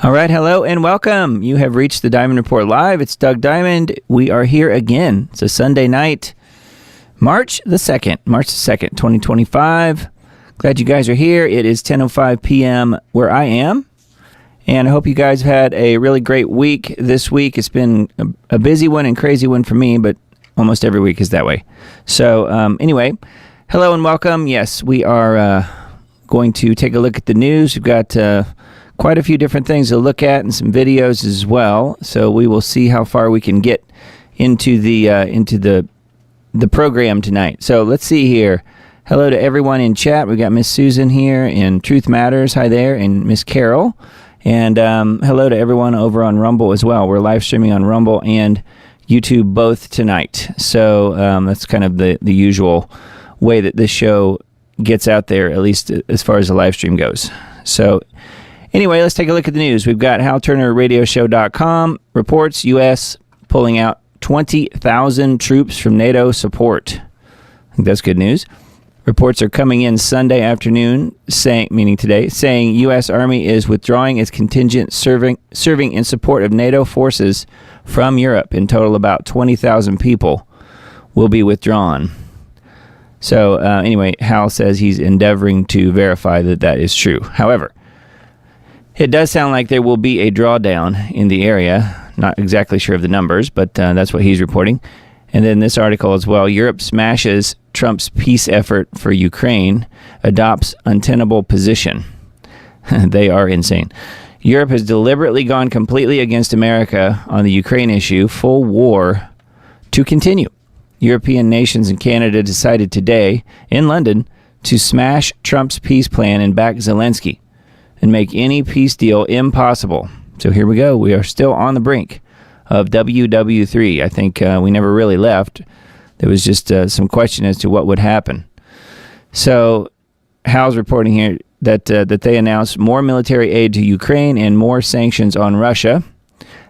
All right, hello and welcome. You have reached the Diamond Report Live. It's Doug Diamond. We are here again. It's a Sunday night, March the 2nd, 2025. Glad you guys are here. It is 10:05 p.m. where I am, and I hope you guys have had a really great week this week. It's been a busy one and crazy one for me, but almost every week is that way. So anyway, hello and welcome. Yes, we are going to take a look at the news. We've got quite a few different things to look at and some videos as well. So we will see how far we can get into the program tonight. So let's see here. Hello to everyone in chat. We got Miss Susan here in Truth Matters. Hi there, and Miss Carol. And hello to everyone over on Rumble as well. We're live streaming on Rumble and YouTube both tonight. So that's kind of the usual way that this show gets out there, at least as far as the live stream goes. So anyway, let's take a look at the news. We've got HalTurnerRadioshow.com reports U.S. pulling out 20,000 troops from NATO support. I think that's good news. Reports are coming in Sunday afternoon, meaning today, saying U.S. Army is withdrawing its contingent serving in support of NATO forces from Europe. In total, about 20,000 people will be withdrawn. So anyway, Hal says he's endeavoring to verify that that is true. However, it does sound like there will be a drawdown in the area. Not exactly sure of the numbers, but that's what he's reporting. And then this article as well, Europe smashes Trump's peace effort for Ukraine, adopts untenable position. They are insane. Europe has deliberately gone completely against America on the Ukraine issue, full war to continue. European nations and Canada decided today in London to smash Trump's peace plan and back Zelensky and make any peace deal impossible. So here we go. We are still on the brink of WW3. I think we never really left. There was just some question as to what would happen. So Hal's reporting here that they announced more military aid to Ukraine and more sanctions on Russia.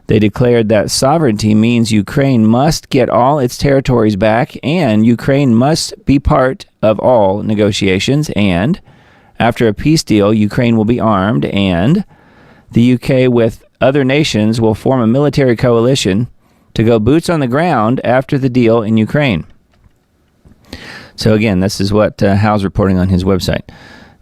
They declared that sovereignty means Ukraine must get all its territories back, and Ukraine must be part of all negotiations, and after a peace deal, Ukraine will be armed, and the UK with other nations will form a military coalition to go boots on the ground after the deal in Ukraine. So again, this is what Hal's reporting on his website.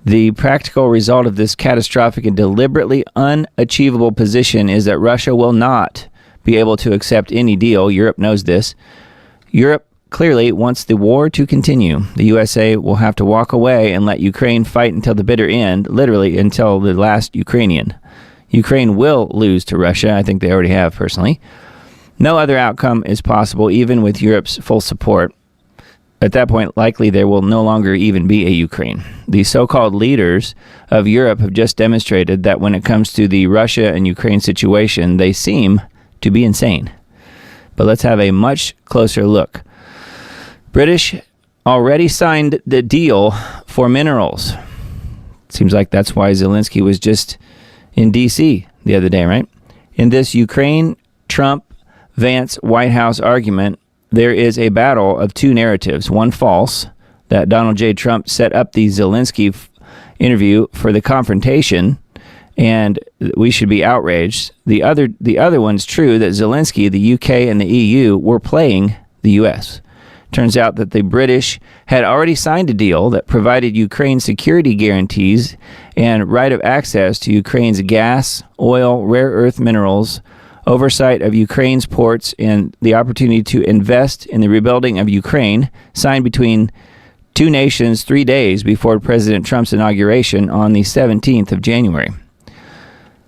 The practical result of this catastrophic and deliberately unachievable position is that Russia will not be able to accept any deal. Europe knows this. Europe clearly wants the war to continue. The USA will have to walk away and let Ukraine fight until the bitter end, literally until the last Ukrainian. Ukraine will lose to Russia. I think they already have, personally. No other outcome is possible, even with Europe's full support. At that point, likely there will no longer even be a Ukraine. The so-called leaders of Europe have just demonstrated that when it comes to the Russia and Ukraine situation, they seem to be insane. But let's have a much closer look. British already signed the deal for minerals. Seems like that's why Zelensky was just in D.C. the other day, right? In this Ukraine, Trump, Vance, White House argument, there is a battle of two narratives. One false, that Donald J. Trump set up the Zelensky interview for the confrontation, and we should be outraged. The other one's true, that Zelensky, the UK, and the EU were playing the US. Turns out that the British had already signed a deal that provided Ukraine security guarantees and right of access to Ukraine's gas, oil, rare earth minerals, oversight of Ukraine's ports, and the opportunity to invest in the rebuilding of Ukraine, signed between two nations 3 days before President Trump's inauguration on the 17th of January.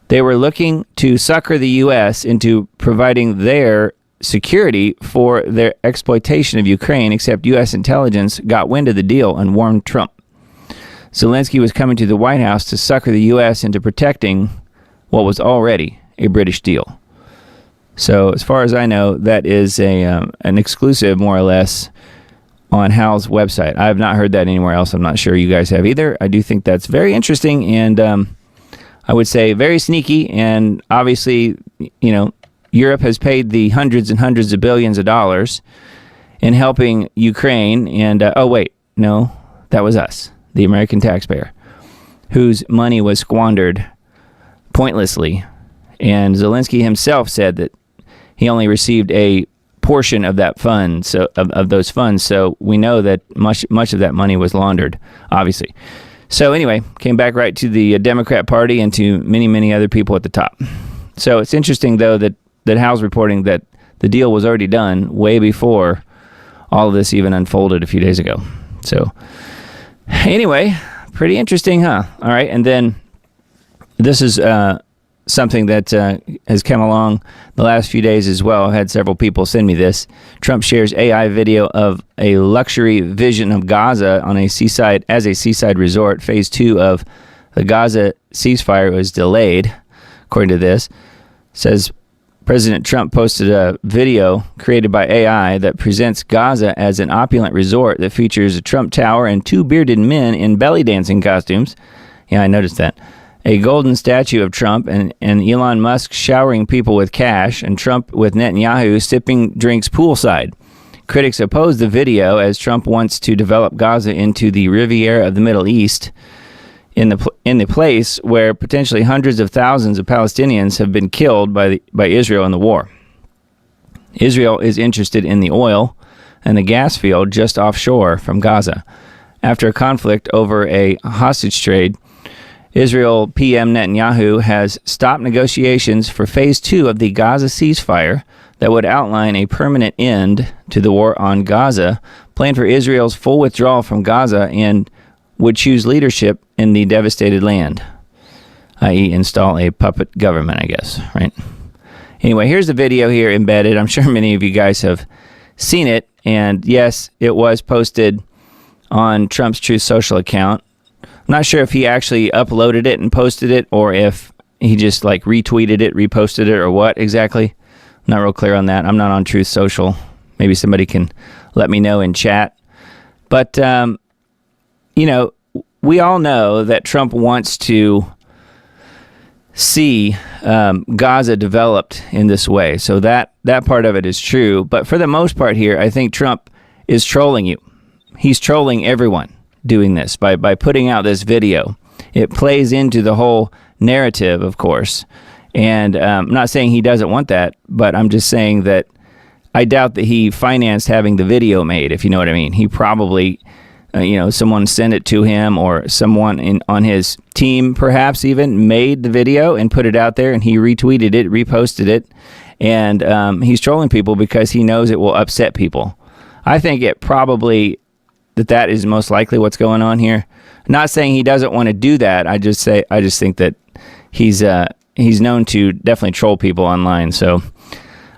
They were looking to sucker the U.S. into providing their security for their exploitation of Ukraine, except U.S. intelligence got wind of the deal and warned Trump. Zelensky was coming to the White House to sucker the U.S. into protecting what was already a British deal. So as far as I know, that is an exclusive, more or less, on Hal's website. I have not heard that anywhere else. I'm not sure you guys have either. I do think that's very interesting, and I would say very sneaky. And obviously, you know, Europe has paid the hundreds and hundreds of billions of dollars in helping Ukraine. And oh wait, no, that was us, the American taxpayer, whose money was squandered pointlessly And Zelensky himself said that he only received a portion of that fund, so of those funds. So we know that much of that money was laundered, obviously. So anyway, came back right to the Democrat Party and to many other people at the top. So it's interesting, though, that Hal's reporting that the deal was already done way before all of this even unfolded a few days ago. So anyway, pretty interesting, huh? All right, and then this is something that has come along the last few days as well. I had several people send me this. Trump shares AI video of a luxury vision of Gaza on a seaside resort. Phase 2 of the Gaza ceasefire was delayed, according to this. Says President Trump posted a video created by AI that presents Gaza as an opulent resort that features a Trump Tower and 2 bearded men in belly dancing costumes. Yeah, I noticed that. A golden statue of Trump and Elon Musk showering people with cash, and Trump with Netanyahu sipping drinks poolside. Critics oppose the video as Trump wants to develop Gaza into the Riviera of the Middle East, in the place where potentially hundreds of thousands of Palestinians have been killed by Israel in the war. Israel is interested in the oil and the gas field just offshore from Gaza. After a conflict over a hostage trade, Israel PM Netanyahu has stopped negotiations for Phase 2 of the Gaza ceasefire that would outline a permanent end to the war on Gaza, planned for Israel's full withdrawal from Gaza, and would choose leadership in the devastated land, i.e. install a puppet government, I guess, right? Anyway, here's the video here embedded. I'm sure many of you guys have seen it, and yes, it was posted on Trump's Truth Social account. I'm not sure if he actually uploaded it and posted it, or if he just like retweeted it, reposted it, or what exactly. I'm not real clear on that. I'm not on Truth Social. Maybe somebody can let me know in chat. But, you know, we all know that Trump wants to see Gaza developed in this way. So that part of it is true. But for the most part here, I think Trump is trolling you. He's trolling everyone doing this by putting out this video. It plays into the whole narrative, of course. And I'm not saying he doesn't want that, but I'm just saying that I doubt that he financed having the video made, if you know what I mean. He probably, someone sent it to him, or someone on his team perhaps even made the video and put it out there, and he retweeted it, reposted it, and he's trolling people because he knows it will upset people. I think it probably that is most likely what's going on here. Not saying he doesn't want to do that. I just think that he's known to definitely troll people online. So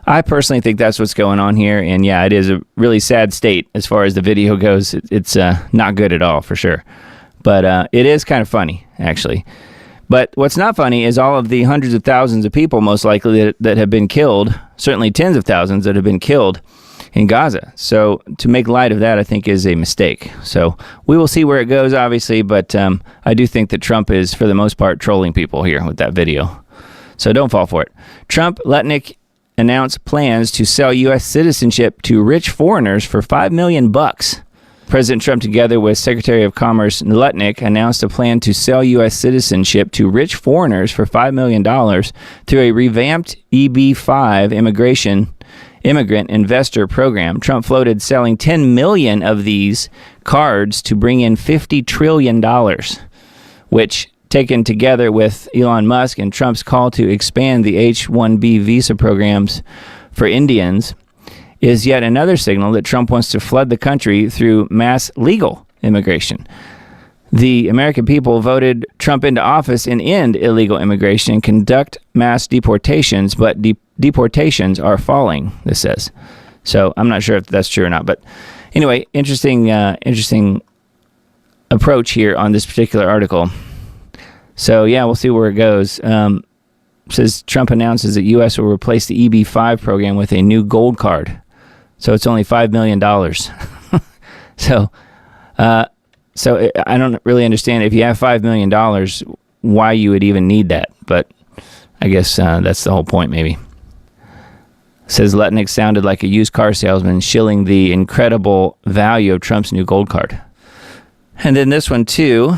I personally think that's what's going on here. And yeah, it is a really sad state as far as the video goes. It's not good at all, for sure. But it is kind of funny, actually. But what's not funny is all of the hundreds of thousands of people, most likely, that have been killed, certainly tens of thousands that have been killed in Gaza. So to make light of that, I think, is a mistake. So we will see where it goes, obviously, but I do think that Trump is, for the most part, trolling people here with that video. So don't fall for it. Trump, Lutnick announced plans to sell U.S. citizenship to rich foreigners for $5 million. President Trump, together with Secretary of Commerce Lutnick, announced a plan to sell U.S. citizenship to rich foreigners for $5 million through a revamped EB-5 immigrant investor program. Trump floated selling 10 million of these cards to bring in $50 trillion, which, taken together with Elon Musk and Trump's call to expand the H-1B visa programs for Indians, is yet another signal that Trump wants to flood the country through mass legal immigration. The American people voted Trump into office and end illegal immigration and conduct mass deportations, but deportations are falling, this says. So I'm not sure if that's true or not. But anyway, interesting approach here on this particular article. So yeah, we'll see where it goes. Says Trump announces that U.S. will replace the EB-5 program with a new gold card. So it's only $5 million. So I don't really understand, if you have $5 million, why you would even need that. But I guess that's the whole point, maybe. Says Lutnick sounded like a used car salesman shilling the incredible value of Trump's new gold card. And then this one, too,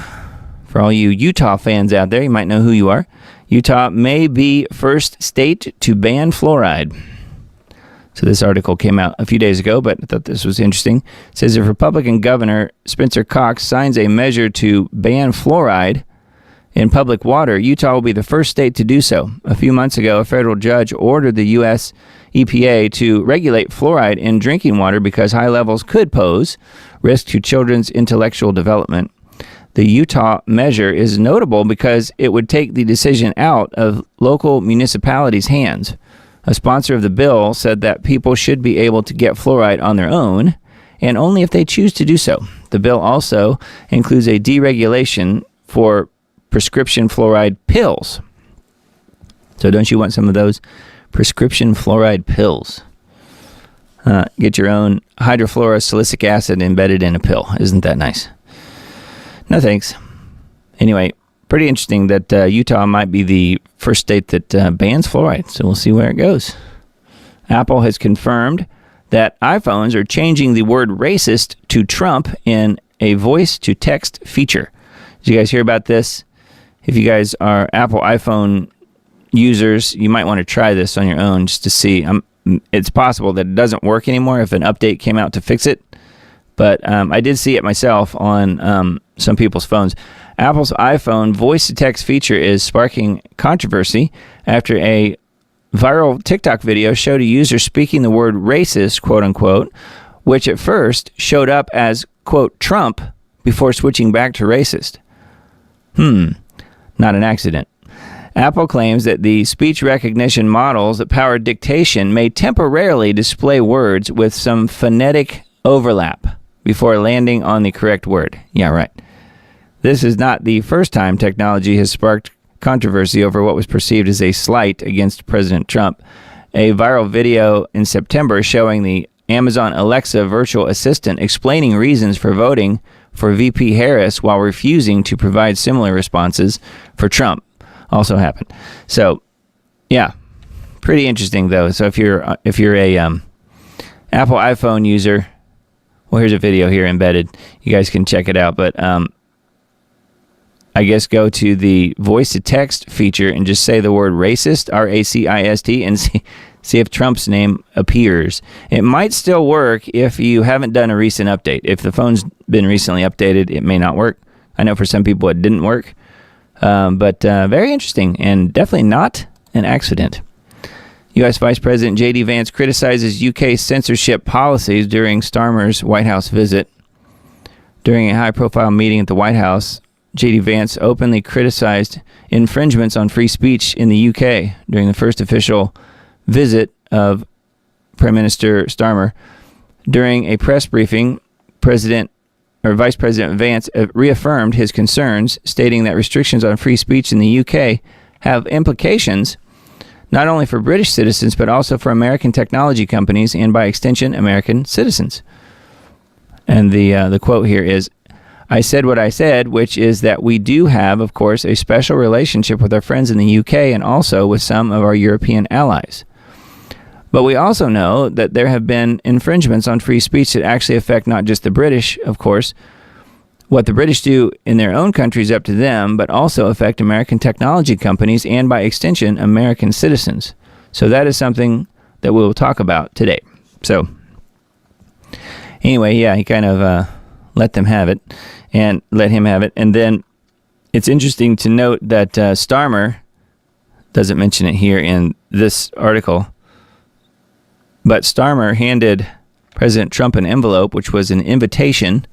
for all you Utah fans out there, you might know who you are. Utah may be first state to ban fluoride. So this article came out a few days ago, but I thought this was interesting. It says if Republican Governor Spencer Cox signs a measure to ban fluoride in public water, Utah will be the first state to do so. A few months ago, a federal judge ordered the U.S. EPA to regulate fluoride in drinking water because high levels could pose risk to children's intellectual development. The Utah measure is notable because it would take the decision out of local municipalities' hands. A sponsor of the bill said that people should be able to get fluoride on their own, and only if they choose to do so. The bill also includes a deregulation for prescription fluoride pills. So don't you want some of those prescription fluoride pills? Get your own hydrofluorosilicic acid embedded in a pill. Isn't that nice? No thanks. Anyway, pretty interesting that Utah might be the first state that bans fluoride. So we'll see where it goes. Apple has confirmed that iPhones are changing the word racist to Trump in a voice-to-text feature. Did you guys hear about this? If you guys are Apple iPhone users, you might want to try this on your own just to see. It's possible that it doesn't work anymore if an update came out to fix it. But I did see it myself on some people's phones. Apple's iPhone voice-to-text feature is sparking controversy after a viral TikTok video showed a user speaking the word racist, quote-unquote, which at first showed up as, quote, Trump before switching back to racist. Not an accident. Apple claims that the speech recognition models that power dictation may temporarily display words with some phonetic overlap before landing on the correct word. Yeah, right. This is not the first time technology has sparked controversy over what was perceived as a slight against President Trump. A viral video in September showing the Amazon Alexa virtual assistant explaining reasons for voting for VP Harris while refusing to provide similar responses for Trump also happened. So, yeah, pretty interesting though. So if you're a Apple iPhone user, well, here's a video here embedded. You guys can check it out. But I guess go to the voice-to-text feature and just say the word racist, R-A-C-I-S-T, and see if Trump's name appears. It might still work if you haven't done a recent update. If the phone's been recently updated, it may not work. I know for some people it didn't work. But very interesting and definitely not an accident. U.S. Vice President J.D. Vance criticizes UK censorship policies during Starmer's White House visit. During a high-profile meeting at the White House, J.D. Vance openly criticized infringements on free speech in the UK during the first official visit of Prime Minister Starmer. During a press briefing, Vice President Vance reaffirmed his concerns, stating that restrictions on free speech in the UK have implications not only for British citizens, but also for American technology companies and, by extension, American citizens. And the quote here is, I said what I said, which is that we do have, of course, a special relationship with our friends in the UK and also with some of our European allies. But we also know that there have been infringements on free speech that actually affect not just the British, of course. What the British do in their own country is up to them, but also affect American technology companies and, by extension, American citizens. So that is something that we'll talk about today. So anyway, yeah, he kind of let them have it and let him have it. And then it's interesting to note that Starmer doesn't mention it here in this article, but Starmer handed President Trump an envelope, which was an invitation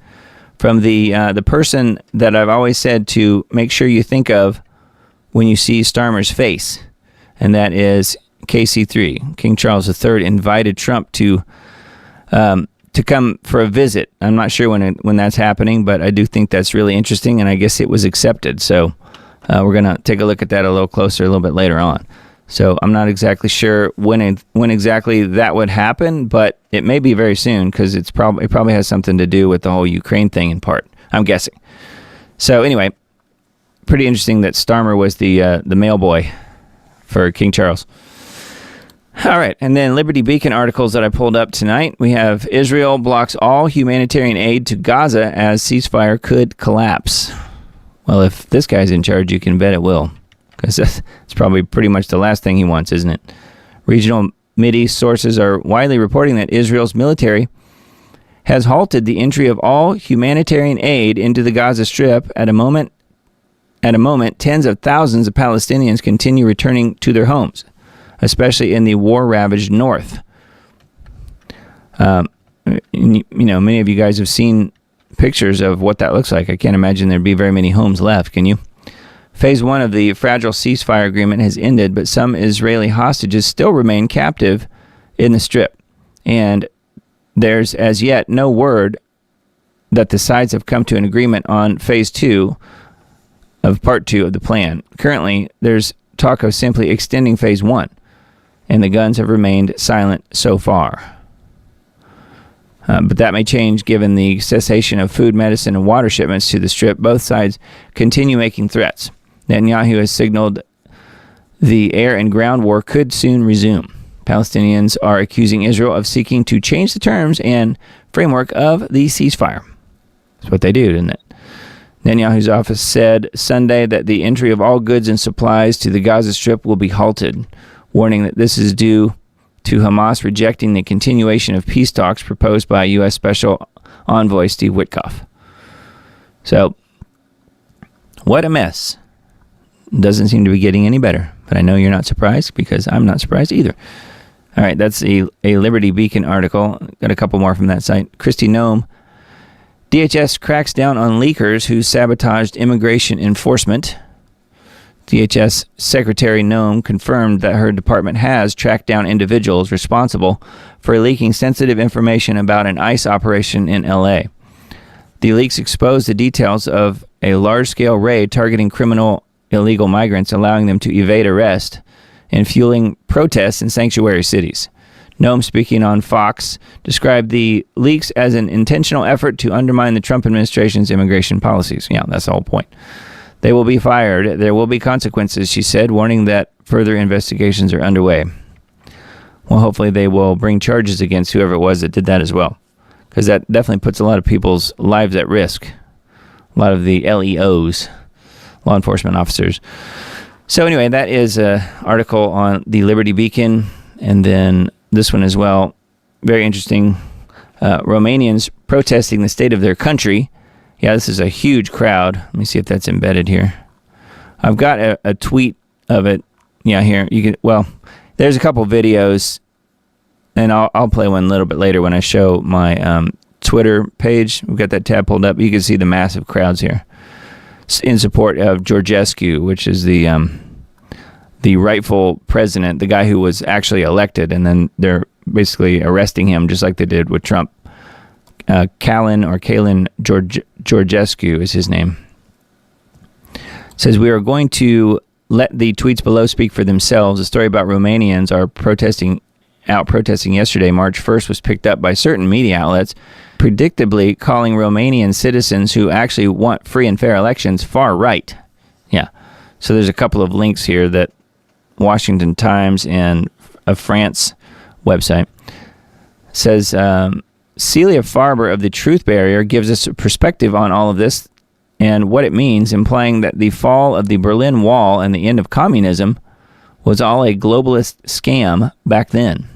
from the person that I've always said to make sure you think of when you see Starmer's face, and that is KC3. King Charles III invited Trump to come for a visit. I'm not sure when that's happening, but I do think that's really interesting, and I guess it was accepted. So we're going to take a look at that a little closer a little bit later on. So I'm not exactly sure when exactly that would happen, but it may be very soon because it probably has something to do with the whole Ukraine thing in part, I'm guessing. So anyway, pretty interesting that Starmer was the mail boy for King Charles. All right, and then Liberty Beacon articles that I pulled up tonight. We have Israel blocks all humanitarian aid to Gaza as ceasefire could collapse. Well, if this guy's in charge, you can bet it will because it's probably pretty much the last thing he wants, isn't it? Regional Mideast sources are widely reporting that Israel's military has halted the entry of all humanitarian aid into the Gaza Strip at a moment tens of thousands of Palestinians continue returning to their homes, especially in the war-ravaged north. Many of you guys have seen pictures of what that looks like. I can't imagine there'd be very many homes left, can you? Phase 1 of the fragile ceasefire agreement has ended, but some Israeli hostages still remain captive in the Strip. And there's as yet no word that the sides have come to an agreement on Phase 2 of Part 2 of the plan. Currently, there's talk of simply extending Phase 1, and the guns have remained silent so far. But that may change given the cessation of food, medicine, and water shipments to the Strip. Both sides continue making threats. Netanyahu has signaled the air and ground war could soon resume. Palestinians are accusing Israel of seeking to change the terms and framework of the ceasefire. That's what they do, isn't it? Netanyahu's office said Sunday that the entry of all goods and supplies to the Gaza Strip will be halted, warning that this is due to Hamas rejecting the continuation of peace talks proposed by U.S. Special Envoy Steve Witkoff. So, what a mess. Doesn't seem to be getting any better, but I know you're not surprised because I'm not surprised either. All right, that's a Liberty Beacon article. Got a couple more from that site. Kristi Noem. DHS cracks down on leakers who sabotaged immigration enforcement. DHS Secretary Noem confirmed that her department has tracked down individuals responsible for leaking sensitive information about an ICE operation in L.A. The leaks exposed the details of a large-scale raid targeting criminal illegal migrants, allowing them to evade arrest and fueling protests in sanctuary cities. Noem, speaking on Fox, described the leaks as an intentional effort to undermine the Trump administration's immigration policies. Yeah, that's the whole point. They will be fired. There will be consequences, she said, warning that further investigations are underway. Well, hopefully they will bring charges against whoever it was that did that as well, because that definitely puts a lot of people's lives at risk. A lot of the LEOs, law enforcement officers. So anyway, that is an article on the Liberty Beacon, and then this one as well. Very interesting. Romanians protesting the state of their country. Yeah, this is a huge crowd. Let me see if that's embedded here. I've got a tweet of it. Yeah, here you can. Well, there's a couple videos, and I'll play one a little bit later when I show my Twitter page. We've got that tab pulled up. You can see the massive crowds here in support of Georgescu, which is the rightful president, the guy who was actually elected, and then they're basically arresting him just like they did with Trump. Kalin Georgescu is his name. Says, we are going to let the tweets below speak for themselves. A story about Romanians are protesting yesterday, March 1st, was picked up by certain media outlets, predictably calling Romanian citizens who actually want free and fair elections far right. Yeah. So there's a couple of links here that Washington Times and a France website says, Celia Farber of the Truth Barrier gives us a perspective on all of this and what it means, implying that the fall of the Berlin Wall and the end of communism was all a globalist scam back then.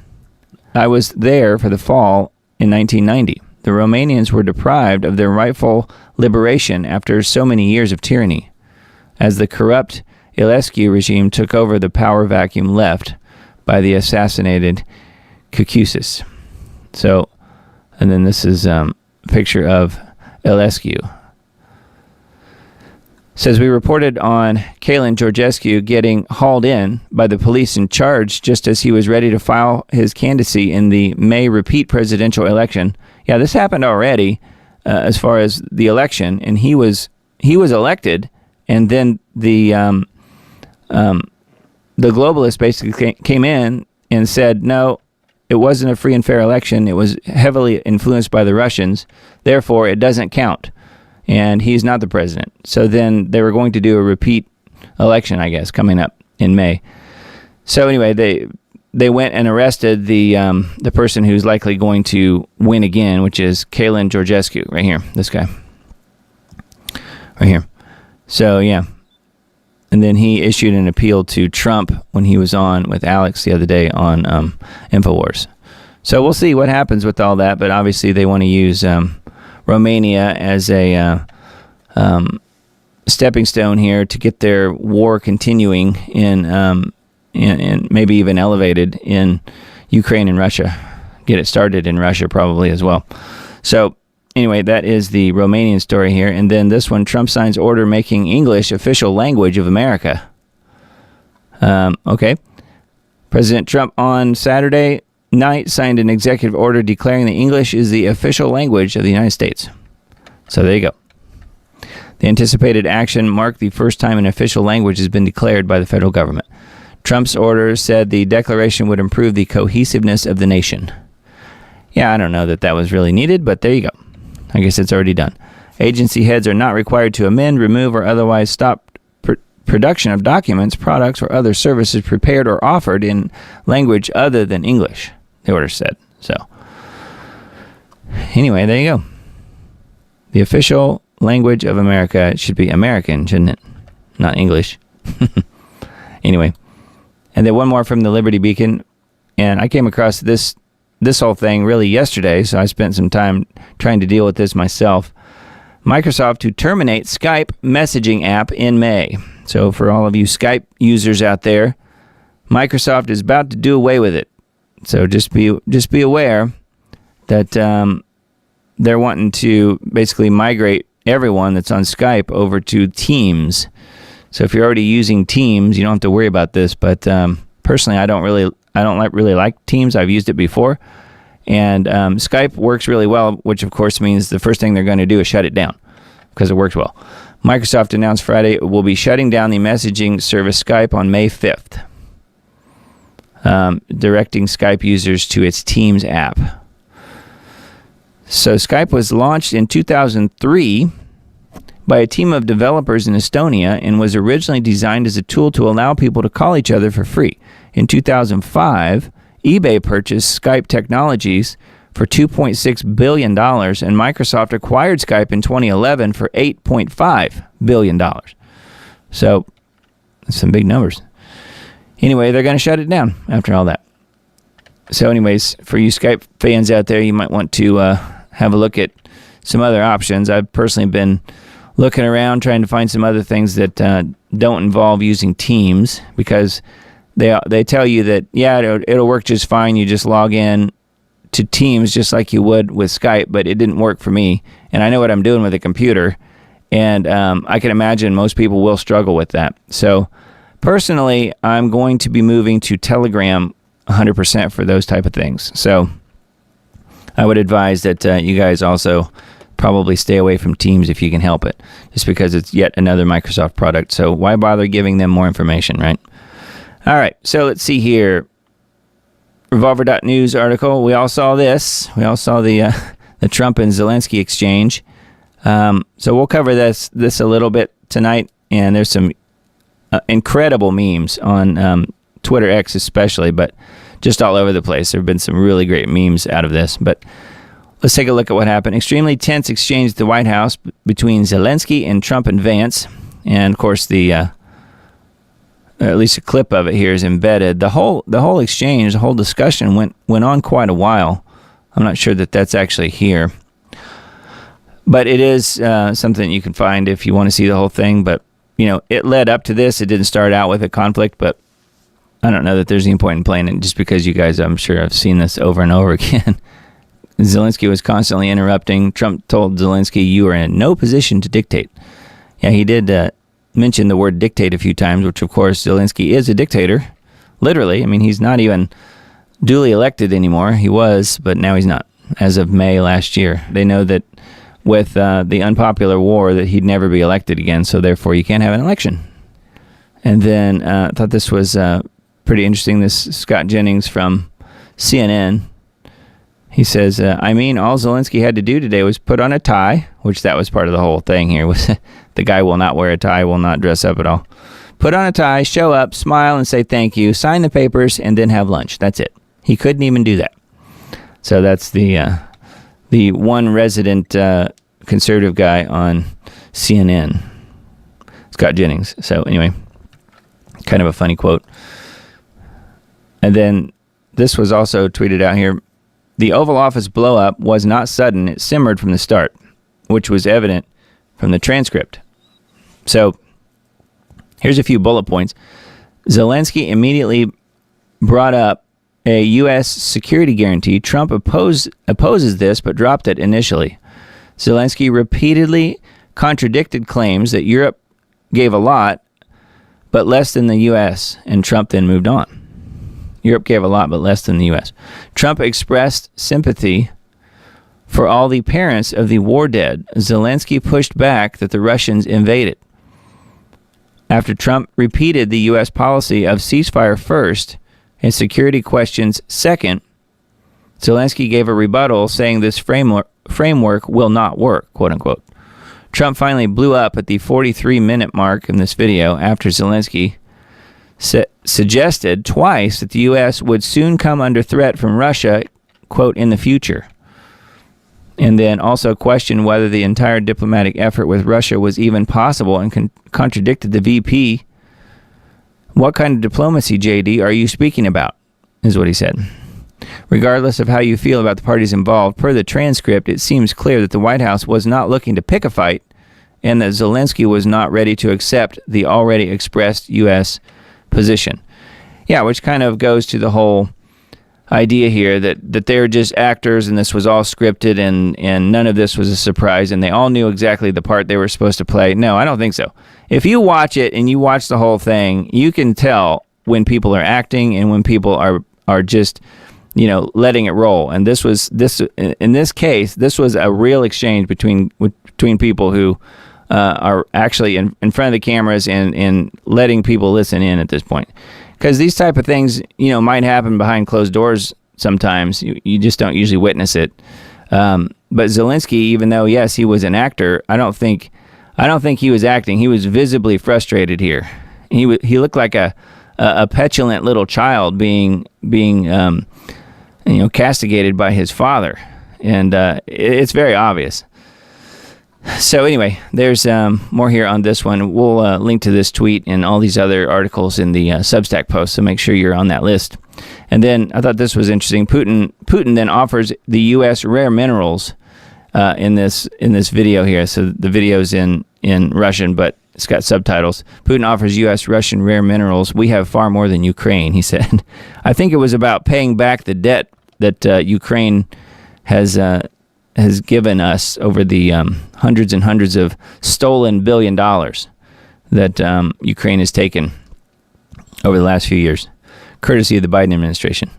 I was there for the fall in 1990. The Romanians were deprived of their rightful liberation after so many years of tyranny, as the corrupt Iliescu regime took over the power vacuum left by the assassinated Cucusus. So, and then this is a picture of Iliescu. Says, we reported on Kalin Georgescu getting hauled in by the police and charged just as he was ready to file his candidacy in the May repeat presidential election. Yeah, this happened already as far as the election, and he was elected, and then the globalists basically came in and said, no, it wasn't a free and fair election. It was heavily influenced by the Russians. Therefore, it doesn't count. And he's not the president. So then they were going to do a repeat election, I guess, coming up in May. So anyway, they went and arrested the person who's likely going to win again, which is Kalin Georgescu, right here, this guy. Right here. So, yeah. And then he issued an appeal to Trump when he was on with Alex the other day on InfoWars. So we'll see what happens with all that. But obviously they want to use Romania as a stepping stone here to get their war continuing in maybe even elevated in Ukraine and Russia. Get it started in Russia probably as well. So anyway, that is the Romanian story here. And then this one, Trump signs order making English official language of America. Okay. President Trump on Saturday night signed an executive order declaring that English is the official language of the United States. So there you go. The anticipated action marked the first time an official language has been declared by the federal government. Trump's order said the declaration would improve the cohesiveness of the nation. Yeah, I don't know that was really needed, but there you go. I guess it's already done. Agency heads are not required to amend, remove, or otherwise stop production of documents, products, or other services prepared or offered in language other than English, the order said. So, anyway, there you go. The official language of America should be American, shouldn't it? Not English. Anyway. And then one more from the Liberty Beacon. And I came across this whole thing really yesterday, so I spent some time trying to deal with this myself. Microsoft to terminate Skype messaging app in May. So for all of you Skype users out there, Microsoft is about to do away with it. So just be aware that they're wanting to basically migrate everyone that's on Skype over to Teams. So if you're already using Teams, you don't have to worry about this. But personally, I don't really like Teams. I've used it before, and Skype works really well, which of course means the first thing they're going to do is shut it down because it works well. Microsoft announced Friday it will be shutting down the messaging service Skype on May 5th, directing Skype users to its Teams app. So Skype was launched in 2003 by a team of developers in Estonia and was originally designed as a tool to allow people to call each other for free. In 2005, eBay purchased Skype Technologies for $2.6 billion, and Microsoft acquired Skype in 2011 for $8.5 billion. So, that's some big numbers. Anyway, they're going to shut it down after all that. So anyways, for you Skype fans out there, you might want to have a look at some other options. I've personally been looking around trying to find some other things that don't involve using Teams, because they tell you that, yeah, it'll work just fine. You just log in to Teams just like you would with Skype, but it didn't work for me. And I know what I'm doing with a computer, and I can imagine most people will struggle with that. So personally, I'm going to be moving to Telegram 100% for those type of things. So I would advise that you guys also probably stay away from Teams if you can help it, just because it's yet another Microsoft product. So why bother giving them more information, right? All right, so let's see here. Revolver.news article. We all saw this. We all saw the Trump and Zelensky exchange. So we'll cover this a little bit tonight, and there's some incredible memes on Twitter X especially, but just all over the place. There have been some really great memes out of this, but let's take a look at what happened. Extremely tense exchange at the White House between Zelensky and Trump and Vance. And of course, at least a clip of it here is embedded. The whole exchange, the whole discussion went on quite a while. I'm not sure that that's actually here, but it is something you can find if you want to see the whole thing. But you know, it led up to this. It didn't start out with a conflict, but I don't know that there's any point in playing it, just because you guys, I'm sure, have seen this over and over again. Zelensky was constantly interrupting. Trump told Zelensky, "You are in no position to dictate." Yeah, he did mention the word dictate a few times, which, of course, Zelensky is a dictator. Literally. I mean, he's not even duly elected anymore. He was, but now he's not, as of May last year. They know that with the unpopular war that he'd never be elected again, so therefore you can't have an election. And then I thought this was pretty interesting. This Scott Jennings from CNN. He says, I mean, all Zelensky had to do today was put on a tie, which that was part of the whole thing here. Was the guy will not wear a tie, will not dress up at all. Put on a tie, show up, smile, and say thank you, sign the papers, and then have lunch. That's it. He couldn't even do that. So that's the one resident conservative guy on CNN, Scott Jennings. So anyway, Kind of a funny quote. And then this was also tweeted out here. The Oval Office blow-up was not sudden. It simmered from the start, which was evident from the transcript. So here's a few bullet points. Zelensky immediately brought up a U.S. security guarantee. Trump opposes this, but dropped it initially. Zelensky repeatedly contradicted claims that Europe gave a lot, but less than the U.S., and Trump then moved on. Europe gave a lot, but less than the U.S. Trump expressed sympathy for all the parents of the war dead. Zelensky pushed back that the Russians invaded. After Trump repeated the U.S. policy of ceasefire first and security questions second, Zelensky gave a rebuttal saying this framework will not work, quote unquote. Trump finally blew up at the 43-minute mark in this video after Zelensky suggested twice that the U.S. would soon come under threat from Russia, quote, in the future. And then also questioned whether the entire diplomatic effort with Russia was even possible and contradicted the VP. What kind of diplomacy, JD, are you speaking about? Is what he said. Regardless of how you feel about the parties involved, per the transcript, it seems clear that the White House was not looking to pick a fight and that Zelensky was not ready to accept the already expressed U.S. position. Yeah, which kind of goes to the whole idea here that they're just actors and this was all scripted and none of this was a surprise and they all knew exactly the part they were supposed to play. No, I don't think so. If you watch it and you watch the whole thing, you can tell when people are acting and when people are just, you know, letting it roll. And in this case, this was a real exchange between people who are actually in front of the cameras and letting people listen in at this point. Because these type of things, you know, might happen behind closed doors sometimes. You just don't usually witness it. But Zelensky, even though, yes, he was an actor, I don't think he was acting. He was visibly frustrated here. He looked like a petulant little child being castigated by his father. And it's very obvious. So anyway, there's more here on this one. We'll link to this tweet and all these other articles in the Substack post, so make sure you're on that list. And then I thought this was interesting. Putin then offers the U.S. rare minerals in this video here. So the video's in Russian, but it's got subtitles. Putin offers U.S. Russian rare minerals. We have far more than Ukraine, he said. I think it was about paying back the debt that Ukraine has given us over the hundreds and hundreds of stolen $1 billion that Ukraine has taken over the last few years, courtesy of the Biden administration.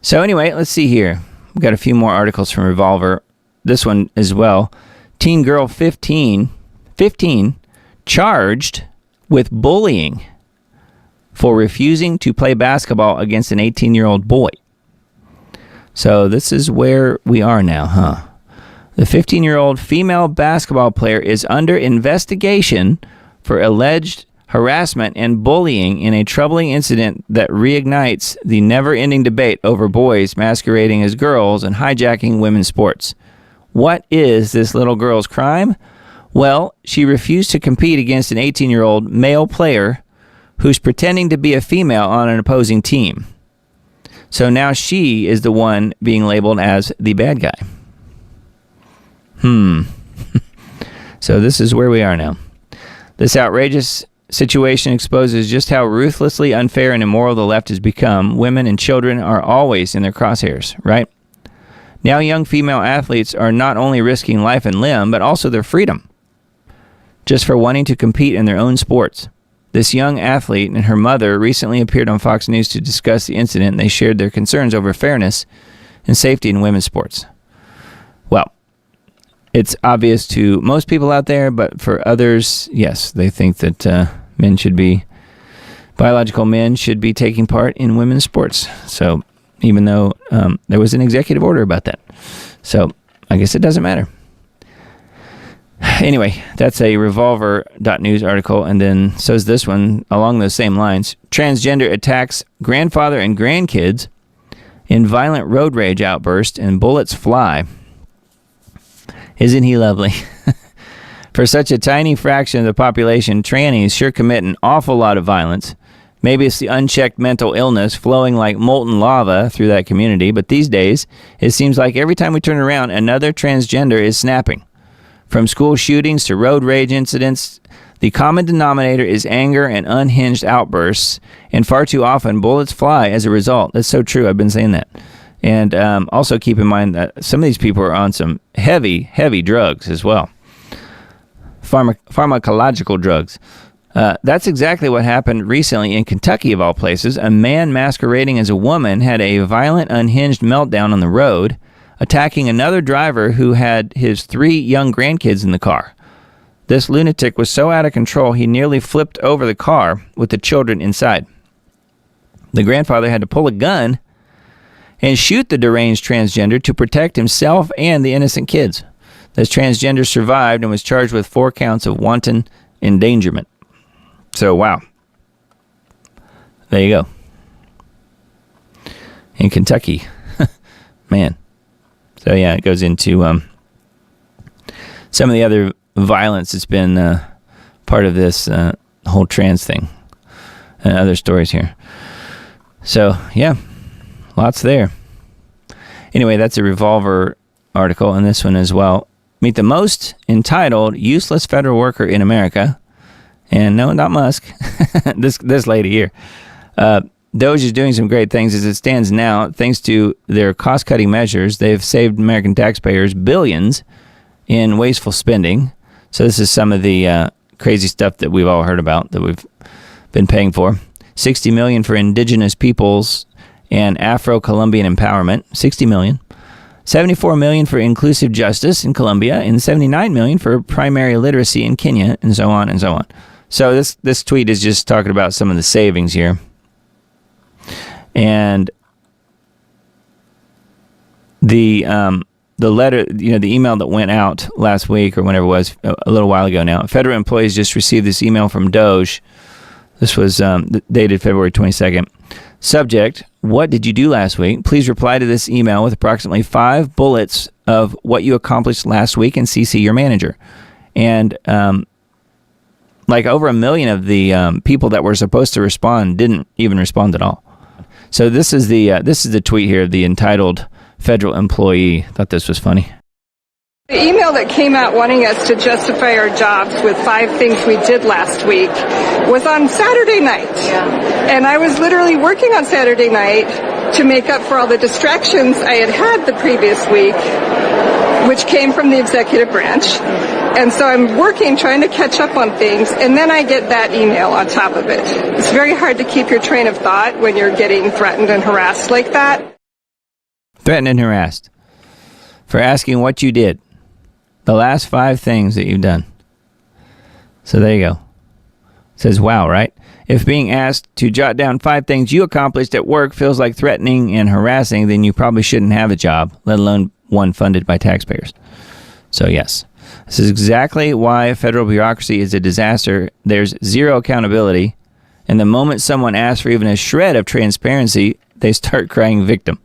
So anyway, let's see here. We've got a few more articles from Revolver. This one as well. Teen girl 15 charged with bullying for refusing to play basketball against an 18-year-old boy. So this is where we are now, huh? The 15-year-old female basketball player is under investigation for alleged harassment and bullying in a troubling incident that reignites the never-ending debate over boys masquerading as girls and hijacking women's sports. What is this little girl's crime? Well, she refused to compete against an 18-year-old male player who's pretending to be a female on an opposing team. So now she is the one being labeled as the bad guy. So this is where we are now. This outrageous situation exposes just how ruthlessly unfair and immoral the left has become. Women and children are always in their crosshairs, right? Now young female athletes are not only risking life and limb, but also their freedom, just for wanting to compete in their own sports. This young athlete and her mother recently appeared on Fox News to discuss the incident, and they shared their concerns over fairness and safety in women's sports. Well, it's obvious to most people out there, but for others, yes, they think that biological men should be taking part in women's sports. So even though there was an executive order about that. So I guess it doesn't matter. Anyway, that's a Revolver.news article, and then so's this one along those same lines. Transgender attacks grandfather and grandkids in violent road rage outburst, and bullets fly. Isn't he lovely? For such a tiny fraction of the population, trannies sure commit an awful lot of violence. Maybe it's the unchecked mental illness flowing like molten lava through that community, but these days, it seems like every time we turn around, another transgender is snapping. From school shootings to road rage incidents, the common denominator is anger and unhinged outbursts, and far too often, bullets fly as a result. That's so true. I've been saying that. And also keep in mind that some of these people are on some heavy, heavy drugs as well. Pharmacological drugs. That's exactly what happened recently in Kentucky, of all places. A man masquerading as a woman had a violent, unhinged meltdown on the road, attacking another driver who had his 3 young grandkids in the car. This lunatic was so out of control, he nearly flipped over the car with the children inside. The grandfather had to pull a gun and shoot the deranged transgender to protect himself and the innocent kids. This transgender survived and was charged with 4 counts of wanton endangerment. So, wow. There you go. In Kentucky. Man. So, yeah, it goes into some of the other violence that's been part of this whole trans thing. And other stories here. So, yeah. Lots there. Anyway, that's a Revolver article, and this one as well. Meet the most entitled, useless federal worker in America. And no, not Musk. this lady here. Doge is doing some great things as it stands now. Thanks to their cost-cutting measures, they've saved American taxpayers billions in wasteful spending. So this is some of the crazy stuff that we've all heard about that we've been paying for. $60 million for indigenous peoples and Afro-Colombian empowerment. $60 million. $74 million for inclusive justice in Colombia, and $79 million for primary literacy in Kenya, and so on and so on. So this tweet is just talking about some of the savings here. And the letter, the email that went out last week or whenever it was, a little while ago now, federal employees just received this email from Doge. This was dated February 22nd. Subject, what did you do last week? Please reply to this email with approximately 5 bullets of what you accomplished last week and CC your manager. And like over 1 million of the people that were supposed to respond didn't even respond at all. So this is the tweet here, the entitled federal employee. Thought this was funny. The email that came out wanting us to justify our jobs with 5 things we did last week was on Saturday night. Yeah. And I was literally working on Saturday night to make up for all the distractions I had had the previous week, which came from the executive branch. And so I'm working, trying to catch up on things, and then I get that email on top of it. It's very hard to keep your train of thought when you're getting threatened and harassed like that. Threatened and harassed for asking what you did. The last 5 things that you've done. So there you go. It says, wow, right? If being asked to jot down 5 things you accomplished at work feels like threatening and harassing, then you probably shouldn't have a job, let alone one funded by taxpayers. So yes, this is exactly why federal bureaucracy is a disaster. There's zero accountability. And the moment someone asks for even a shred of transparency, they start crying victim.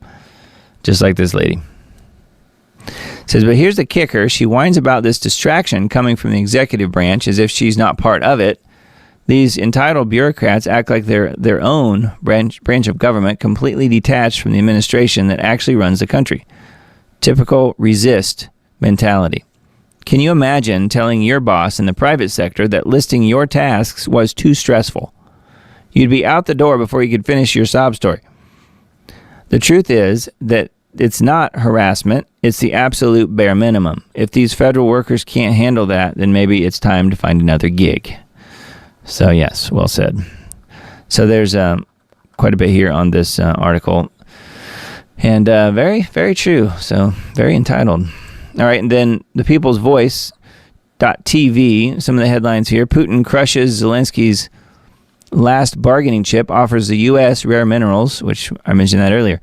Just like this lady. Says, but here's the kicker. She whines about this distraction coming from the executive branch as if she's not part of it. These entitled bureaucrats act like they're their own branch of government, completely detached from the administration that actually runs the country. Typical resist mentality. Can you imagine telling your boss in the private sector that listing your tasks was too stressful? You'd be out the door before you could finish your sob story. The truth is that it's not harassment. It's the absolute bare minimum. If these federal workers can't handle that, then maybe it's time to find another gig. So yes, well said. So there's quite a bit here on this article. And very, very true. So very entitled. All right, and then the People's Voice.tv, some of the headlines here. Putin crushes Zelensky's last bargaining chip, offers the U.S. rare minerals, which I mentioned that earlier.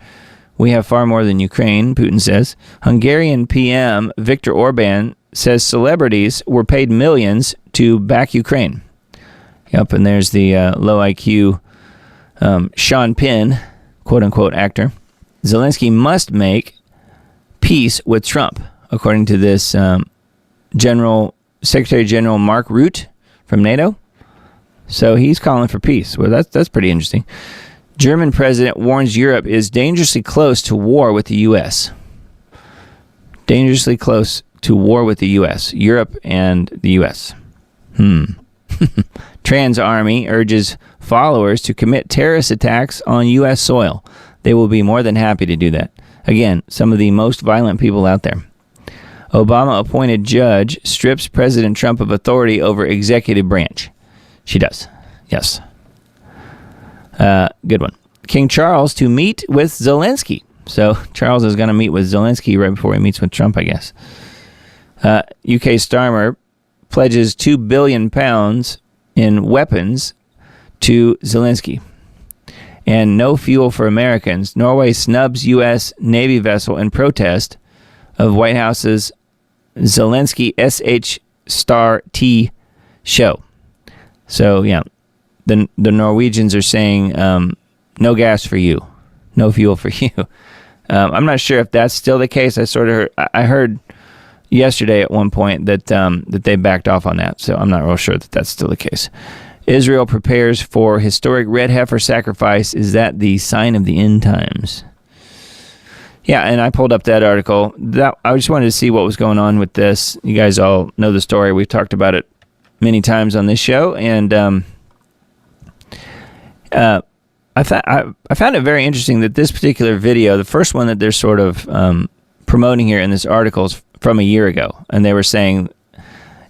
We have far more than Ukraine, Putin says. Hungarian PM Viktor Orban says celebrities were paid millions to back Ukraine. Yep, and there's the low IQ Sean Penn, quote-unquote actor. Zelensky must make peace with Trump, according to this Secretary General Mark Rutte from NATO. So he's calling for peace. Well, that's pretty interesting. German president warns Europe is dangerously close to war with the U.S. Dangerously close to war with the U.S. Europe and the U.S. Trans Army urges followers to commit terrorist attacks on U.S. soil. They will be more than happy to do that. Again, some of the most violent people out there. Obama-appointed judge strips President Trump of authority over executive branch. She does. Yes. Good one. King Charles to meet with Zelensky. So Charles is going to meet with Zelensky right before he meets with Trump, I guess. UK Starmer pledges £2 billion in weapons to Zelensky. And no fuel for Americans. Norway snubs U.S. Navy vessel in protest of White House's Zelensky SH-T show. So, yeah, the Norwegians are saying, no gas for you, no fuel for you. I'm not sure if that's still the case. I heard yesterday at one point that they backed off on that, so I'm not real sure that that's still the case. Israel prepares for historic red heifer sacrifice. Is that the sign of the end times? Yeah, and I pulled up that article. I just wanted to see what was going on with this. You guys all know the story. We've talked about it many times on this show, and I found it very interesting that this particular video, the first one that they're sort of promoting here in this article, is from a year ago, and they were saying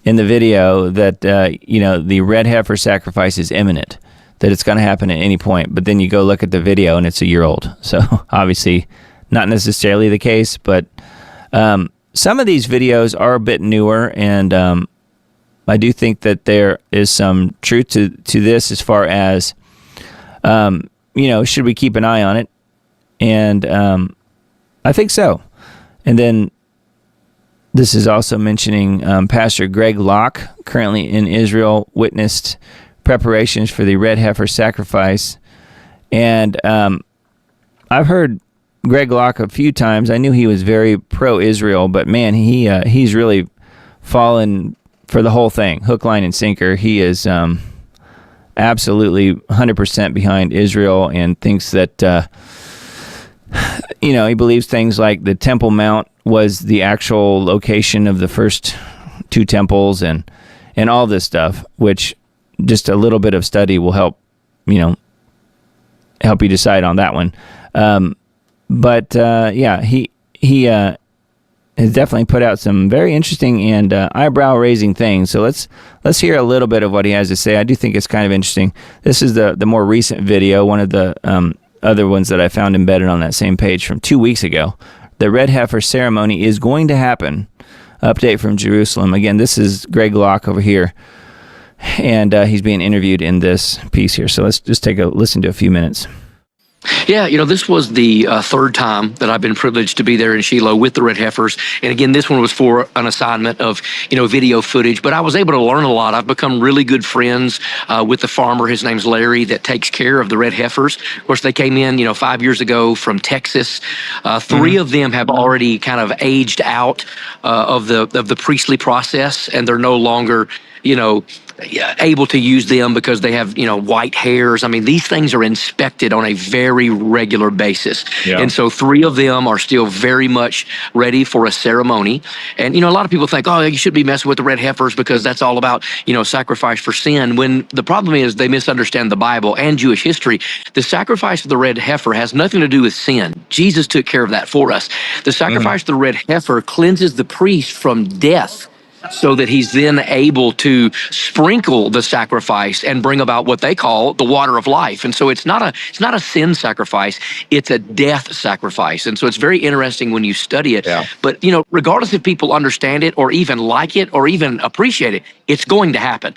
in the video that the red heifer sacrifice is imminent, that it's going to happen at any point. But then you go look at the video, and it's a year old. So obviously, not necessarily the case. But some of these videos are a bit newer, and I do think that there is some truth to this as far as should we keep an eye on it? And I think so. And then this is also mentioning Pastor Greg Locke, currently in Israel, witnessed preparations for the red heifer sacrifice. And I've heard Greg Locke a few times. I knew he was very pro-Israel, but man, he's really fallen for the whole thing, hook, line, and sinker. He is absolutely 100% behind Israel and thinks that, he believes things like the Temple Mount was the actual location of the first two temples and all this stuff, which just a little bit of study will help you decide on that one. He has definitely put out some very interesting and eyebrow-raising things. So let's hear a little bit of what he has to say. I do think it's kind of interesting. This is the more recent video, one of the other ones that I found embedded on that same page from 2 weeks ago. The red heifer ceremony is going to happen. Update from Jerusalem. Again, this is Greg Locke over here, and he's being interviewed in this piece here. So let's just take a listen to a few minutes. Yeah, this was the third time that I've been privileged to be there in Shiloh with the red heifers. And again, this one was for an assignment of, video footage. But I was able to learn a lot. I've become really good friends with the farmer. His name's Larry, that takes care of the red heifers. Of course, they came in, 5 years ago from Texas. Three of them have already kind of aged out of the priestly process, and they're no longer, able to use them because they have, white hairs. I mean, these things are inspected on a very regular basis. Yeah. And so three of them are still very much ready for a ceremony. And, a lot of people think, oh, you should be messing with the red heifers because that's all about, sacrifice for sin. When the problem is they misunderstand the Bible and Jewish history. The sacrifice of the red heifer has nothing to do with sin. Jesus took care of that for us. The sacrifice of the red heifer cleanses the priest from death, so that he's then able to sprinkle the sacrifice and bring about what they call the water of life. And so it's not a sin sacrifice, it's a death sacrifice. And so it's very interesting when you study it. Yeah. But, regardless if people understand it or even like it or even appreciate it, it's going to happen.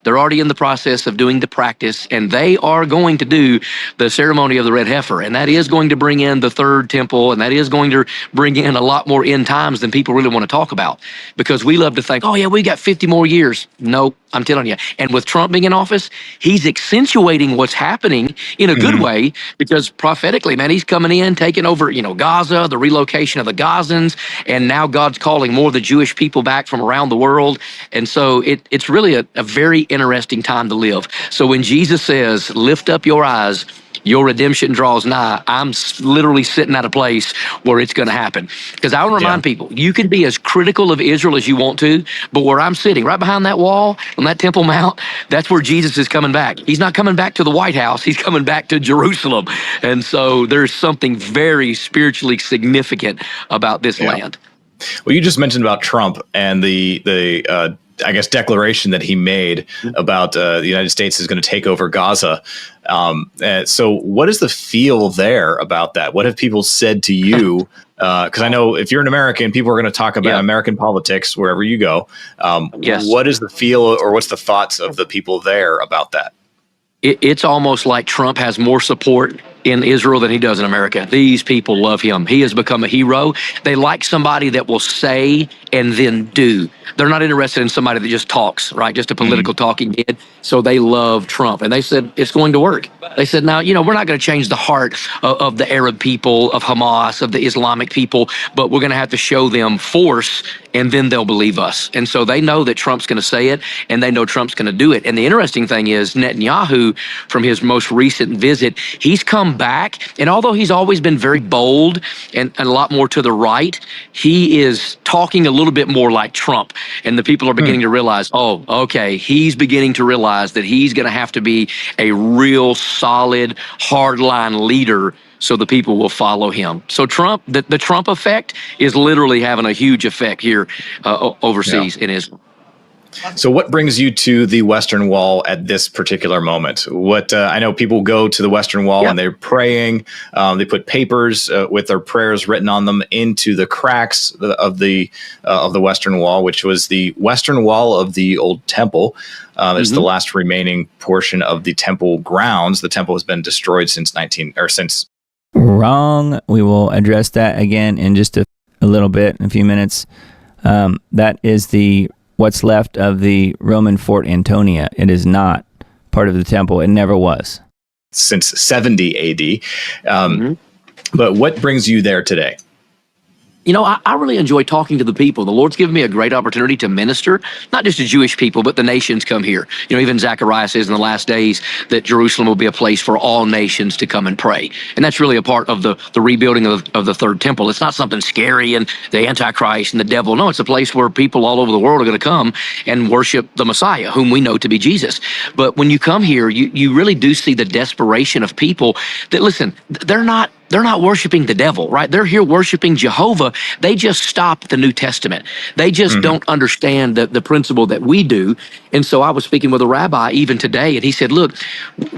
They're already in the process of doing the practice, and they are going to do the ceremony of the red heifer. And that is going to bring in the third temple, and that is going to bring in a lot more end times than people really want to talk about. Because we love to think, oh yeah, we got 50 more years. Nope, I'm telling you. And with Trump being in office, he's accentuating what's happening in a good way, because prophetically, man, he's coming in, taking over, Gaza, the relocation of the Gazans, and now God's calling more of the Jewish people back from around the world. And so it's really a very interesting time to live. So when Jesus says, lift up your eyes, your redemption draws nigh, I'm literally sitting at a place where it's going to happen. Because I want to remind people, you can be as critical of Israel as you want to, but where I'm sitting, right behind that wall on that Temple Mount, that's where Jesus is coming back. He's not coming back to the White House. He's coming back to Jerusalem. And so there's something very spiritually significant about this land. Well, you just mentioned about Trump and the I guess, declaration that he made about the United States is going to take over Gaza. So what is the feel there about that? What have people said to you? Because I know if you're an American, people are going to talk about American politics wherever you go. What is the feel, or what's the thoughts of the people there about that? It's almost like Trump has more support in Israel than he does in America. These people love him. He has become a hero. They like somebody that will say and then do. They're not interested in somebody that just talks, right? Just a political talking head. So they love Trump. And they said, it's going to work. They said, now, we're not going to change the heart of the Arab people, of Hamas, of the Islamic people, but we're going to have to show them force, and then they'll believe us. And so they know that Trump's going to say it, and they know Trump's going to do it. And the interesting thing is, Netanyahu, from his most recent visit, he's come back, and although he's always been very bold and a lot more to the right, he is talking a little bit more like Trump. And the people are beginning to realize, oh, okay, he's beginning to realize that he's going to have to be a real solid, hardline leader so the people will follow him. So Trump, the Trump effect is literally having a huge effect here overseas in Israel. So what brings you to the Western Wall at this particular moment? I know people go to the Western Wall and they're praying. They put papers with their prayers written on them into the cracks of the Western Wall, which was the Western Wall of the old temple. It's the last remaining portion of the temple grounds. The temple has been destroyed since Wrong. We will address that again in just a little bit, in a few minutes. That is what's left of the Roman Fort Antonia. It is not part of the temple. It never was. Since 70 AD. But what brings you there today? I really enjoy talking to the people. The Lord's given me a great opportunity to minister, not just to Jewish people, but the nations come here. Even Zechariah says in the last days that Jerusalem will be a place for all nations to come and pray. And that's really a part of the rebuilding of the third temple. It's not something scary and the Antichrist and the devil. No, it's a place where people all over the world are going to come and worship the Messiah, whom we know to be Jesus. But when you come here, you really do see the desperation of people that, listen, they're not worshiping the devil, right? They're here worshiping Jehovah. They just stop the New Testament. They just don't understand the principle that we do. And so I was speaking with a rabbi even today, and he said, look,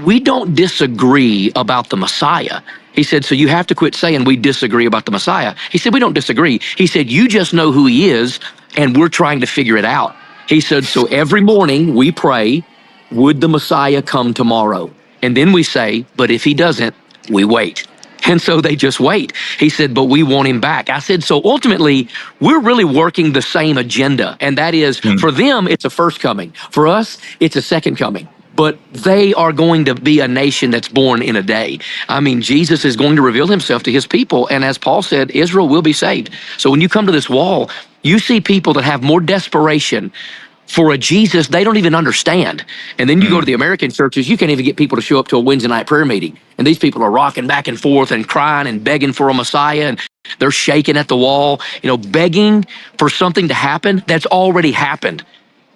we don't disagree about the Messiah. He said, so you have to quit saying we disagree about the Messiah. He said, we don't disagree. He said, you just know who he is, and we're trying to figure it out. He said, so every morning we pray, would the Messiah come tomorrow? And then we say, but if he doesn't, we wait. And so they just wait. He said, but we want him back. I said, so ultimately, we're really working the same agenda. And that is, for them, it's a first coming. For us, it's a second coming. But they are going to be a nation that's born in a day. I mean, Jesus is going to reveal himself to his people. And as Paul said, Israel will be saved. So when you come to this wall, you see people that have more desperation for a Jesus they don't even understand. And then you go to the American churches, you can't even get people to show up to a Wednesday night prayer meeting. And these people are rocking back and forth and crying and begging for a Messiah, and they're shaking at the wall, begging for something to happen that's already happened.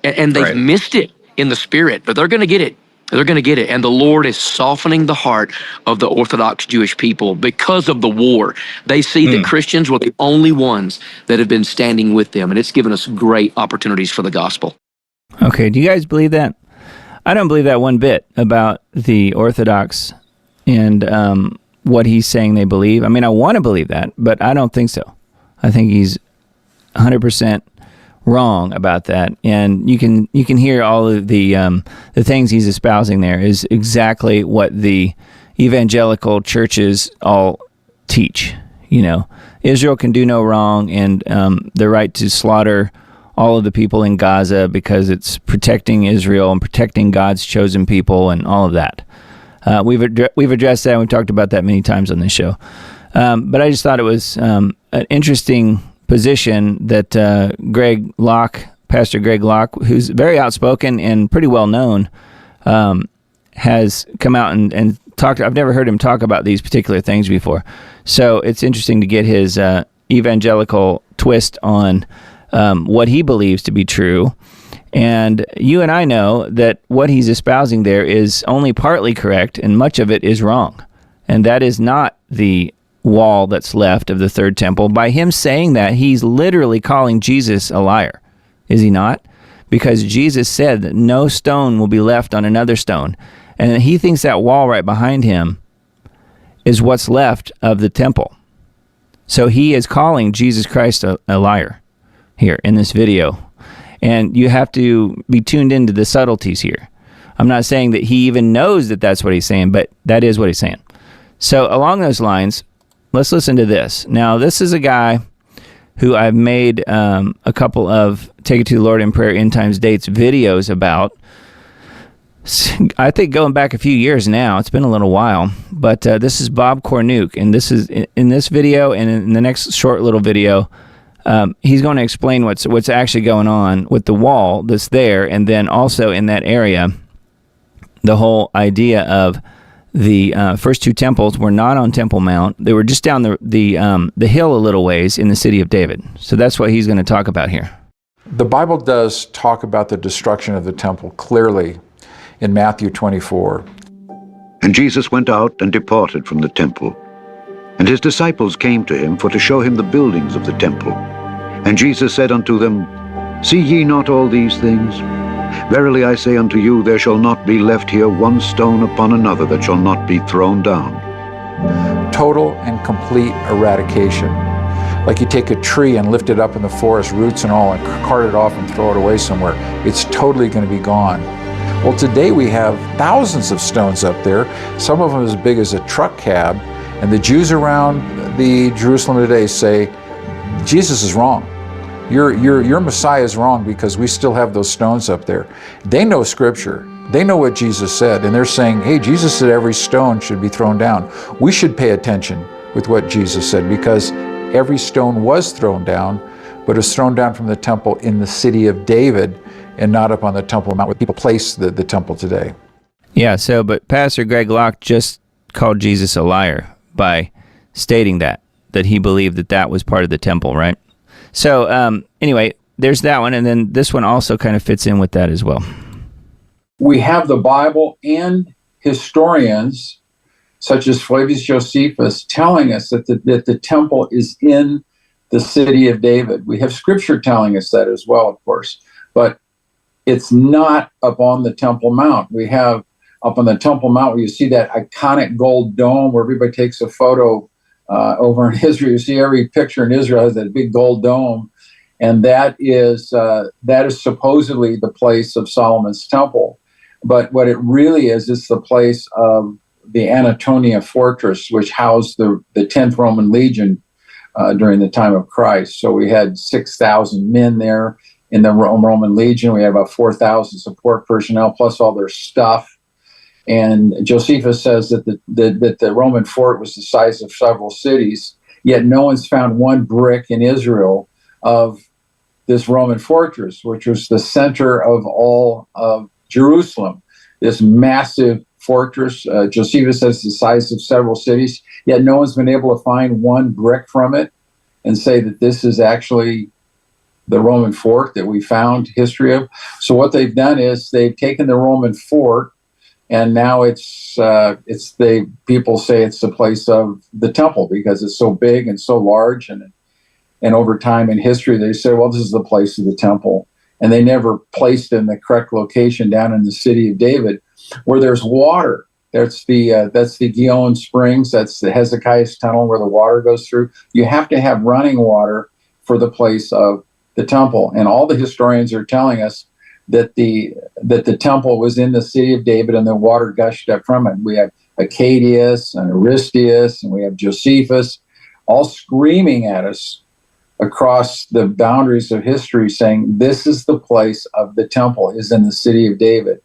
And they've missed it in the spirit, but they're going to get it. They're going to get it. And the Lord is softening the heart of the Orthodox Jewish people because of the war. They see that Christians were the only ones that have been standing with them. And it's given us great opportunities for the gospel. Okay, do you guys believe that? I don't believe that one bit about the Orthodox and what he's saying they believe. I mean, I want to believe that, but I don't think so. I think he's 100% wrong about that, and you can hear all of the things he's espousing there is exactly what the evangelical churches all teach. Israel can do no wrong, and the right to slaughter all of the people in Gaza because it's protecting Israel and protecting God's chosen people and all of that. We've addressed that, and we've talked about that many times on this show. But I just thought it was an interesting position that Pastor Greg Locke, who's very outspoken and pretty well known, has come out and talked. I've never heard him talk about these particular things before. So it's interesting to get his evangelical twist on what he believes to be true. And you and I know that what he's espousing there is only partly correct, and much of it is wrong. And that is not the wall that's left of the third temple. By him saying that, he's literally calling Jesus a liar, is he not? Because Jesus said that no stone will be left on another stone. And he thinks that wall right behind him is what's left of the temple. So he is calling Jesus Christ a liar here in this video. And you have to be tuned into the subtleties here. I'm not saying that he even knows that that's what he's saying, but that is what he's saying. So along those lines, let's listen to this. Now, this is a guy who I've made a couple of Take It to the Lord in Prayer End Times Dates videos about. I think going back a few years now. It's been a little while. But this is Bob Cornuke, and this is in this video and in the next short little video, he's going to explain what's actually going on with the wall that's there, and then also in that area, the whole idea of the first two temples were not on Temple Mount. They were just down the hill a little ways in the city of David. So that's what he's going to talk about here. The Bible does talk about the destruction of the temple clearly in Matthew 24. And Jesus went out and departed from the temple. And his disciples came to him for to show him the buildings of the temple. And Jesus said unto them, See ye not all these things? Verily I say unto you, there shall not be left here one stone upon another that shall not be thrown down. Total and complete eradication. Like you take a tree and lift it up in the forest, roots and all, and cart it off and throw it away somewhere. It's totally going to be gone. Well, today we have thousands of stones up there, some of them as big as a truck cab, and the Jews around the Jerusalem today say, Jesus is wrong. Your Messiah is wrong because we still have those stones up there. They know Scripture. They know what Jesus said, and they're saying, hey, Jesus said every stone should be thrown down. We should pay attention with what Jesus said because every stone was thrown down, but it was thrown down from the temple in the city of David and not up on the Temple Mount where people place the temple today. Yeah, but Pastor Greg Locke just called Jesus a liar by stating that he believed that was part of the temple, right? So anyway, there's that one, and then this one also kind of fits in with that as well. We have the Bible and historians such as Flavius Josephus telling us that the temple is in the city of David. We have Scripture telling us that as well, of course, but it's not up on the Temple Mount. We have up on the Temple Mount where you see that iconic gold dome where everybody takes a photo over in Israel. You see every picture in Israel has that big gold dome, and that is supposedly the place of Solomon's temple. But what it really is the place of the Antonia fortress, which housed the 10th Roman Legion during the time of Christ. So we had 6,000 men there in the Roman Legion. We had about 4,000 support personnel, plus all their stuff. And Josephus says that the Roman fort was the size of several cities, yet no one's found one brick in Israel of this Roman fortress, which was the center of all of Jerusalem. This massive fortress, Josephus says the size of several cities, yet no one's been able to find one brick from it and say that this is actually the Roman fort that we found history of. So what they've done is they've taken the Roman fort, and now people say it's the place of the temple because it's so big and so large, and over time in history they say, well, this is the place of the temple, and they never placed it in the correct location down in the city of David, where there's water. That's the Gihon Springs. That's the Hezekiah's tunnel where the water goes through. You have to have running water for the place of the temple, and all the historians are telling us that the temple was in the city of David, and the water gushed up from it. We have Acadius and Aristeus, and we have Josephus, all screaming at us across the boundaries of history saying this is the place of the temple, is in the city of David.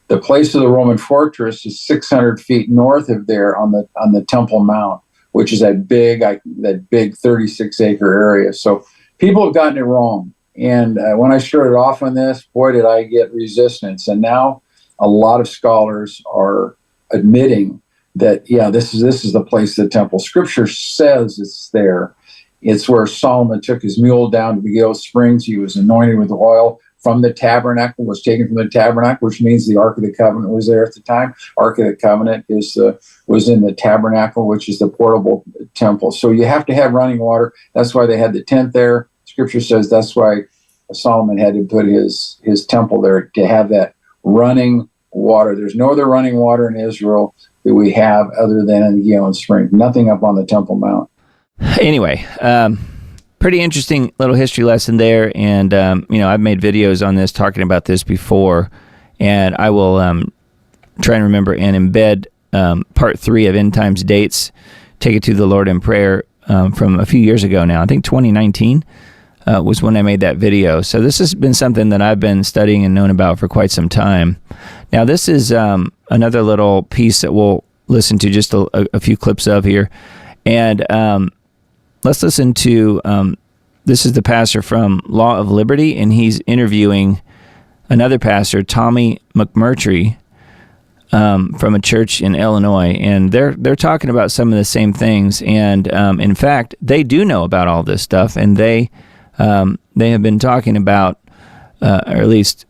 The place of the Roman fortress is 600 feet north of there on the Temple Mount, which is that big 36-acre area. So people have gotten it wrong. And when I started off on this, boy, did I get resistance. And now a lot of scholars are admitting that, yeah, this is the place of the temple. Scripture says it's there. It's where Solomon took his mule down to the Gihon Springs. He was anointed with oil from the tabernacle, was taken from the tabernacle, which means the Ark of the Covenant was there at the time. Ark of the Covenant was in the tabernacle, which is the portable temple. So you have to have running water. That's why they had the tent there. Scripture says that's why Solomon had to put his temple there, to have that running water. There's no other running water in Israel that we have other than in the Gihon Spring. Nothing up on the Temple Mount. Anyway, pretty interesting little history lesson there. And, I've made videos on this, talking about this before, and I will try and remember and embed part 3 of End Times Dates, Take It to the Lord in Prayer, from a few years ago now. I think 2019 was when I made that video. So this has been something that I've been studying and known about for quite some time. Now, this is another little piece that we'll listen to just a few clips of here. And let's listen to, this is the pastor from Law of Liberty, and he's interviewing another pastor, Tommy McMurtry, from a church in Illinois. And they're talking about some of the same things. And in fact, they do know about all this stuff, and they have been talking about, or at least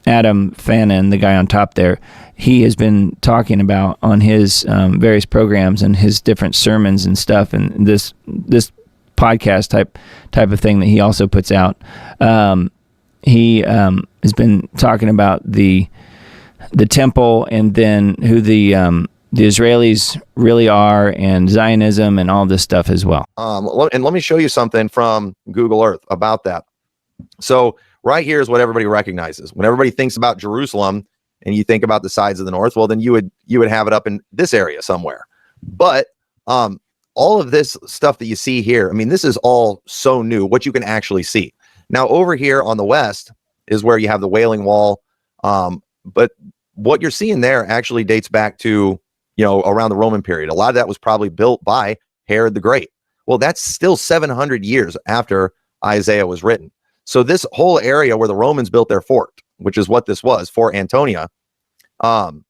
Adam Fannin, the guy on top there, he has been talking about on his various programs and his different sermons and stuff, and this podcast type of thing that he also puts out. He has been talking about the temple, and then who the Israelis really are, and Zionism, and all this stuff as well. And let me show you something from Google Earth about that. So right here is what everybody recognizes. When everybody thinks about Jerusalem and you think about the sides of the north, well, then you would have it up in this area somewhere. But all of this stuff that you see here, I mean, this is all so new, what you can actually see. Now, over here on the west is where you have the Wailing Wall. But what you're seeing there actually dates back to, around the Roman period. A lot of that was probably built by Herod the Great. Well, that's still 700 years after Isaiah was written. So this whole area where the Romans built their fort, which is what this was, Fort Antonia,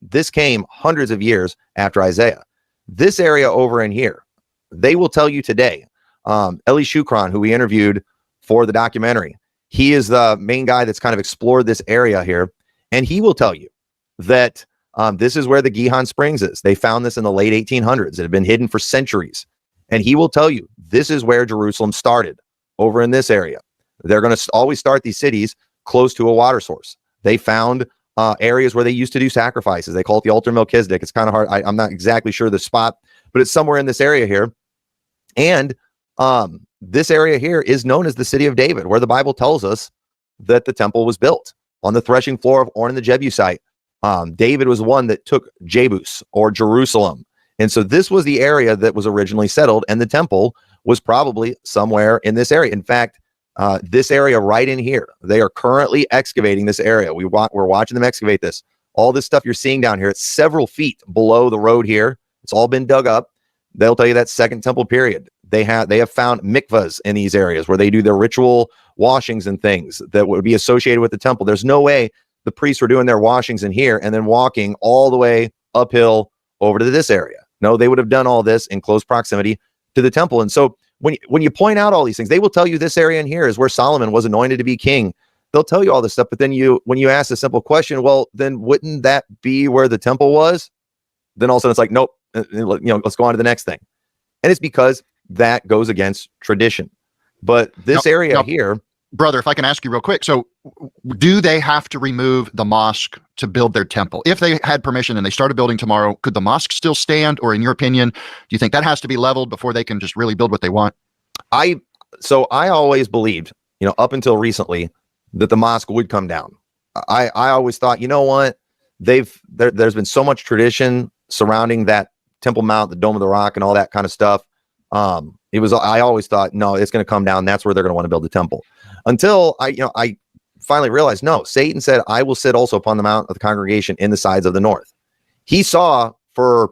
this came hundreds of years after Isaiah. This area over in here, they will tell you today, Eli Shukran, who we interviewed for the documentary, he is the main guy that's kind of explored this area here, and he will tell you that this is where the Gihon Springs is. They found this in the late 1800s. It had been hidden for centuries. And he will tell you this is where Jerusalem started, over in this area. They're going to always start these cities close to a water source. They found areas where they used to do sacrifices. They call it the altar Melchizedek. It's kind of hard. I'm not exactly sure the spot, but it's somewhere in this area here. And this area here is known as the city of David, where the Bible tells us that the temple was built on the threshing floor of Ornan the Jebusite. David was one that took Jebus, or Jerusalem. And so this was the area that was originally settled, and the temple was probably somewhere in this area. In fact, this area right in here, they are currently excavating this area. We're watching them excavate this. All this stuff you're seeing down here, it's several feet below the road here. It's all been dug up. They'll tell you that Second Temple period. They have found mikvahs in these areas where they do their ritual washings and things that would be associated with the temple. There's no way the priests were doing their washings in here and then walking all the way uphill over to this area. No, they would have done all this in close proximity to the temple. And so when you point out all these things, they will tell you this area in here is where Solomon was anointed to be king. They'll tell you all this stuff, but then when you ask a simple question, well, then wouldn't that be where the temple was? Then all of a sudden it's like, nope, let's go on to the next thing. And it's because that goes against tradition. But this area here, brother, if I can ask you real quick. So do they have to remove the mosque to build their temple? If they had permission and they started building tomorrow, could the mosque still stand? Or in your opinion, do you think that has to be leveled before they can just really build what they want? I always believed, up until recently, that the mosque would come down. I always thought, you know what? There's been so much tradition surrounding that Temple Mount, the Dome of the Rock, and all that kind of stuff. I always thought, no, it's going to come down. That's where they're going to want to build the temple. Until I finally realized, no, Satan said, I will sit also upon the mount of the congregation in the sides of the north. He saw for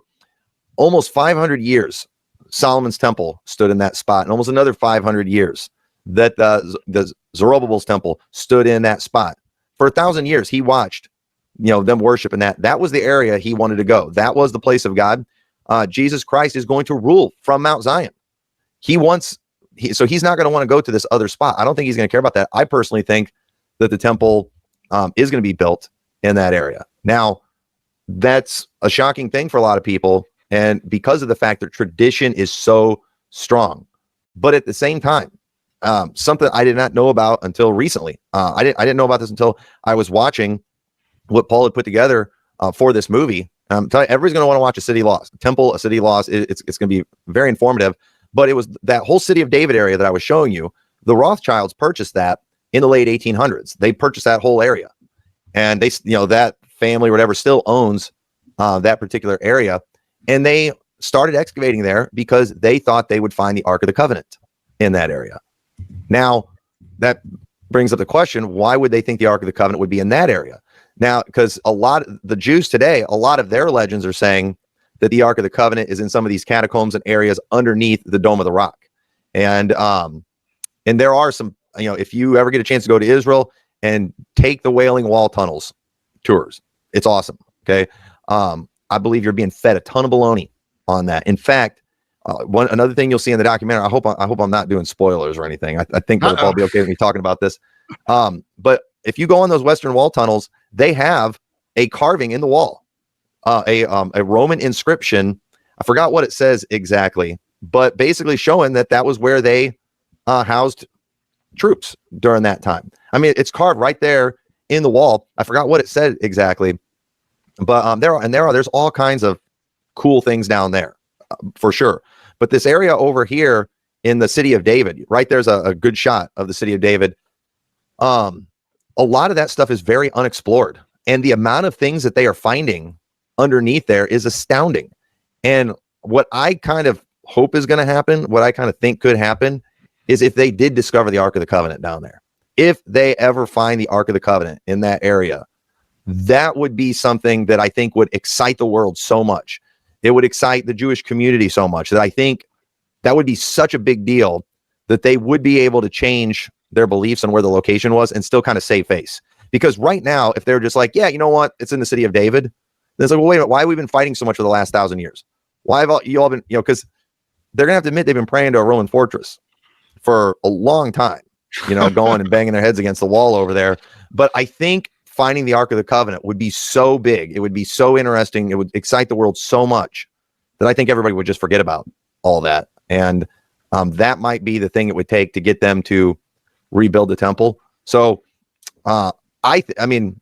almost 500 years, Solomon's temple stood in that spot, and almost another 500 years that the Zerubbabel's temple stood in that spot. For 1,000 years, he watched, them worship in that. That was the area he wanted to go. That was the place of God. Jesus Christ is going to rule from Mount Zion. So he's not going to want to go to this other spot. I don't think he's going to care about that. I personally think that the temple is going to be built in that area. Now, that's a shocking thing for a lot of people, and because of the fact that tradition is so strong. But at the same time, something I did not know about until recently. I didn't know about this until I was watching what Paul had put together for this movie. Everybody's going to want to watch A City Lost. Temple, A City Lost. It's going to be very informative. But it was that whole City of David area that I was showing you. The Rothschilds purchased that in the late 1800s. They purchased that whole area, and they, that family or whatever still owns that particular area. And they started excavating there because they thought they would find the Ark of the Covenant in that area. Now, that brings up the question, why would they think the Ark of the Covenant would be in that area? Now, because a lot of the Jews today, a lot of their legends are saying that the Ark of the Covenant is in some of these catacombs and areas underneath the Dome of the Rock. And there are some, if you ever get a chance to go to Israel and take the Wailing Wall tunnels tours, it's awesome. Okay. I believe you're being fed a ton of baloney on that. In fact, another thing you'll see in the documentary, I hope I'm not doing spoilers or anything. I think it'll all be okay with me talking about this. But if you go on those Western Wall tunnels, they have a carving in the wall, a Roman inscription. I forgot what it says exactly, but basically showing that was where they housed troops during that time. I mean, it's carved right there in the wall. I forgot what it said exactly, but there's all kinds of cool things down there for sure. But this area over here in the City of David, right there's a good shot of the City of David. A lot of that stuff is very unexplored, and the amount of things that they are finding underneath there is astounding. And what I kind of hope is going to happen, what I kind of think could happen, is if they did discover the Ark of the Covenant down there, if they ever find the Ark of the Covenant in that area, that would be something that I think would excite the world so much. It would excite the Jewish community so much that I think that would be such a big deal that they would be able to change their beliefs on where the location was and still kind of save face. Because right now, if they're just like, yeah, you know what, it's in the City of David, then it's like, well, wait a minute, why have we been fighting so much for the last 1,000 years? Why have you all been, because they're gonna have to admit they've been praying to a Roman fortress for a long time, going and banging their heads against the wall over there. But I think finding the Ark of the Covenant would be so big, it would be so interesting, it would excite the world so much that I think everybody would just forget about all that. And that might be the thing it would take to get them to rebuild the temple. So I mean,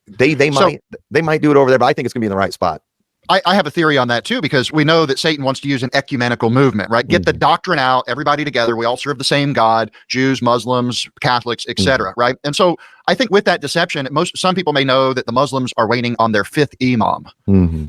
they might do it over there, but I think it's gonna be in the right spot. I have a theory on that too, because we know that Satan wants to use an ecumenical movement, right? Get the doctrine out, everybody together. We all serve the same God, Jews, Muslims, Catholics, etc. Right? And so I think with that deception, some people may know that the Muslims are waiting on their fifth imam.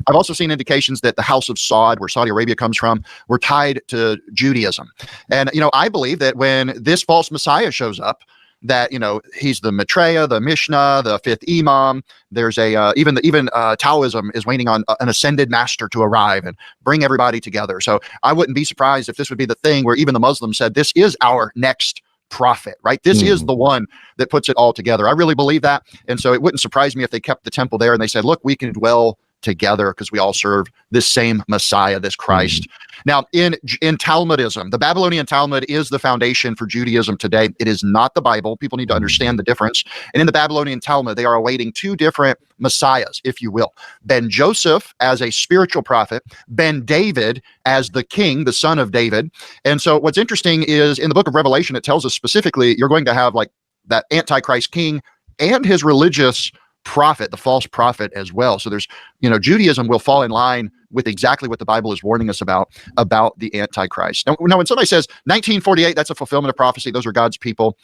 I've also seen indications that the House of Saud, where Saudi Arabia comes from, were tied to Judaism. And, I believe that when this false Messiah shows up, that he's the Maitreya, the Mishnah, the fifth imam. There's even Taoism is waiting on an ascended master to arrive and bring everybody together. So I wouldn't be surprised if this would be the thing where even the Muslims said this is our next prophet, right? This is the one that puts it all together. I really believe that, and so it wouldn't surprise me if they kept the temple there and they said, look, we can dwell together because we all serve this same Messiah, this Christ. Now, in Talmudism, the Babylonian Talmud is the foundation for Judaism today. It is not the Bible. People need to understand the difference. And in the Babylonian Talmud, they are awaiting two different messiahs, if you will. Ben Joseph as a spiritual prophet, Ben David as the king, the son of David. And so what's interesting is in the book of Revelation, it tells us specifically you're going to have like that Antichrist king and his religious prophet, the false prophet as well. So there's, Judaism will fall in line with exactly what the Bible is warning us about the Antichrist. Now, when somebody says 1948, that's a fulfillment of prophecy, those are God's people.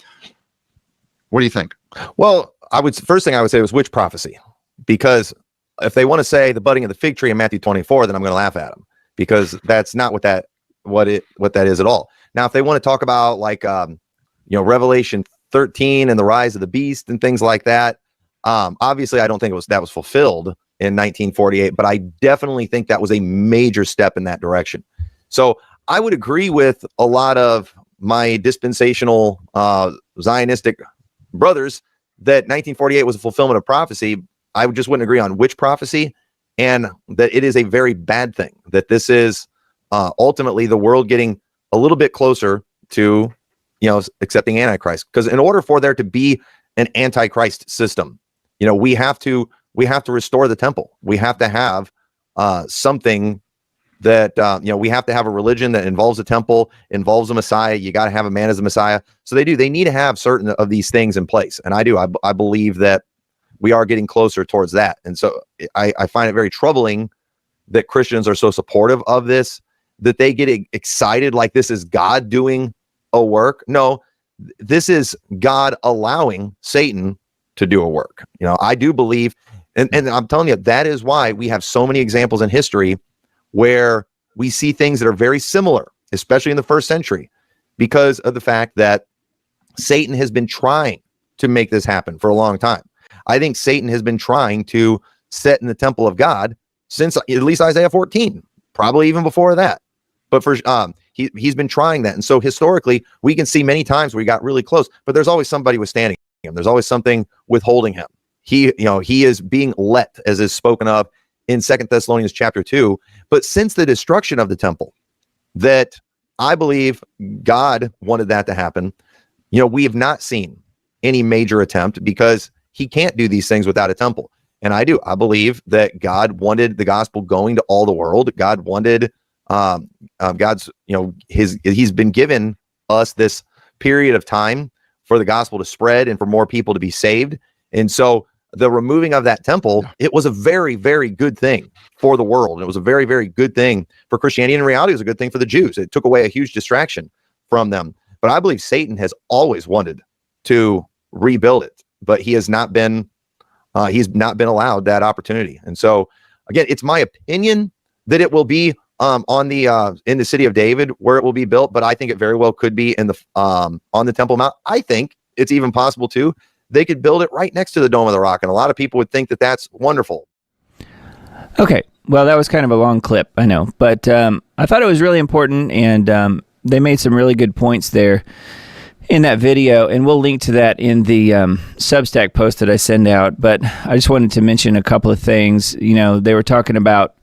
What do you think? Well, first thing I would say was which prophecy? Because if they want to say the budding of the fig tree in Matthew 24, then I'm going to laugh at them, because that's not what what that is at all. Now, if they want to talk about like Revelation 13 and the rise of the beast and things like that, obviously I don't think that was fulfilled in 1948, but I definitely think that was a major step in that direction. So I would agree with a lot of my dispensational Zionistic brothers that 1948 was a fulfillment of prophecy. I just wouldn't agree on which prophecy, and that it is a very bad thing that this is ultimately the world getting a little bit closer to accepting Antichrist. Because in order for there to be an Antichrist system, we have to restore the temple. We have to have something that we have to have a religion that involves a temple, involves a Messiah. You got to have a man as a Messiah. So they need to have certain of these things in place. And I believe that we are getting closer towards that. And so I find it very troubling that Christians are so supportive of this, that they get excited like this is God doing a work. No, this is God allowing Satan to do a work. I do believe, and I'm telling you, that is why we have so many examples in history where we see things that are very similar, especially in the first century, because of the fact that Satan has been trying to make this happen for a long time. I think Satan has been trying to set in the temple of God since at least Isaiah 14, probably even before that. But for he's been trying that. And so historically, we can see many times where he got really close, but there's always somebody withstanding him. There's always something withholding him. He is being let, as is spoken of in 2 Thessalonians chapter 2. But since the destruction of the temple, that I believe God wanted that to happen, we have not seen any major attempt, because he can't do these things without a temple. And I believe that God wanted the gospel going to all the world. God wanted God's, he's been given us this period of time for the gospel to spread and for more people to be saved. And so the removing of that temple, it was a very, very good thing for the world. And it was a very, very good thing for Christianity. And in reality, it was a good thing for the Jews. It took away a huge distraction from them. But I believe Satan has always wanted to rebuild it, but he has not been, he's not been allowed that opportunity. And so again, it's my opinion that it will be on the in the city of David where it will be built, but I think it very well could be in the on the Temple Mount. I think it's even possible too they could build it right next to the Dome of the Rock, and a lot of people would think that that's wonderful. Okay, well, that was kind of a long clip, I know, but I thought it was really important, and they made some really good points there in that video, and we'll link to that in the Substack post that I send out. But I just wanted to mention a couple of things. They were talking about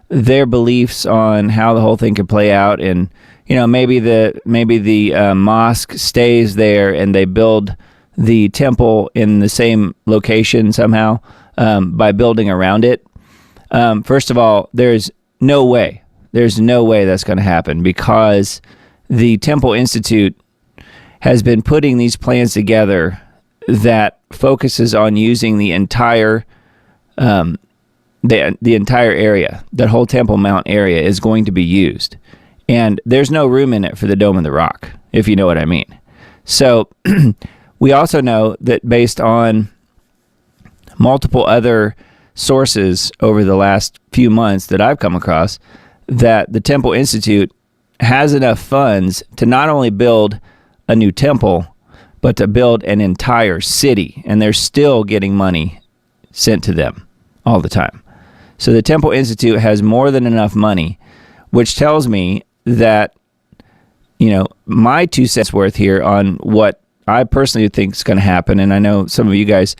their beliefs on how the whole thing could play out, and maybe the mosque stays there and they build the temple in the same location somehow by building around it. First of all, there's no way that's going to happen, because the Temple Institute has been putting these plans together that focuses on using the entire the entire area. That whole Temple Mount area is going to be used, and there's no room in it for the Dome of the Rock, if you know what I mean. So we also know that based on multiple other sources over the last few months that I've come across, that the Temple Institute has enough funds to not only build a new temple, but to build an entire city, and they're still getting money sent to them all the time. So the Temple Institute has more than enough money, which tells me that, my 2 cents worth here on what I personally think is going to happen, and I know some of you guys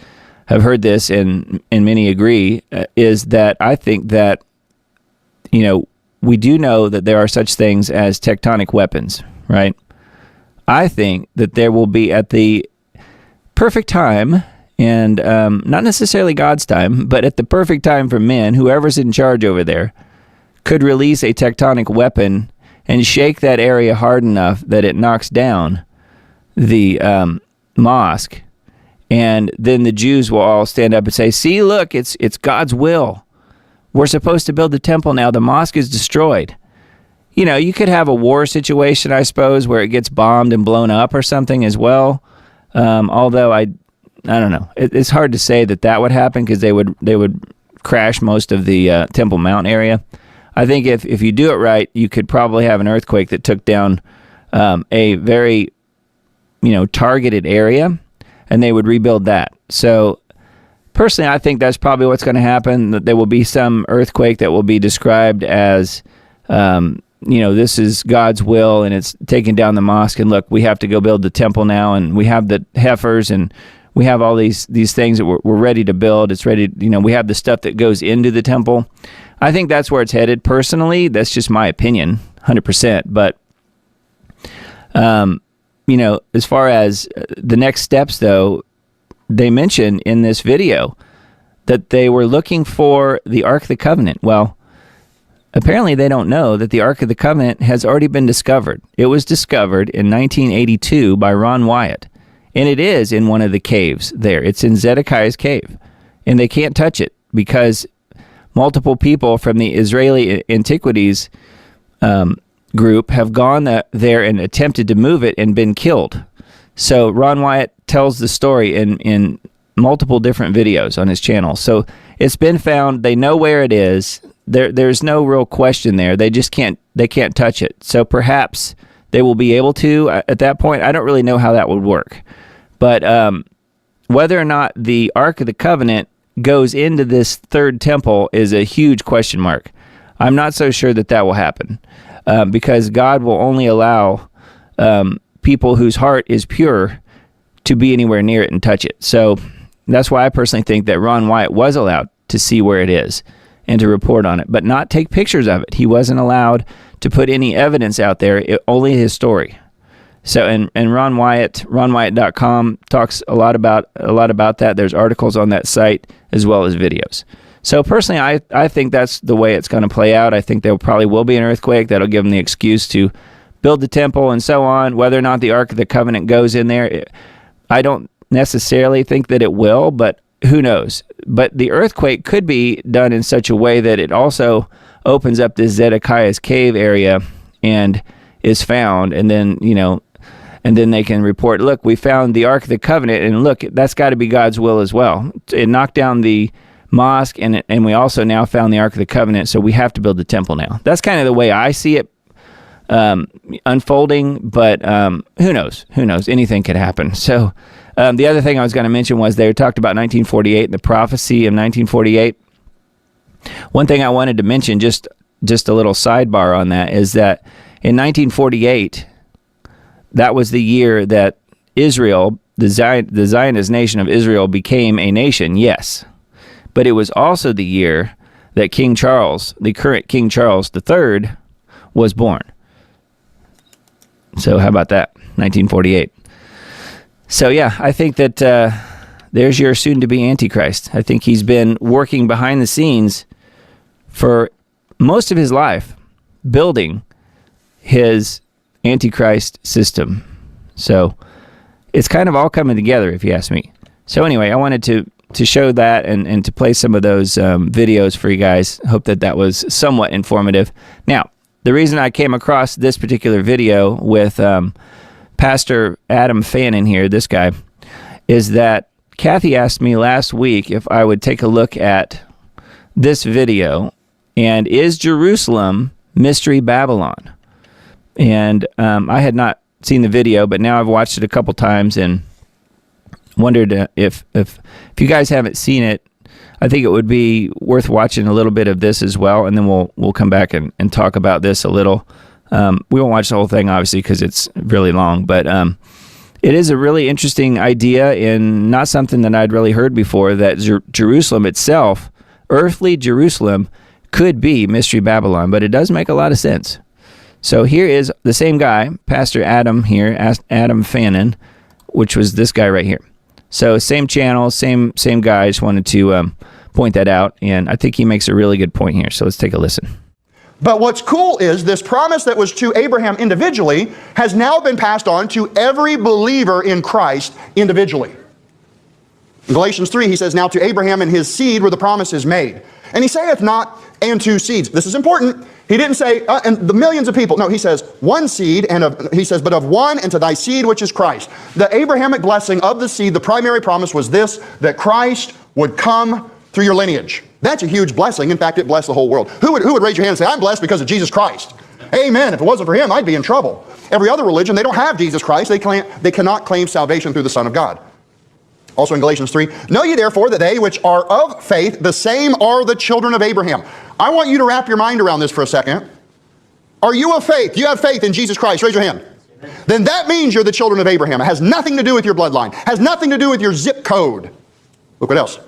have heard this and many agree, is that I think that, we do know that there are such things as tectonic weapons, right? I think that there will be, at the perfect time, and not necessarily God's time, but at the perfect time for men, whoever's in charge over there could release a tectonic weapon and shake that area hard enough that it knocks down the mosque, and then the Jews will all stand up and say, see, look, it's God's will. We're supposed to build the temple now. The mosque is destroyed. You could have a war situation, I suppose, where it gets bombed and blown up or something as well. Although I don't know. It's hard to say that would happen, because they would crash most of the Temple Mount area. I think if you do it right, you could probably have an earthquake that took down a very, targeted area, and they would rebuild that. So personally, I think that's probably what's going to happen. That there will be some earthquake that will be described as, this is God's will, and it's taking down the mosque. And look, we have to go build the temple now, and we have the heifers, and we have all these things that we're ready to build. It's ready. We have the stuff that goes into the temple. I think that's where it's headed. Personally, that's just my opinion, 100%. But, as far as the next steps, though, they mentioned in this video that they were looking for the Ark of the Covenant. Well, apparently they don't know that the Ark of the Covenant has already been discovered. It was discovered in 1982 by Ron Wyatt, and it is in one of the caves there. It's in Zedekiah's cave, and they can't touch it because multiple people from the Israeli Antiquities group have gone there and attempted to move it and been killed. So Ron Wyatt tells the story in multiple different videos on his channel. So it's been found. They know where it is. There's no real question there. They just can't touch it. So perhaps they will be able to at that point. I don't really know how that would work. But whether or not the Ark of the Covenant goes into this third temple is a huge question mark. I'm not so sure that will happen because God will only allow people whose heart is pure to be anywhere near it and touch it. So that's why I personally think that Ron Wyatt was allowed to see where it is and to report on it, but not take pictures of it. He wasn't allowed to put any evidence out there, only his story. So, and Ron Wyatt, ronwyatt.com talks a lot about that. There's articles on that site as well as videos. So personally, I think that's the way it's going to play out. I think there probably will be an earthquake that'll give them the excuse to build the temple and so on. Whether or not the Ark of the Covenant goes in there, I don't necessarily think that it will, but who knows? But the earthquake could be done in such a way that it also opens up this Zedekiah's cave area and is found, and then, and then they can report, look, we found the Ark of the Covenant, and look, that's got to be God's will as well. It knocked down the mosque, and we also now found the Ark of the Covenant, so we have to build the temple now. That's kind of the way I see it unfolding, but who knows? Anything could happen. So the other thing I was going to mention was they talked about 1948 and the prophecy of 1948. One thing I wanted to mention, just a little sidebar on that, is that in 1948, that was the year that Israel, the Zionist nation of Israel, became a nation, yes. But it was also the year that King Charles, the current King Charles III, was born. So how about that? 1948. So yeah, I think that there's your soon-to-be Antichrist. I think he's been working behind the scenes for most of his life, building his Antichrist system. So it's kind of all coming together, if you ask me. So anyway, I wanted to show that and to play some of those videos for you guys. Hope that was somewhat informative. Now, the reason I came across this particular video with Pastor Adam Fannin here, this guy, is that Kathy asked me last week if I would take a look at this video, and is Jerusalem Mystery Babylon? And I had not seen the video, but now I've watched it a couple times and wondered if you guys haven't seen it, I think it would be worth watching a little bit of this as well, and then we'll come back and talk about this a little. We won't watch the whole thing, obviously, because it's really long, but it is a really interesting idea and not something that I'd really heard before, that Jerusalem itself, earthly Jerusalem, could be Mystery Babylon, but it does make a lot of sense. So here is the same guy, Pastor Adam here, Adam Fannin, which was this guy right here. So same channel, same guy. I just wanted to point that out, and I think he makes a really good point here. So let's take a listen. But what's cool is this promise that was to Abraham individually has now been passed on to every believer in Christ individually. In Galatians 3, he says, now to Abraham and his seed were the promises made. And he saith not, and two seeds. This is important. He didn't say, and the millions of people. No, he says, one seed, he says, but of one, and to thy seed, which is Christ. The Abrahamic blessing of the seed, the primary promise was this, that Christ would come through your lineage. That's a huge blessing. In fact, it blessed the whole world. Who would raise your hand and say, I'm blessed because of Jesus Christ? Amen. If it wasn't for him, I'd be in trouble. Every other religion, they don't have Jesus Christ. They cannot claim salvation through the Son of God. Also in Galatians 3, know ye therefore that they which are of faith, the same are the children of Abraham. I want you to wrap your mind around this for a second. Are you of faith? Do you have faith in Jesus Christ? Raise your hand. Then that means you're the children of Abraham. It has nothing to do with your bloodline. It has nothing to do with your zip code. Look what else.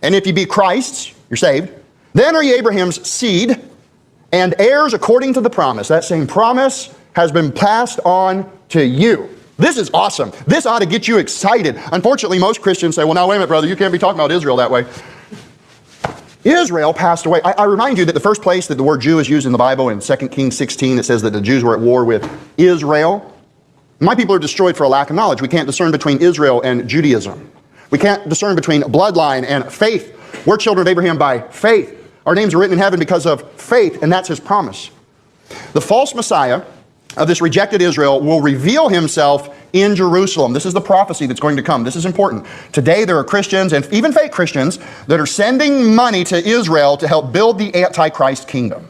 And if you be Christ's, you're saved. Then are ye Abraham's seed and heirs according to the promise. That same promise has been passed on to you. This is awesome. This ought to get you excited. Unfortunately, most Christians say, well, now wait a minute, brother, you can't be talking about Israel that way. Israel passed away. I remind you that the first place that the word Jew is used in the Bible, in 2 Kings 16, it says that the Jews were at war with Israel. My people are destroyed for a lack of knowledge. We can't discern between Israel and Judaism. We can't discern between bloodline and faith. We're children of Abraham by faith. Our names are written in heaven because of faith, and that's his promise. The false Messiah of this rejected Israel will reveal himself in Jerusalem. This is the prophecy that's going to come. This is important. Today there are Christians, and even fake Christians, that are sending money to Israel to help build the Antichrist kingdom.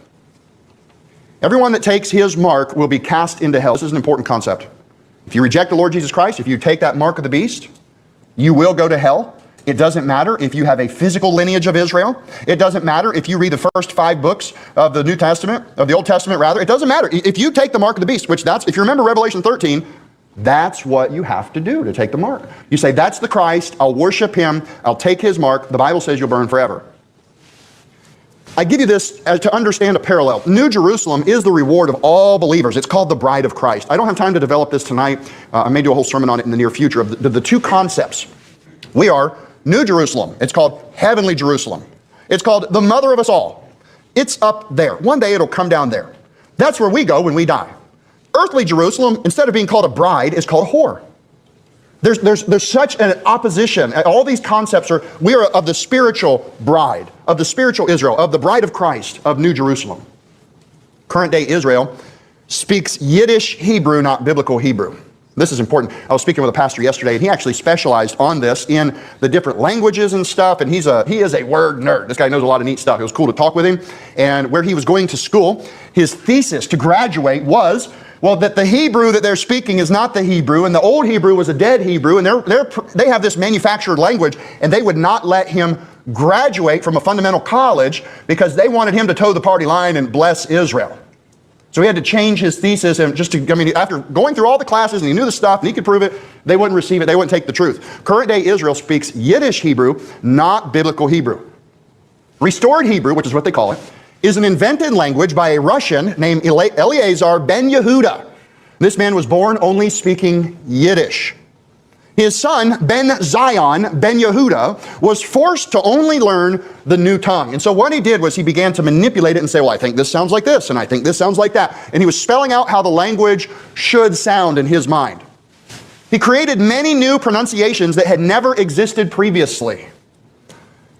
Everyone that takes his mark will be cast into hell. This is an important concept. If you reject the Lord Jesus Christ, if you take that mark of the beast, you will go to hell. It doesn't matter if you have a physical lineage of Israel. It doesn't matter if you read the first 5 books of the New Testament, of the Old Testament rather. It doesn't matter. If you take the mark of the beast, which if you remember Revelation 13, that's what you have to do to take the mark. You say, that's the Christ, I'll worship him, I'll take his mark. The Bible says you'll burn forever. I give you this to understand a parallel. New Jerusalem is the reward of all believers. It's called the bride of Christ. I don't have time to develop this tonight. I may do a whole sermon on it in the near future of the two concepts. We are New Jerusalem. It's called heavenly Jerusalem. It's called the mother of us all. It's up there. One day it'll come down there. That's where we go when we die. Earthly Jerusalem, instead of being called a bride, is called a whore. There's such an opposition. All these concepts we are of the spiritual bride, of the spiritual Israel, of the bride of Christ, of New Jerusalem. Current day Israel speaks Yiddish Hebrew, not biblical Hebrew. This is important. I was speaking with a pastor yesterday, and he actually specialized on this in the different languages and stuff, and he is a word nerd. This guy knows a lot of neat stuff. It was cool to talk with him. And where he was going to school, his thesis to graduate was, well, that the Hebrew that they're speaking is not the Hebrew, and the old Hebrew was a dead Hebrew, and they have this manufactured language, and they would not let him graduate from a fundamental college because they wanted him to toe the party line and bless Israel. So he had to change his thesis, and after going through all the classes and he knew the stuff and he could prove it, they wouldn't receive it, they wouldn't take the truth. Current day Israel speaks Yiddish Hebrew, not biblical Hebrew. Restored Hebrew, which is what they call it, is an invented language by a Russian named Eleazar ben Yehuda. This man was born only speaking Yiddish. His son, Ben Zion, Ben Yehuda, was forced to only learn the new tongue. And so what he did was he began to manipulate it and say, well, I think this sounds like this, and I think this sounds like that. And he was spelling out how the language should sound in his mind. He created many new pronunciations that had never existed previously.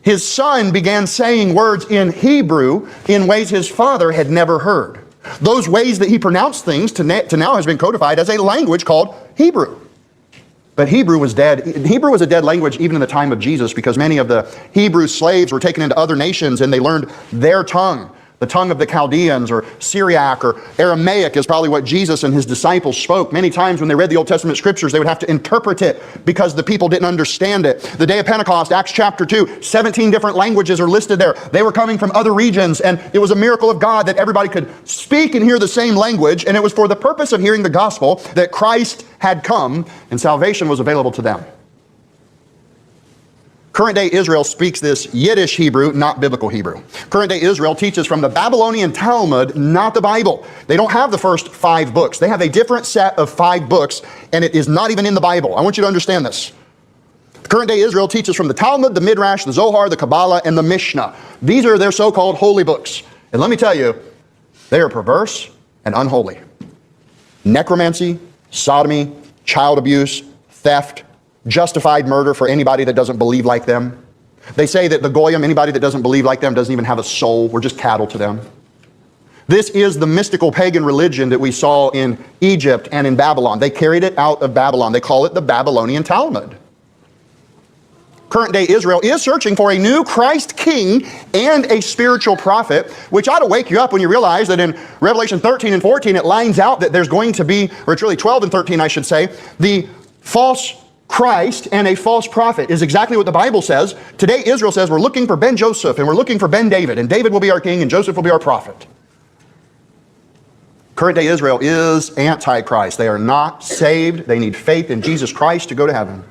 His son began saying words in Hebrew in ways his father had never heard. Those ways that he pronounced things to now has been codified as a language called Hebrew. But Hebrew was dead. Hebrew was a dead language even in the time of Jesus because many of the Hebrew slaves were taken into other nations and they learned their tongue. The tongue of the Chaldeans or Syriac or Aramaic is probably what Jesus and his disciples spoke. Many times when they read the Old Testament scriptures, they would have to interpret it because the people didn't understand it. The day of Pentecost, Acts chapter 2, 17 different languages are listed there. They were coming from other regions, and it was a miracle of God that everybody could speak and hear the same language, and it was for the purpose of hearing the gospel that Christ had come and salvation was available to them. Current day Israel speaks this Yiddish Hebrew, not biblical Hebrew. Current day Israel teaches from the Babylonian Talmud, not the Bible. They don't have the first 5 books. They have a different set of 5 books, and it is not even in the Bible. I want you to understand this. Current day Israel teaches from the Talmud, the Midrash, the Zohar, the Kabbalah, and the Mishnah. These are their so-called holy books. And let me tell you, they are perverse and unholy. Necromancy, sodomy, child abuse, theft, justified murder for anybody that doesn't believe like them. They say that the Goyim, anybody that doesn't believe like them, doesn't even have a soul. We're just cattle to them. This is the mystical pagan religion that we saw in Egypt and in Babylon. They carried it out of Babylon. They call it the Babylonian Talmud. Current day Israel is searching for a new Christ king and a spiritual prophet, which ought to wake you up when you realize that in Revelation 13 and 14, it lines out that there's going to be, or it's really 12 and 13, I should say, the false Christ and a false prophet is exactly what the Bible says. Today, Israel says, we're looking for Ben Joseph and we're looking for Ben David, and David will be our king and Joseph will be our prophet. Current day Israel is Antichrist. They are not saved. They need faith in Jesus Christ to go to heaven.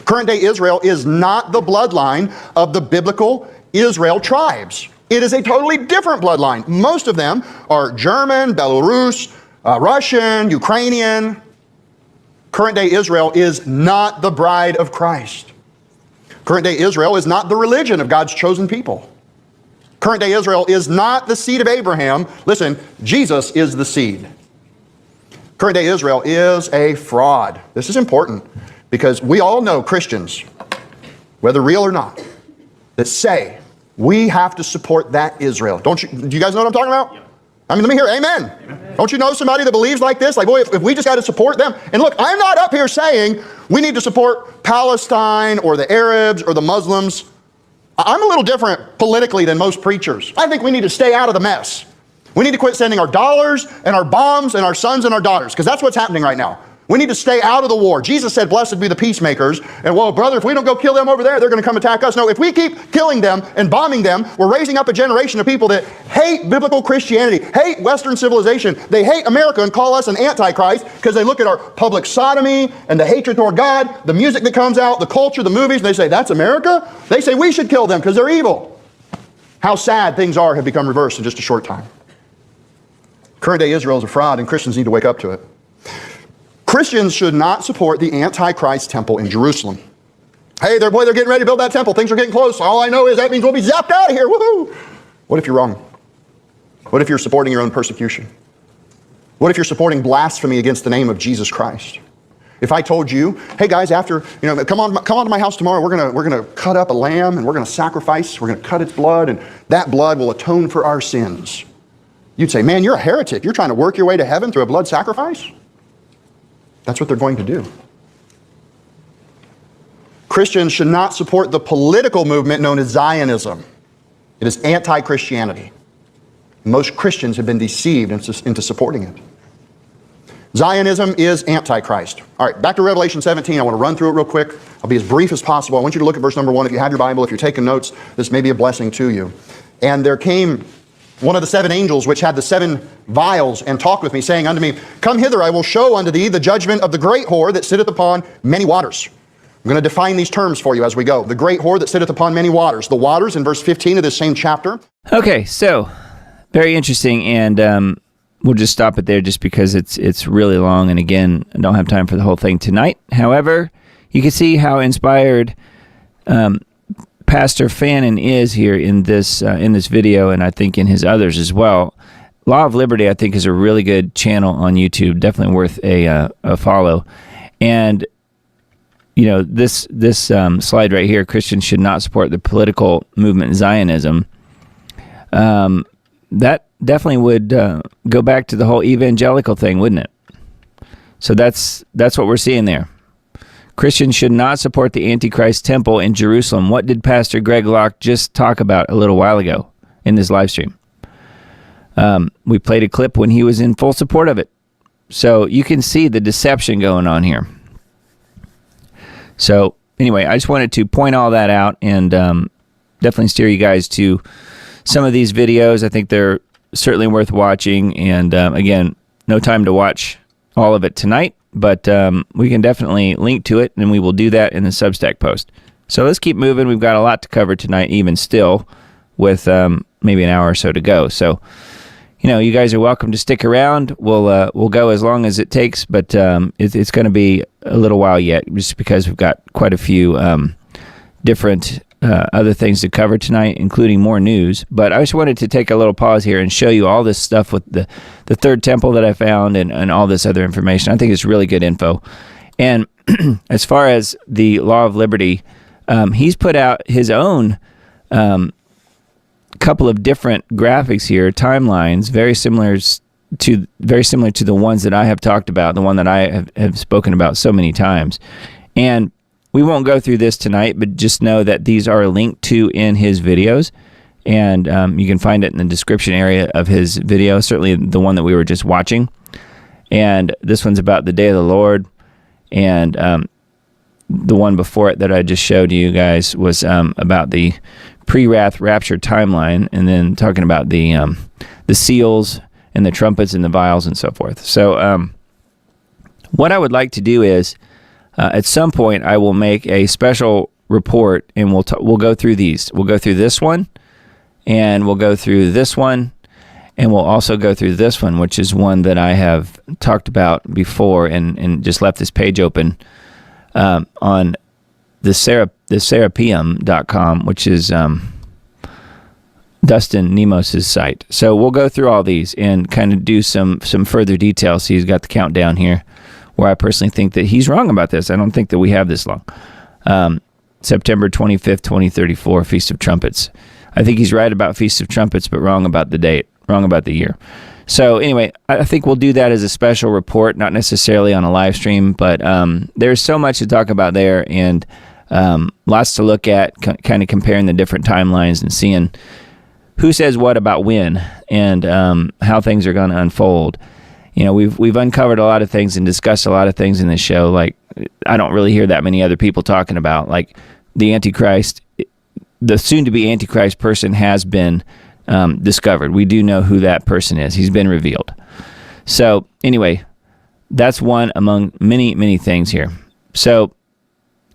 Current day Israel is not the bloodline of the biblical Israel tribes. It is a totally different bloodline. Most of them are German, Belarus, Russian, Ukrainian. Current day Israel is not the bride of Christ. Current day Israel is not the religion of God's chosen people. Current day Israel is not the seed of Abraham. Listen, Jesus is the seed. Current day Israel is a fraud. This is important because we all know Christians, whether real or not, that say we have to support that Israel. Don't you? Do you guys know what I'm talking about? Yeah. I mean, let me hear amen. Amen. Don't you know somebody that believes like this? Like, boy, if we just got to support them. And look, I'm not up here saying we need to support Palestine or the Arabs or the Muslims. I'm a little different politically than most preachers. I think we need to stay out of the mess. We need to quit sending our dollars and our bombs and our sons and our daughters, because that's what's happening right now. We need to stay out of the war. Jesus said, blessed be the peacemakers. And well, brother, if we don't go kill them over there, they're going to come attack us. No, if we keep killing them and bombing them, we're raising up a generation of people that hate biblical Christianity, hate Western civilization. They hate America and call us an antichrist because they look at our public sodomy and the hatred toward God, the music that comes out, the culture, the movies, and they say, that's America? They say we should kill them because they're evil. How sad things have become reversed in just a short time. Current day Israel is a fraud, and Christians need to wake up to it. Christians should not support the Antichrist temple in Jerusalem. Hey, they're getting ready to build that temple. Things are getting close. All I know is that means we'll be zapped out of here. Woohoo! What if you're wrong? What if you're supporting your own persecution? What if you're supporting blasphemy against the name of Jesus Christ? If I told you, hey guys, after, come on to my house tomorrow, we're gonna cut up a lamb and we're gonna sacrifice, we're gonna cut its blood, and that blood will atone for our sins. You'd say, man, you're a heretic. You're trying to work your way to heaven through a blood sacrifice? That's what they're going to do. Christians should not support the political movement known as Zionism. It is anti-Christianity. Most Christians have been deceived into supporting it. Zionism is Antichrist. All right, back to Revelation 17. I want to run through it real quick. I'll be as brief as possible. I want you to look at verse number 1. If you have your Bible, if you're taking notes, this may be a blessing to you. And there came one of the 7 angels which had the 7 vials, and talked with me, saying unto me, come hither, I will show unto thee the judgment of the great whore that sitteth upon many waters. I'm going to define these terms for you as we go. The great whore that sitteth upon many waters. The waters in verse 15 of this same chapter. Okay, so very interesting, and we'll just stop it there just because it's really long, and again, I don't have time for the whole thing tonight. However, you can see how inspired Pastor Fannin is here in this video, and I think in his others as well. Law of Liberty, I think, is a really good channel on YouTube. Definitely worth a follow. And this slide right here, Christians should not support the political movement Zionism. That definitely would go back to the whole evangelical thing, wouldn't it? So that's what we're seeing there. Christians should not support the Antichrist temple in Jerusalem. What did Pastor Greg Locke just talk about a little while ago in this live stream? We played a clip when he was in full support of it. So you can see the deception going on here. So anyway, I just wanted to point all that out and definitely steer you guys to some of these videos. I think they're certainly worth watching. And again, no time to watch all of it tonight. But we can definitely link to it, and we will do that in the Substack post. So let's keep moving. We've got a lot to cover tonight, even still, with maybe an hour or so to go. So, you guys are welcome to stick around. We'll go as long as it takes, but it's going to be a little while yet, just because we've got quite a few different other things to cover tonight, including more news. But I just wanted to take a little pause here and show you all this stuff with the third temple that I found and all this other information. I think it's really good info. And as far as the Law of Liberty, he's put out his own couple of different graphics here, timelines, very similar to the ones that I have talked about, the one that I have spoken about so many times. And we won't go through this tonight, but just know that these are linked to in his videos, and you can find it in the description area of his video, certainly the one that we were just watching. And this one's about the day of the Lord, and the one before it that I just showed you guys was about the pre-wrath rapture timeline, and then talking about the seals and the trumpets and the vials and so forth. So what I would like to do is, at some point, I will make a special report, and we'll go through these. We'll go through this one, and we'll go through this one, and we'll also go through this one, which is one that I have talked about before, and just left this page open on the Serapeum.com, which is Dustin Nemos's site. So we'll go through all these and kind of do some further details. So he's got the countdown here, where I personally think that he's wrong about this. I don't think that we have this long. September 25th, 2034, Feast of Trumpets. I think he's right about Feast of Trumpets, but wrong about the date, wrong about the year. So anyway, I think we'll do that as a special report, not necessarily on a live stream, but there's so much to talk about there, and lots to look at, kind of comparing the different timelines and seeing who says what about when, and how things are going to unfold. You know, we've uncovered a lot of things and discussed a lot of things in this show. Like, I don't really hear that many other people talking about, like, the Antichrist, the soon-to-be Antichrist person has been discovered. We do know who that person is. He's been revealed. So anyway, that's one among many, many things here. So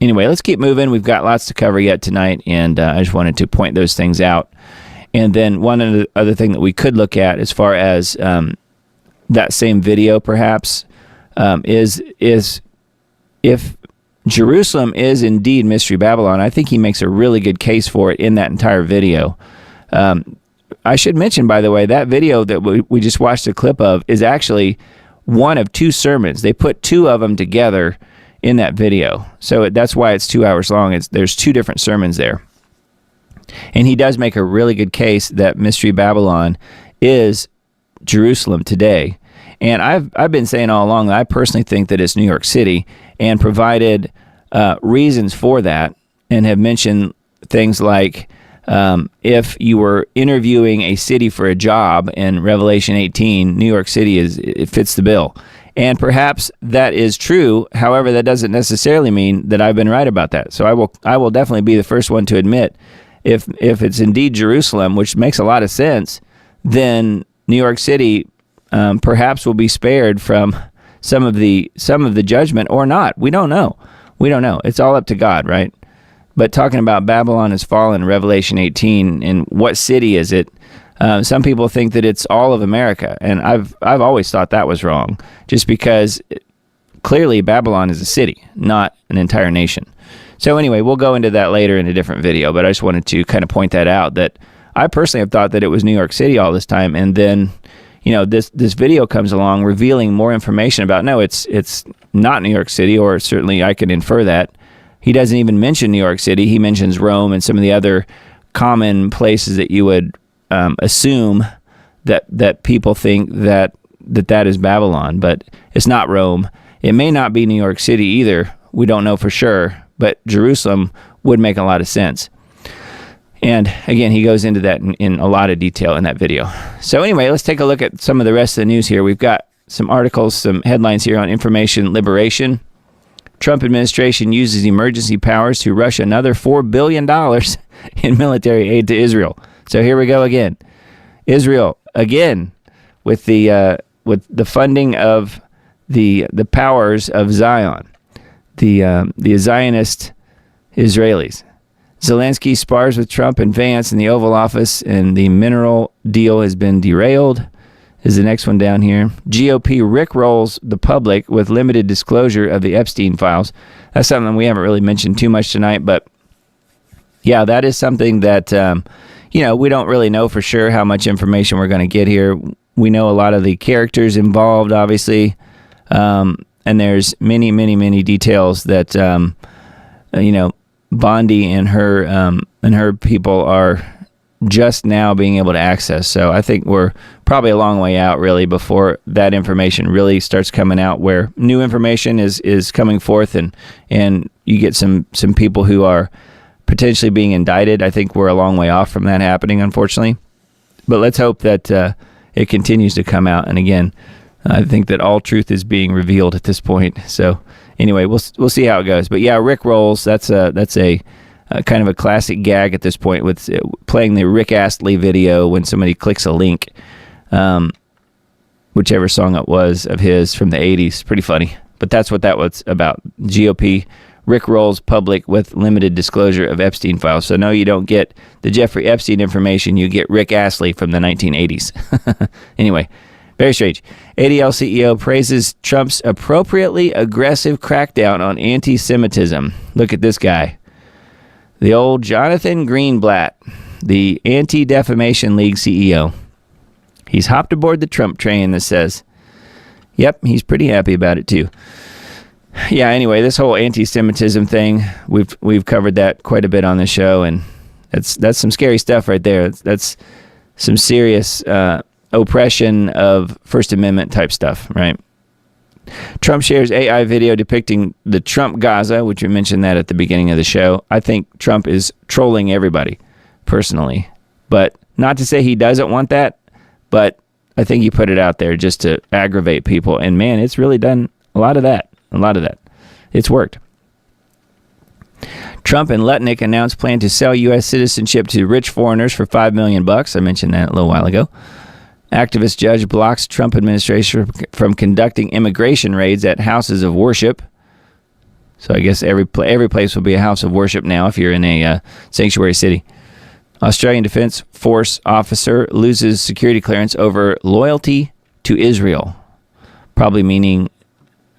anyway, let's keep moving. We've got lots to cover yet tonight, and I just wanted to point those things out. And then one other thing that we could look at, as far as that same video, perhaps, is if Jerusalem is indeed Mystery Babylon. I think he makes a really good case for it in that entire video. I should mention, by the way, that video that we just watched a clip of is actually one of two sermons. They put two of them together in that video. So that's why it's 2 hours long. There's two different sermons there. And he does make a really good case that Mystery Babylon is Jerusalem today. And I've been saying all along that I personally think that it's New York City, and provided reasons for that, and have mentioned things like if you were interviewing a city for a job in Revelation 18, New York City it fits the bill. And perhaps that is true. However, that doesn't necessarily mean that I've been right about that. So I will definitely be the first one to admit, if it's indeed Jerusalem, which makes a lot of sense, then New York City perhaps will be spared from some of the judgment, or not. We don't know. It's all up to God, right? But talking about Babylon has fallen, Revelation 18, and what city is it? Some people think that it's all of America, and I've always thought that was wrong, just because clearly Babylon is a city, not an entire nation. So anyway, we'll go into that later in a different video, but I just wanted to kind of point that out, that I personally have thought that it was New York City all this time, and then this video comes along revealing more information about, no, it's not New York City, or certainly I could infer that. He doesn't even mention New York City. He mentions Rome and some of the other common places that you would assume that people think that is Babylon, but it's not Rome. It may not be New York City either. We don't know for sure, but Jerusalem would make a lot of sense. And again, he goes into that in a lot of detail in that video. So anyway, let's take a look at some of the rest of the news here. We've got some articles, some headlines here on information liberation. Trump administration uses emergency powers to rush another $4 billion in military aid to Israel. So here we go again. Israel, again, with the funding of the powers of Zion, the Zionist Israelis. Zelensky spars with Trump and Vance in the Oval Office, and the mineral deal has been derailed. Is the next one down here. GOP rickrolls the public with limited disclosure of the Epstein files. That's something we haven't really mentioned too much tonight, but yeah, that is something that, we don't really know for sure how much information we're going to get here. We know a lot of the characters involved, obviously, and there's many, many, many details that, Bondi and her people are just now being able to access. So I think we're probably a long way out, really, before that information really starts coming out, where new information is coming forth, and you get some people who are potentially being indicted. I think we're a long way off from that happening, unfortunately. But let's hope that it continues to come out. And again, I think that all truth is being revealed at this point. So anyway, we'll see how it goes. But yeah, Rick rolls. That's a kind of a classic gag at this point, with playing the Rick Astley video when somebody clicks a link, whichever song it was of his from the 80s. Pretty funny. But that's what that was about. GOP Rick rolls public with limited disclosure of Epstein files. So no, you don't get the Jeffrey Epstein information. You get Rick Astley from the 1980s. Anyway, very strange. ADL CEO praises Trump's appropriately aggressive crackdown on anti-Semitism. Look at this guy. The old Jonathan Greenblatt, the Anti-Defamation League CEO. He's hopped aboard the Trump train, this says. Yep, he's pretty happy about it too. Yeah, anyway, this whole anti-Semitism thing, we've covered that quite a bit on the show, and that's some scary stuff right there. That's some serious oppression of First Amendment type stuff, right? Trump shares AI video depicting the Trump Gaza, which we mentioned that at the beginning of the show. I think Trump is trolling everybody, personally. But not to say he doesn't want that, but I think he put it out there just to aggravate people. And man, it's really done a lot of that. It's worked. Trump and Lutnick announced plan to sell U.S. citizenship to rich foreigners for $5 million. I mentioned that a little while ago. Activist judge blocks Trump administration from conducting immigration raids at houses of worship. So I guess every place will be a house of worship now if you're in a sanctuary city. Australian Defense Force officer loses security clearance over loyalty to Israel. Probably meaning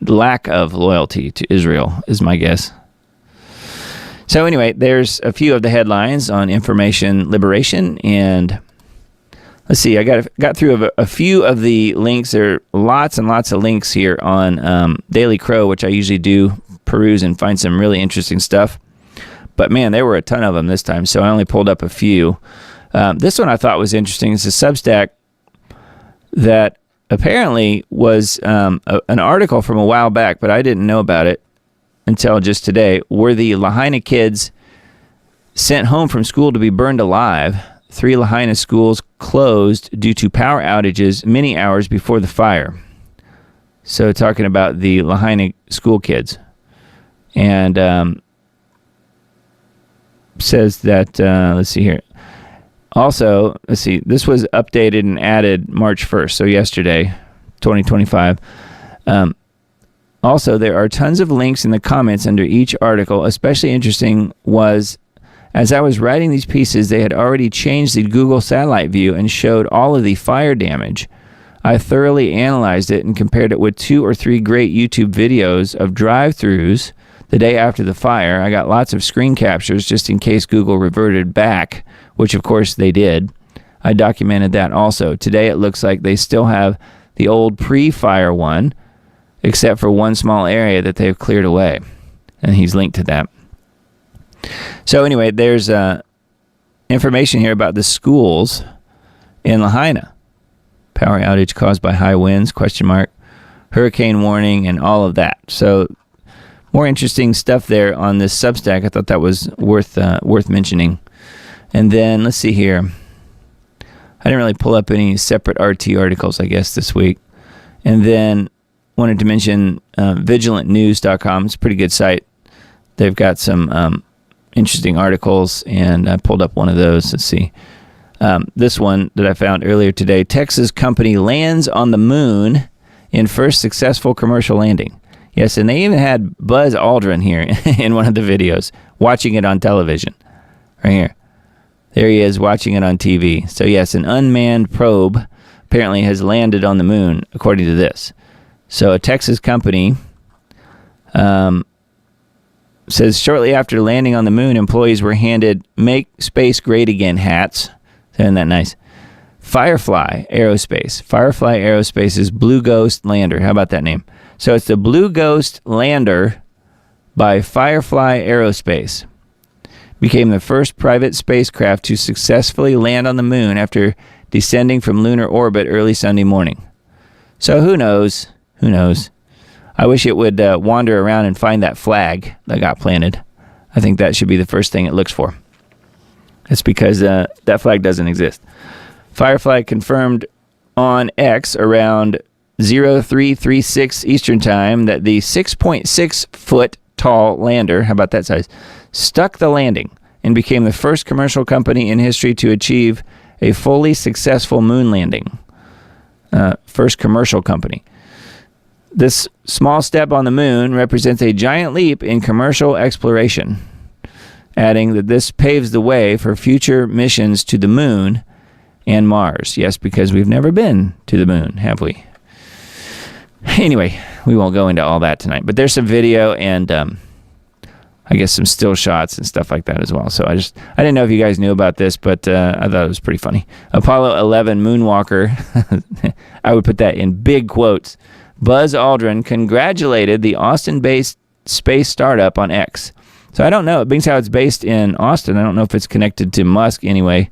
lack of loyalty to Israel is my guess. So anyway, there's a few of the headlines on information liberation, and let's see, I got through a few of the links. There are lots and lots of links here on Daily Crow, which I usually do peruse and find some really interesting stuff. But man, there were a ton of them this time, so I only pulled up a few. This one I thought was interesting. It's a Substack that apparently was an article from a while back, but I didn't know about it until just today, where the Lahaina kids sent home from school to be burned alive. 3 Lahaina schools closed due to power outages many hours before the fire. So talking about the Lahaina school kids. And says that, let's see here. Also, let's see, this was updated and added March 1st, so yesterday, 2025. Also, there are tons of links in the comments under each article. Especially interesting was, as I was writing these pieces, they had already changed the Google satellite view and showed all of the fire damage. I thoroughly analyzed it and compared it with 2 or 3 great YouTube videos of drive-thrus the day after the fire. I got lots of screen captures just in case Google reverted back, which of course they did. I documented that also. Today it looks like they still have the old pre-fire one, except for one small area that they've cleared away. And he's linked to that. So anyway, there's information here about the schools in Lahaina. Power outage caused by high winds, ? Hurricane warning, and all of that. So more interesting stuff there on this Substack. I thought that was worth mentioning. And then let's see here. I didn't really pull up any separate RT articles, I guess, this week. And then wanted to mention vigilantnews.com. It's a pretty good site. They've got some interesting articles, and I pulled up one of those. Let's see. This one that I found earlier today. Texas company lands on the moon in first successful commercial landing. Yes, and they even had Buzz Aldrin here in one of the videos, watching it on television. Right here. There he is watching it on TV. So yes, an unmanned probe apparently has landed on the moon, according to this. So a Texas company says shortly after landing on the moon, employees were handed Make Space Great Again hats. Isn't that nice? Firefly Aerospace. Firefly Aerospace's Blue Ghost lander. How about that name? So it's the Blue Ghost lander by Firefly Aerospace. became the first private spacecraft to successfully land on the moon after descending from lunar orbit early Sunday morning. So who knows? Who knows? I wish it would wander around and find that flag that got planted. I think that should be the first thing it looks for. It's because that flag doesn't exist. Firefly confirmed on X around 0336 Eastern Time that the 6.6 foot tall lander, how about that size, stuck the landing and became the first commercial company in history to achieve a fully successful moon landing. First commercial company. This small step on the moon represents a giant leap in commercial exploration, adding that this paves the way for future missions to the moon and Mars. Yes, because we've never been to the moon, have we? Anyway, we won't go into all that tonight, but there's some video and I guess some still shots and stuff like that as well. So I didn't know if you guys knew about this, but I thought it was pretty funny. Apollo 11 moonwalker, I would put that in big quotes. Buzz Aldrin congratulated the Austin-based space startup on X. So I don't know. Being how it's based in Austin, I don't know if it's connected to Musk anyway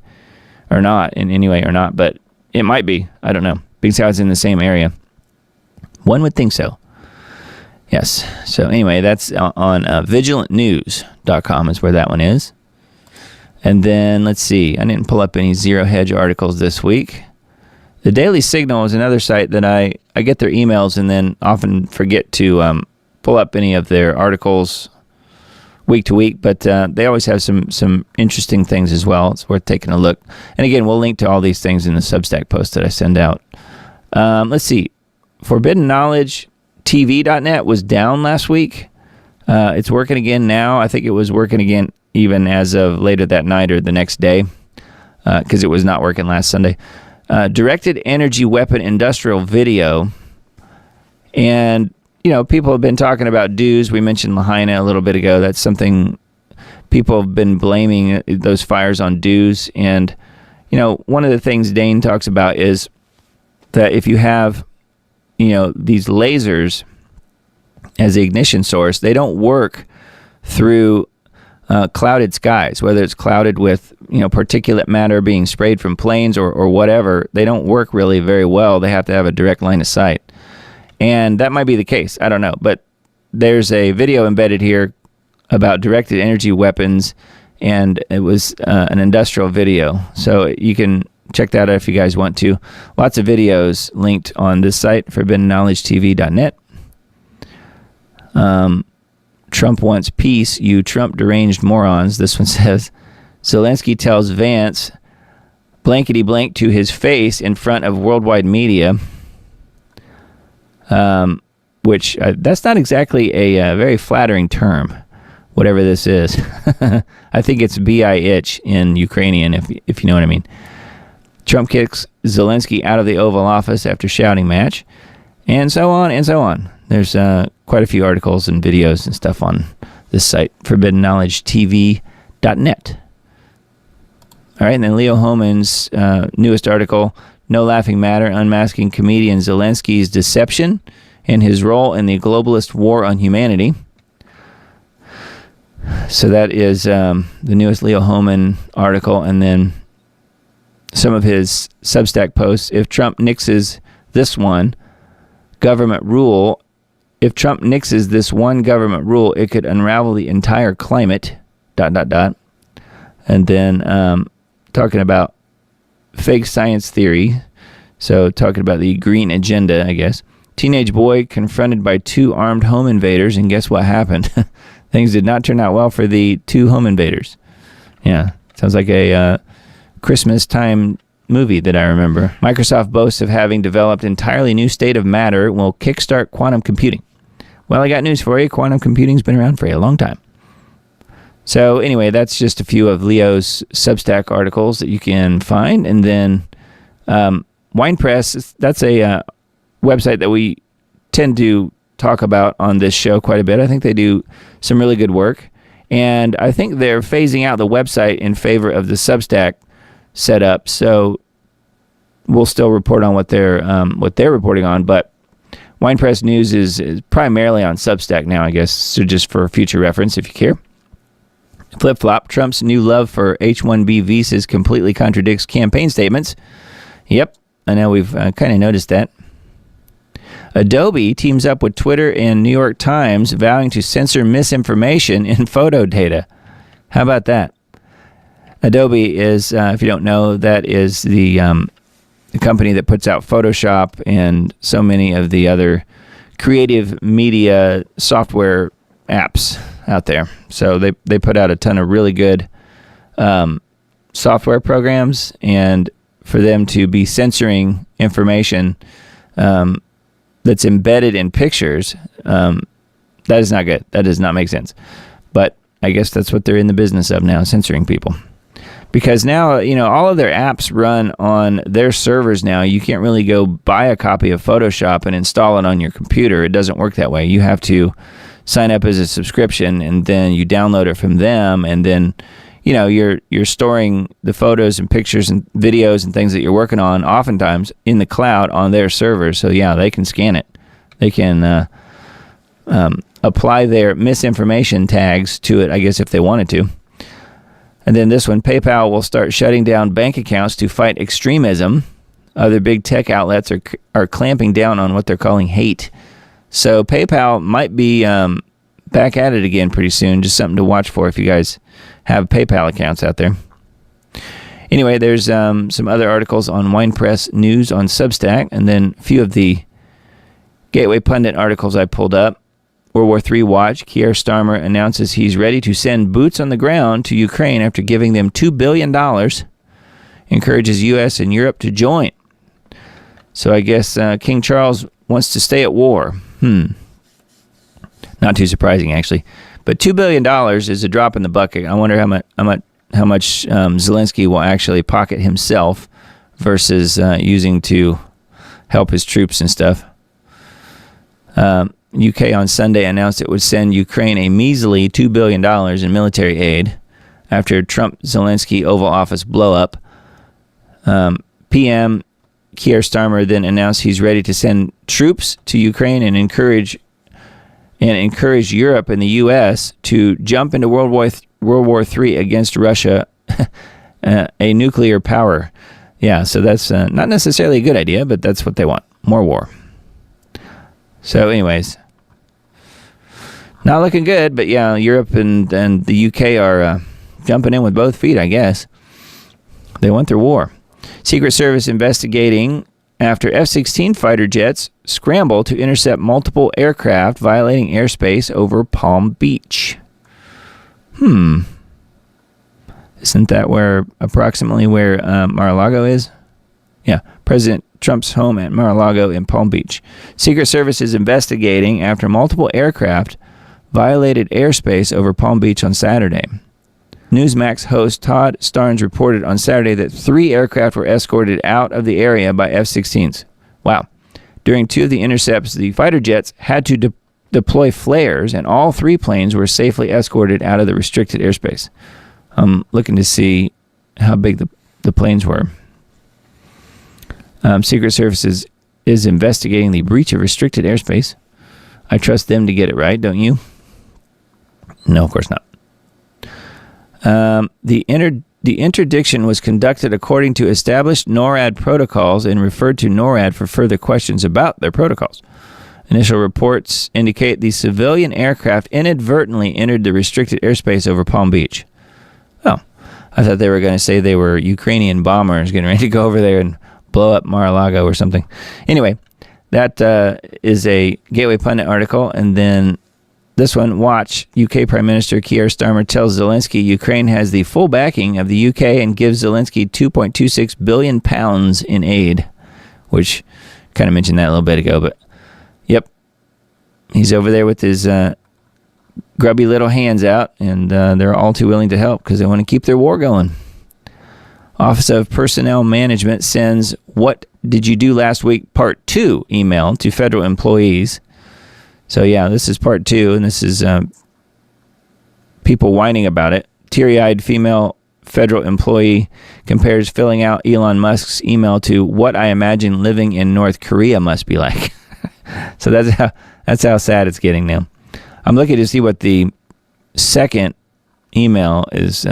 or not, in any way or not, but it might be. I don't know. Being how it's in the same area. One would think so. Yes. So anyway, that's on vigilantnews.com is where that one is. And then let's see. I didn't pull up any Zero Hedge articles this week. The Daily Signal is another site that I get their emails and then often forget to pull up any of their articles week to week, but they always have some interesting things as well. It's worth taking a look. And again, we'll link to all these things in the Substack post that I send out. Let's see. Forbidden Knowledge TV.net was down last week. It's working again now. I think it was working again even as of later that night or the next day because it was not working last Sunday. Directed Energy Weapon Industrial Video. And, you know, people have been talking about dues. We mentioned Lahaina a little bit ago. That's something people have been blaming those fires on dues. And, you know, one of the things Dane talks about is that if you have, you know, these lasers as the ignition source, they don't work through clouded skies, whether it's clouded with, you know, particulate matter being sprayed from planes or whatever. They don't work really very well. They have to have a direct line of sight. And that might be the case. I don't know. But there's a video embedded here about directed energy weapons, and it was an industrial video. So you can check that out if you guys want to. Lots of videos linked on this site, forbiddenknowledgetv.net. Trump wants peace, you Trump deranged morons. This one says, Zelensky tells Vance blankety blank to his face in front of worldwide media. Which that's not exactly a very flattering term, whatever this is. I think it's B-I-itch in Ukrainian, if you know what I mean. Trump kicks Zelensky out of the Oval Office after shouting match, and so on and so on. There's quite a few articles and videos and stuff on this site, forbiddenknowledgetv.net. All right, and then Leo Hohmann's newest article, No Laughing Matter, Unmasking Comedian Zelensky's Deception and His Role in the Globalist War on Humanity. So that is the newest Leo Hohmann article, and then some of his Substack posts. If Trump nixes this one government rule, it could unravel the entire climate, ... And then talking about fake science theory. So talking about the green agenda, I guess. Teenage boy confronted by 2 armed home invaders, and guess what happened? Things did not turn out well for the 2 home invaders. Yeah, sounds like a Christmas time movie that I remember. Microsoft boasts of having developed entirely new state of matter will kickstart quantum computing. Well, I got news for you. Quantum computing's been around for a long time. So anyway, that's just a few of Leo's Substack articles that you can find. And then Wine Press, that's a website that we tend to talk about on this show quite a bit. I think they do some really good work. And I think they're phasing out the website in favor of the Substack setup. So we'll still report on what they're reporting on. But Wine Press News is primarily on Substack now, I guess. So just for future reference, if you care. Flip-flop, Trump's new love for H-1B visas completely contradicts campaign statements. Yep, I know we've kind of noticed that. Adobe teams up with Twitter and New York Times, vowing to censor misinformation in photo data. How about that? Adobe is, if you don't know, that is the company that puts out Photoshop and so many of the other creative media software apps out there. So they put out a ton of really good software programs, and for them to be censoring information that's embedded in pictures, that is not good. That does not make sense. But I guess that's what they're in the business of now, censoring people. Because now, all of their apps run on their servers now. You can't really go buy a copy of Photoshop and install it on your computer. It doesn't work that way. You have to sign up as a subscription, and then you download it from them, and then you're storing the photos and pictures and videos and things that you're working on oftentimes in the cloud on their servers. So yeah, they can scan it. They can apply their misinformation tags to it, I guess, if they wanted to. And then this one, PayPal will start shutting down bank accounts to fight extremism. Other big tech outlets are clamping down on what they're calling hate. So PayPal might be back at it again pretty soon. Just something to watch for if you guys have PayPal accounts out there. Anyway, there's some other articles on Wine Press News on Substack, and then a few of the Gateway Pundit articles I pulled up. World War III watch, Keir Starmer announces he's ready to send boots on the ground to Ukraine after giving them $2 billion. Encourages U.S. and Europe to join. So I guess King Charles wants to stay at war. Not too surprising, actually. But $2 billion is a drop in the bucket. I wonder how much Zelensky will actually pocket himself versus using to help his troops and stuff. UK on Sunday announced it would send Ukraine a measly $2 billion in military aid after Trump-Zelensky Oval Office blow-up. PM Keir Starmer then announced he's ready to send troops to Ukraine and encourage Europe and the U.S. to jump into World War III against Russia, a nuclear power. Yeah, so that's not necessarily a good idea, but that's what they want, more war. So anyways, not looking good, but yeah, Europe and the UK are jumping in with both feet, I guess. They want their war. Secret Service investigating after F-16 fighter jets scramble to intercept multiple aircraft violating airspace over Palm Beach. Isn't that approximately where Mar-a-Lago is? Yeah, President Trump's home at Mar-a-Lago in Palm Beach. Secret Service is investigating after multiple aircraft violated airspace over Palm Beach on Saturday. Newsmax host Todd Starnes reported on Saturday that 3 aircraft were escorted out of the area by F-16s. Wow. During 2 of the intercepts, the fighter jets had to deploy flares, and all 3 planes were safely escorted out of the restricted airspace. I'm looking to see how big the planes were. Secret Service is investigating the breach of restricted airspace. I trust them to get it right, don't you? No, of course not. The interdiction was conducted according to established NORAD protocols and referred to NORAD for further questions about their protocols. Initial reports indicate the civilian aircraft inadvertently entered the restricted airspace over Palm Beach. Oh, I thought they were going to say they were Ukrainian bombers getting ready to go over there and blow up Mar-a-Lago or something. Anyway, that is a Gateway Pundit article. And then this one, watch. UK Prime Minister Keir Starmer tells Zelensky Ukraine has the full backing of the UK and gives Zelensky £2.26 billion in aid, which kind of mentioned that a little bit ago. But, yep, he's over there with his grubby little hands out, and they're all too willing to help because they want to keep their war going. Office of Personnel Management sends "What did you do last week?" Part 2 email to federal employees. So yeah, this is part 2, and this is people whining about it. Teary-eyed female federal employee compares filling out Elon Musk's email to what I imagine living in North Korea must be like. So that's how sad it's getting now. I'm looking to see what the second email is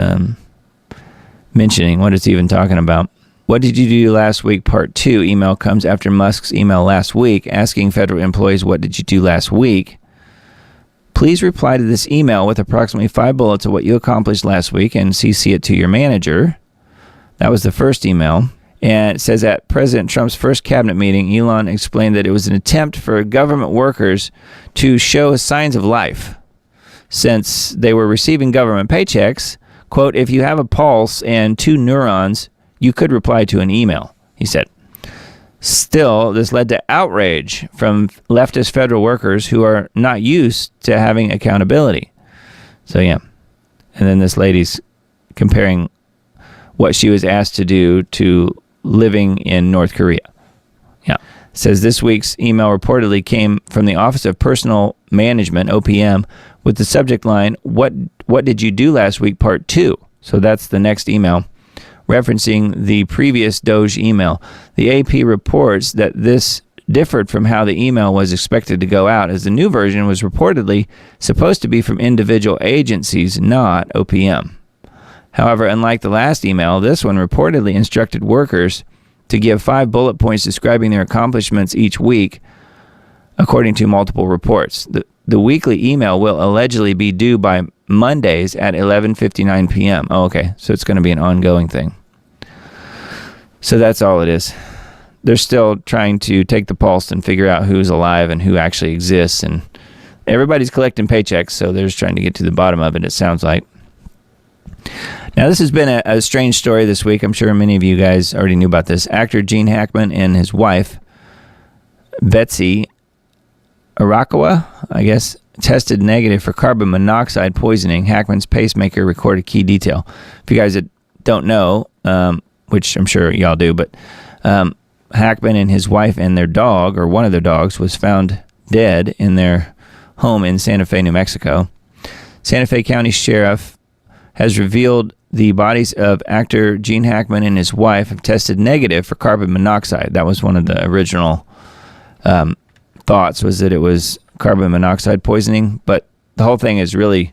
mentioning. What it's even talking about. What did you do last week? Part 2 email comes after Musk's email last week asking federal employees, what did you do last week? Please reply to this email with approximately 5 bullets of what you accomplished last week and CC it to your manager. That was the first email. And it says at President Trump's first cabinet meeting, Elon explained that it was an attempt for government workers to show signs of life. Since they were receiving government paychecks, quote, if you have a pulse and 2 neurons, you could reply to an email, he said. Still, this led to outrage from leftist federal workers who are not used to having accountability. So, yeah. And then this lady's comparing what she was asked to do to living in North Korea. Yeah. It says this week's email reportedly came from the Office of Personnel Management, OPM, with the subject line, what did you do last week, part 2? So that's the next email, referencing the previous Doge email. The AP reports that this differed from how the email was expected to go out, as the new version was reportedly supposed to be from individual agencies, not OPM. However, unlike the last email, this one reportedly instructed workers to give 5 bullet points describing their accomplishments each week, according to multiple reports. The weekly email will allegedly be due by Mondays at 11:59 p.m. Oh, okay. So it's going to be an ongoing thing. So that's all it is. They're still trying to take the pulse and figure out who's alive and who actually exists. And everybody's collecting paychecks, so they're just trying to get to the bottom of it, it sounds like. Now, this has been a strange story this week. I'm sure many of you guys already knew about this. Actor Gene Hackman and his wife, Betsy Arakawa, I guess, tested negative for carbon monoxide poisoning. Hackman's pacemaker recorded key detail. If you guys don't know, which I'm sure y'all do, but Hackman and his wife and their dog, or one of their dogs, was found dead in their home in Santa Fe, New Mexico. Santa Fe County Sheriff has revealed the bodies of actor Gene Hackman and his wife have tested negative for carbon monoxide. That was one of the original thoughts, was that it was carbon monoxide poisoning, but the whole thing is really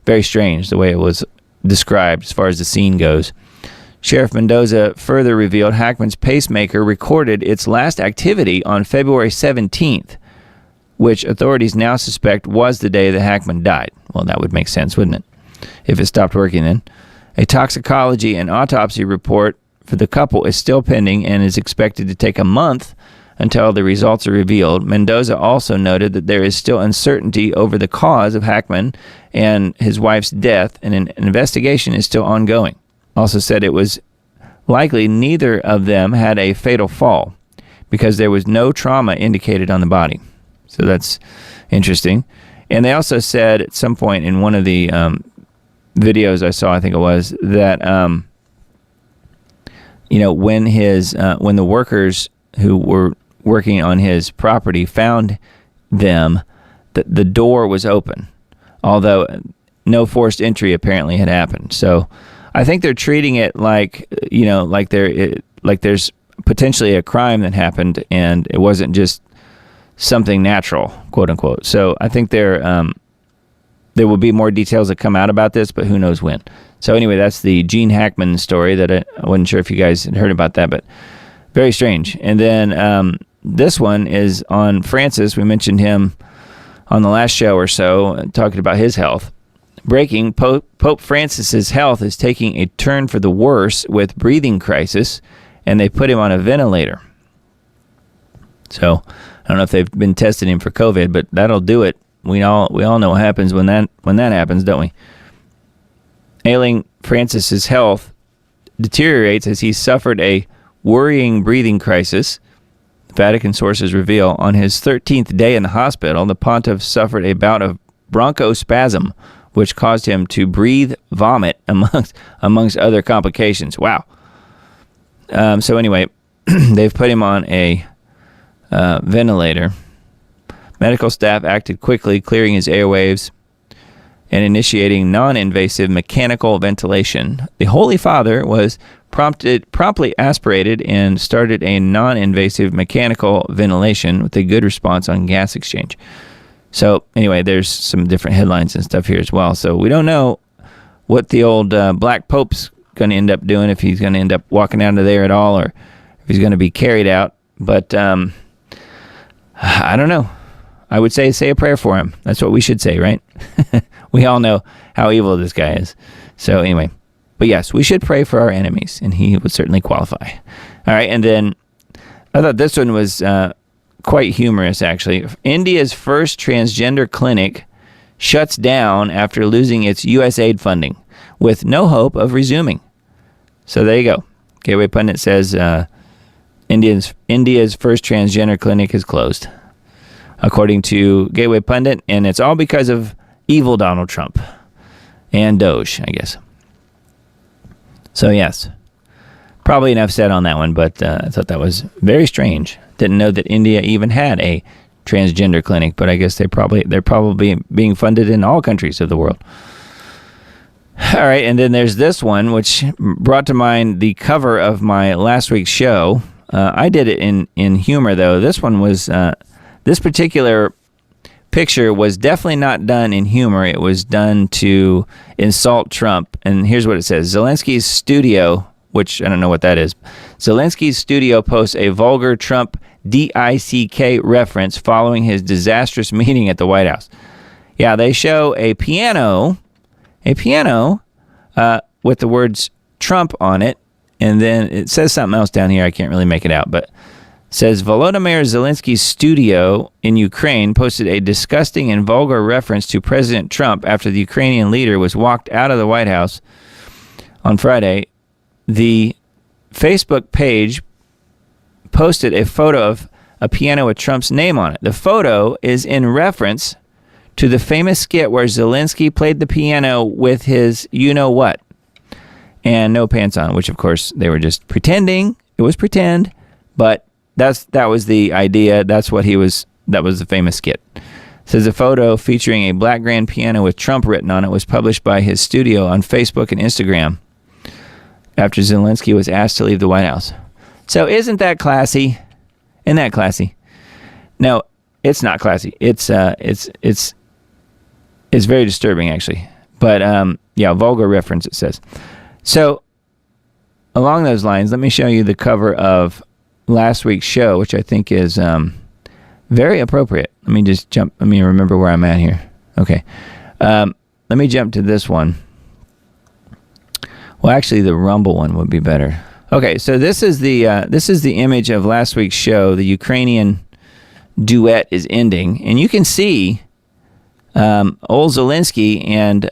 very strange the way it was described as far as the scene goes. Sheriff Mendoza further revealed Hackman's pacemaker recorded its last activity on February 17th, which authorities now suspect was the day that Hackman died. Well, that would make sense, wouldn't it? If it stopped working then. A toxicology and autopsy report for the couple is still pending and is expected to take a month until the results are revealed. Mendoza also noted that there is still uncertainty over the cause of Hackman and his wife's death, and an investigation is still ongoing. Also said it was likely neither of them had a fatal fall because there was no trauma indicated on the body. So that's interesting. And they also said at some point in one of the videos I saw, I think it was, that when the workers who were working on his property found them, the door was open, although no forced entry apparently had happened. So I think they're treating it like there's potentially a crime that happened and it wasn't just something natural, quote unquote. So I think there will be more details that come out about this, but who knows when. So anyway, that's the Gene Hackman story that I wasn't sure if you guys had heard about that, but very strange. And then this one is on Francis. We mentioned him on the last show or so, talking about his health. Breaking, Pope Francis's health is taking a turn for the worse with breathing crisis, and they put him on a ventilator. So I don't know if they've been testing him for COVID, but that'll do it. We all know what happens when that happens, don't we? Ailing Francis's health deteriorates as he suffered a worrying breathing crisis. Vatican sources reveal on his 13th day in the hospital, the pontiff suffered a bout of bronchospasm, which caused him to breathe vomit amongst other complications. Wow. So anyway, they've put him on a ventilator. Medical staff acted quickly, clearing his airwaves and initiating non-invasive mechanical ventilation. The Holy Father was promptly aspirated and started a non-invasive mechanical ventilation with a good response on gas exchange. So anyway, there's some different headlines and stuff here as well. So we don't know what the old Black Pope's going to end up doing, if he's going to end up walking out of there at all, or if he's going to be carried out. But I don't know. I would say a prayer for him. That's what we should say, right? We all know how evil this guy is. So anyway, but yes, we should pray for our enemies, and he would certainly qualify. All right, and then I thought this one was quite humorous, actually. India's first transgender clinic shuts down after losing its U.S. aid funding, with no hope of resuming. So there you go. Gateway Pundit says India's first transgender clinic is closed, according to Gateway Pundit, and it's all because of evil Donald Trump and Doge, I guess. So yes, probably enough said on that one, but I thought that was very strange. Didn't know that India even had a transgender clinic, but I guess they're probably being funded in all countries of the world. All right, and then there's this one, which brought to mind the cover of my last week's show. I did it in humor, though. This one was this particular picture was definitely not done in humor. It was done to insult Trump. And here's what it says: Zelensky's studio, which I don't know what that is. Zelensky's studio posts a vulgar Trump DICK reference following his disastrous meeting at the White House. Yeah, they show a piano with the words Trump on it, and then it says something else down here. I can't really make it out, but it says Volodymyr Zelensky's studio in Ukraine posted a disgusting and vulgar reference to President Trump after the Ukrainian leader was walked out of the White House on Friday. The Facebook page posted a photo of a piano with Trump's name on it. The photo is in reference to the famous skit where Zelensky played the piano with his you-know-what and no pants on, which, of course, they were just pretending. It was pretend, but that was the idea. That was the famous skit. It says a photo featuring a black grand piano with Trump written on it was published by his studio on Facebook and Instagram after Zelensky was asked to leave the White House. So isn't that classy? Isn't that classy? No, it's not classy. It's very disturbing, actually. But yeah, vulgar reference, it says. So along those lines, let me show you the cover of last week's show, which I think is very appropriate. Let me just jump. Let me remember where I'm at here. Okay. Let me jump to this one. Well, actually, the Rumble one would be better. Okay, so this is the image of last week's show. The Ukrainian duet is ending, and you can see old Zelensky and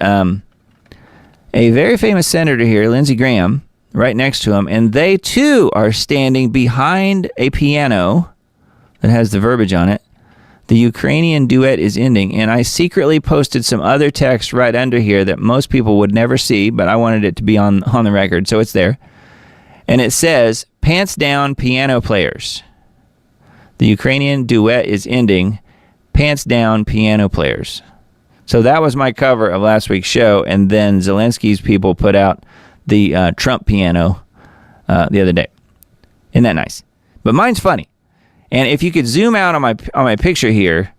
a very famous senator here, Lindsey Graham, right next to him, and they too are standing behind a piano that has the verbiage on it. The Ukrainian duet is ending, and I secretly posted some other text right under here that most people would never see, but I wanted it to be on the record, so it's there. And it says, "Pants down, piano players. The Ukrainian duet is ending. Pants down, piano players." So that was my cover of last week's show, and then Zelensky's people put out the Trump piano the other day. Isn't that nice? But mine's funny. And if you could zoom out on my picture here,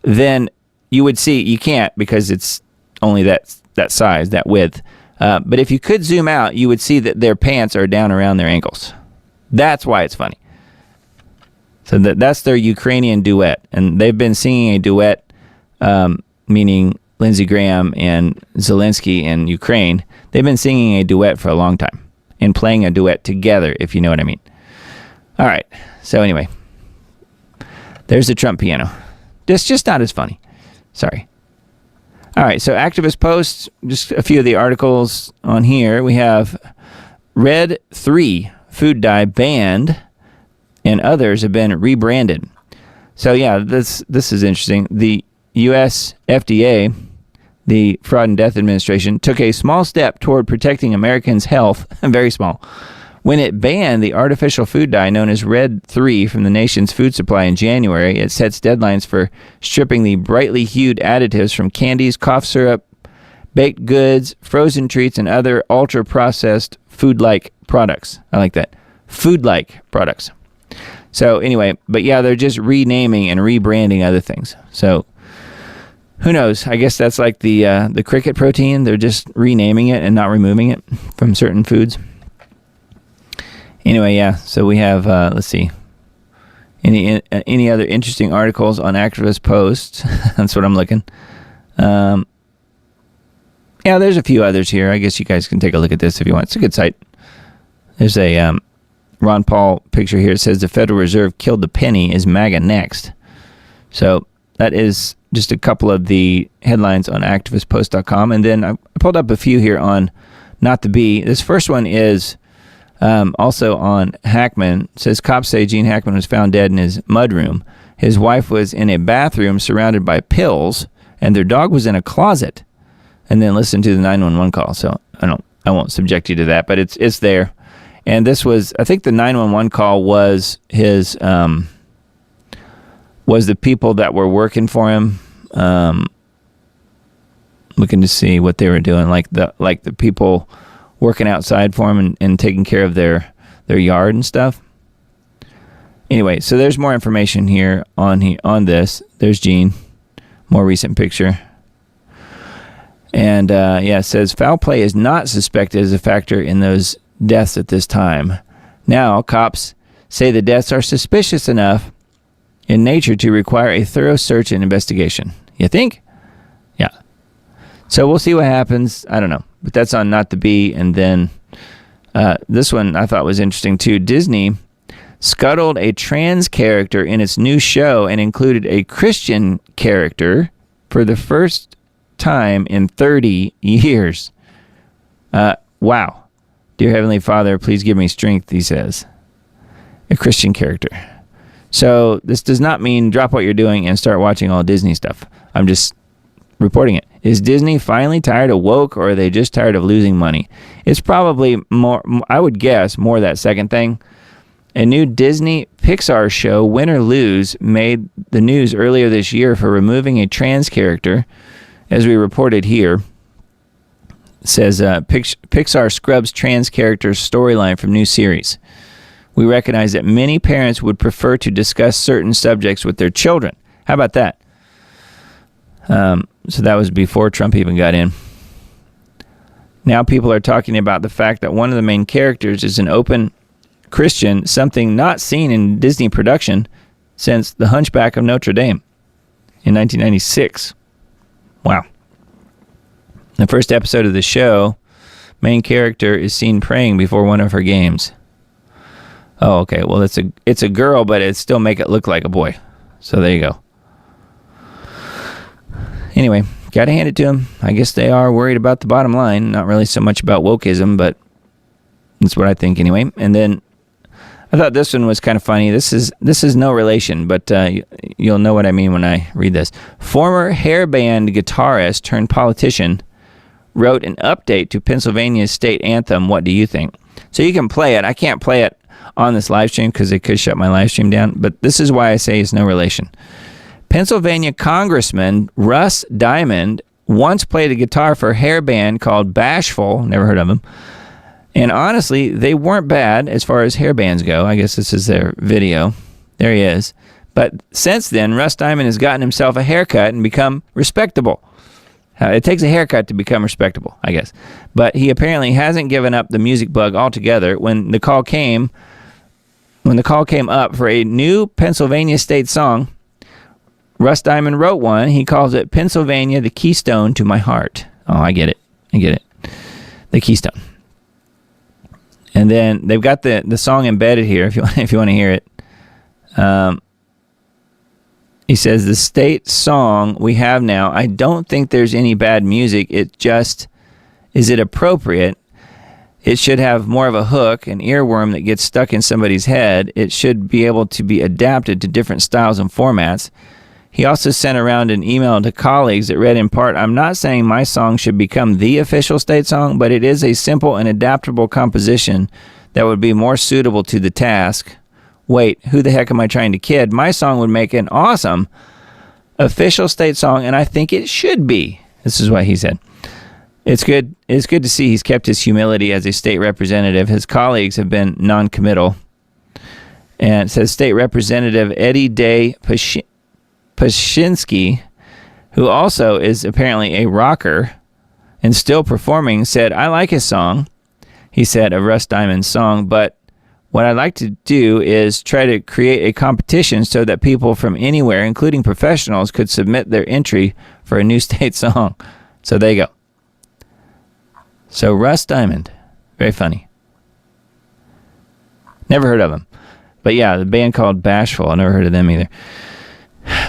then you would see, you can't because it's only that size, that width. But if you could zoom out, you would see that their pants are down around their ankles. That's why it's funny. So that's their Ukrainian duet. And they've been singing a duet, meaning Lindsey Graham and Zelensky in Ukraine. They've been singing a duet for a long time and playing a duet together, if you know what I mean. All right. So anyway, there's the Trump piano. It's just not as funny. Sorry. All right, so activist posts, just a few of the articles on here. We have Red 3 food dye banned, and others have been rebranded. So yeah, this is interesting. The U.S. FDA, the Fraud and Death Administration, took a small step toward protecting Americans' health, very small, when it banned the artificial food dye known as Red 3 from the nation's food supply in January. It sets deadlines for stripping the brightly hued additives from candies, cough syrup, baked goods, frozen treats, and other ultra-processed food-like products. I like that. Food-like products. So anyway, but yeah, they're just renaming and rebranding other things. So who knows? I guess that's like the cricket protein. They're just renaming it and not removing it from certain foods. Anyway, yeah. So we have let's see. Any other interesting articles on activist posts? That's what I'm looking. Yeah, there's a few others here. I guess you guys can take a look at this if you want. It's a good site. There's a Ron Paul picture here. It says the Federal Reserve killed the penny. Is MAGA next? So that is just a couple of the headlines on activistpost.com. And then I pulled up a few here on Not the Bee. This first one is also on Hackman. It says cops say Gene Hackman was found dead in his mudroom. His wife was in a bathroom surrounded by pills, and their dog was in a closet. And then listen to the 911 call. So I won't subject you to that, but it's there. And this was, I think the 911 call was his, was the people that were working for him, looking to see what they were doing, like the people working outside for him and taking care of their yard and stuff. Anyway, so there's more information here on this. There's Gene, more recent picture. And it says foul play is not suspected as a factor in those deaths at this time. Now, cops say the deaths are suspicious enough in nature to require a thorough search and investigation. You think? Yeah. So we'll see what happens. I don't know. But that's on Not the Bee. And then this one I thought was interesting too. Disney scuttled a trans character in its new show and included a Christian character for the first time in 30 years. Wow. Dear Heavenly Father, please give me strength, he says. A Christian character. So this does not mean drop what you're doing and start watching all Disney stuff. I'm just reporting it. Is Disney finally tired of woke, or are they just tired of losing money? It's probably more, I would guess, more that second thing. A new Disney Pixar show, Win or Lose, made the news earlier this year for removing a trans character, as we reported here. It says Pixar scrubs trans characters storyline from new series. We recognize that many parents would prefer to discuss certain subjects with their children. How about that? So that was before Trump even got in. Now people are talking about the fact that one of the main characters is an open Christian, something not seen in Disney production since The Hunchback of Notre Dame in 1996. Wow. The first episode of the show, main character is seen praying before one of her games. Oh, okay. Well, it's a girl, but it still make it look like a boy. So there you go. Anyway, got to hand it to them. I guess they are worried about the bottom line, not really so much about wokeism, but that's what I think anyway. And then I thought this one was kind of funny. This is no relation, but you'll know what I mean when I read this. Former hair band guitarist turned politician wrote an update to Pennsylvania's state anthem. What do you think? So you can play it. I can't play it on this live stream because it could shut my live stream down, but this is why I say it's no relation. Pennsylvania Congressman Russ Diamond once played a guitar for a hair band called Bashful. Never heard of them. And honestly, they weren't bad as far as hair bands go. I guess this is their video. There he is. But since then, Russ Diamond has gotten himself a haircut and become respectable. It takes a haircut to become respectable, I guess. But he apparently hasn't given up the music bug altogether. When the call came up for a new Pennsylvania state song, Russ Diamond wrote one. He calls it Pennsylvania, the Keystone to My Heart. Oh, I get it. The Keystone. And then they've got the song embedded here if you want to hear it. He says, the state song we have now, I don't think there's any bad music. It just, is it appropriate? It should have more of a hook, an earworm that gets stuck in somebody's head. It should be able to be adapted to different styles and formats. He also sent around an email to colleagues that read in part, I'm not saying my song should become the official state song, but it is a simple and adaptable composition that would be more suitable to the task. Wait, who the heck am I trying to kid? My song would make an awesome official state song, and I think it should be. This is what he said. It's good to see he's kept his humility as a state representative. His colleagues have been non-committal. And it says State Representative Eddie Day Pashinsky who also is apparently a rocker and still performing, said, I like his song. He said, a Russ Diamond song, but what I'd like to do is try to create a competition so that people from anywhere, including professionals, could submit their entry for a new state song. So there you go. So Russ Diamond, very funny. Never heard of him. But yeah, the band called Bashful. I never heard of them either.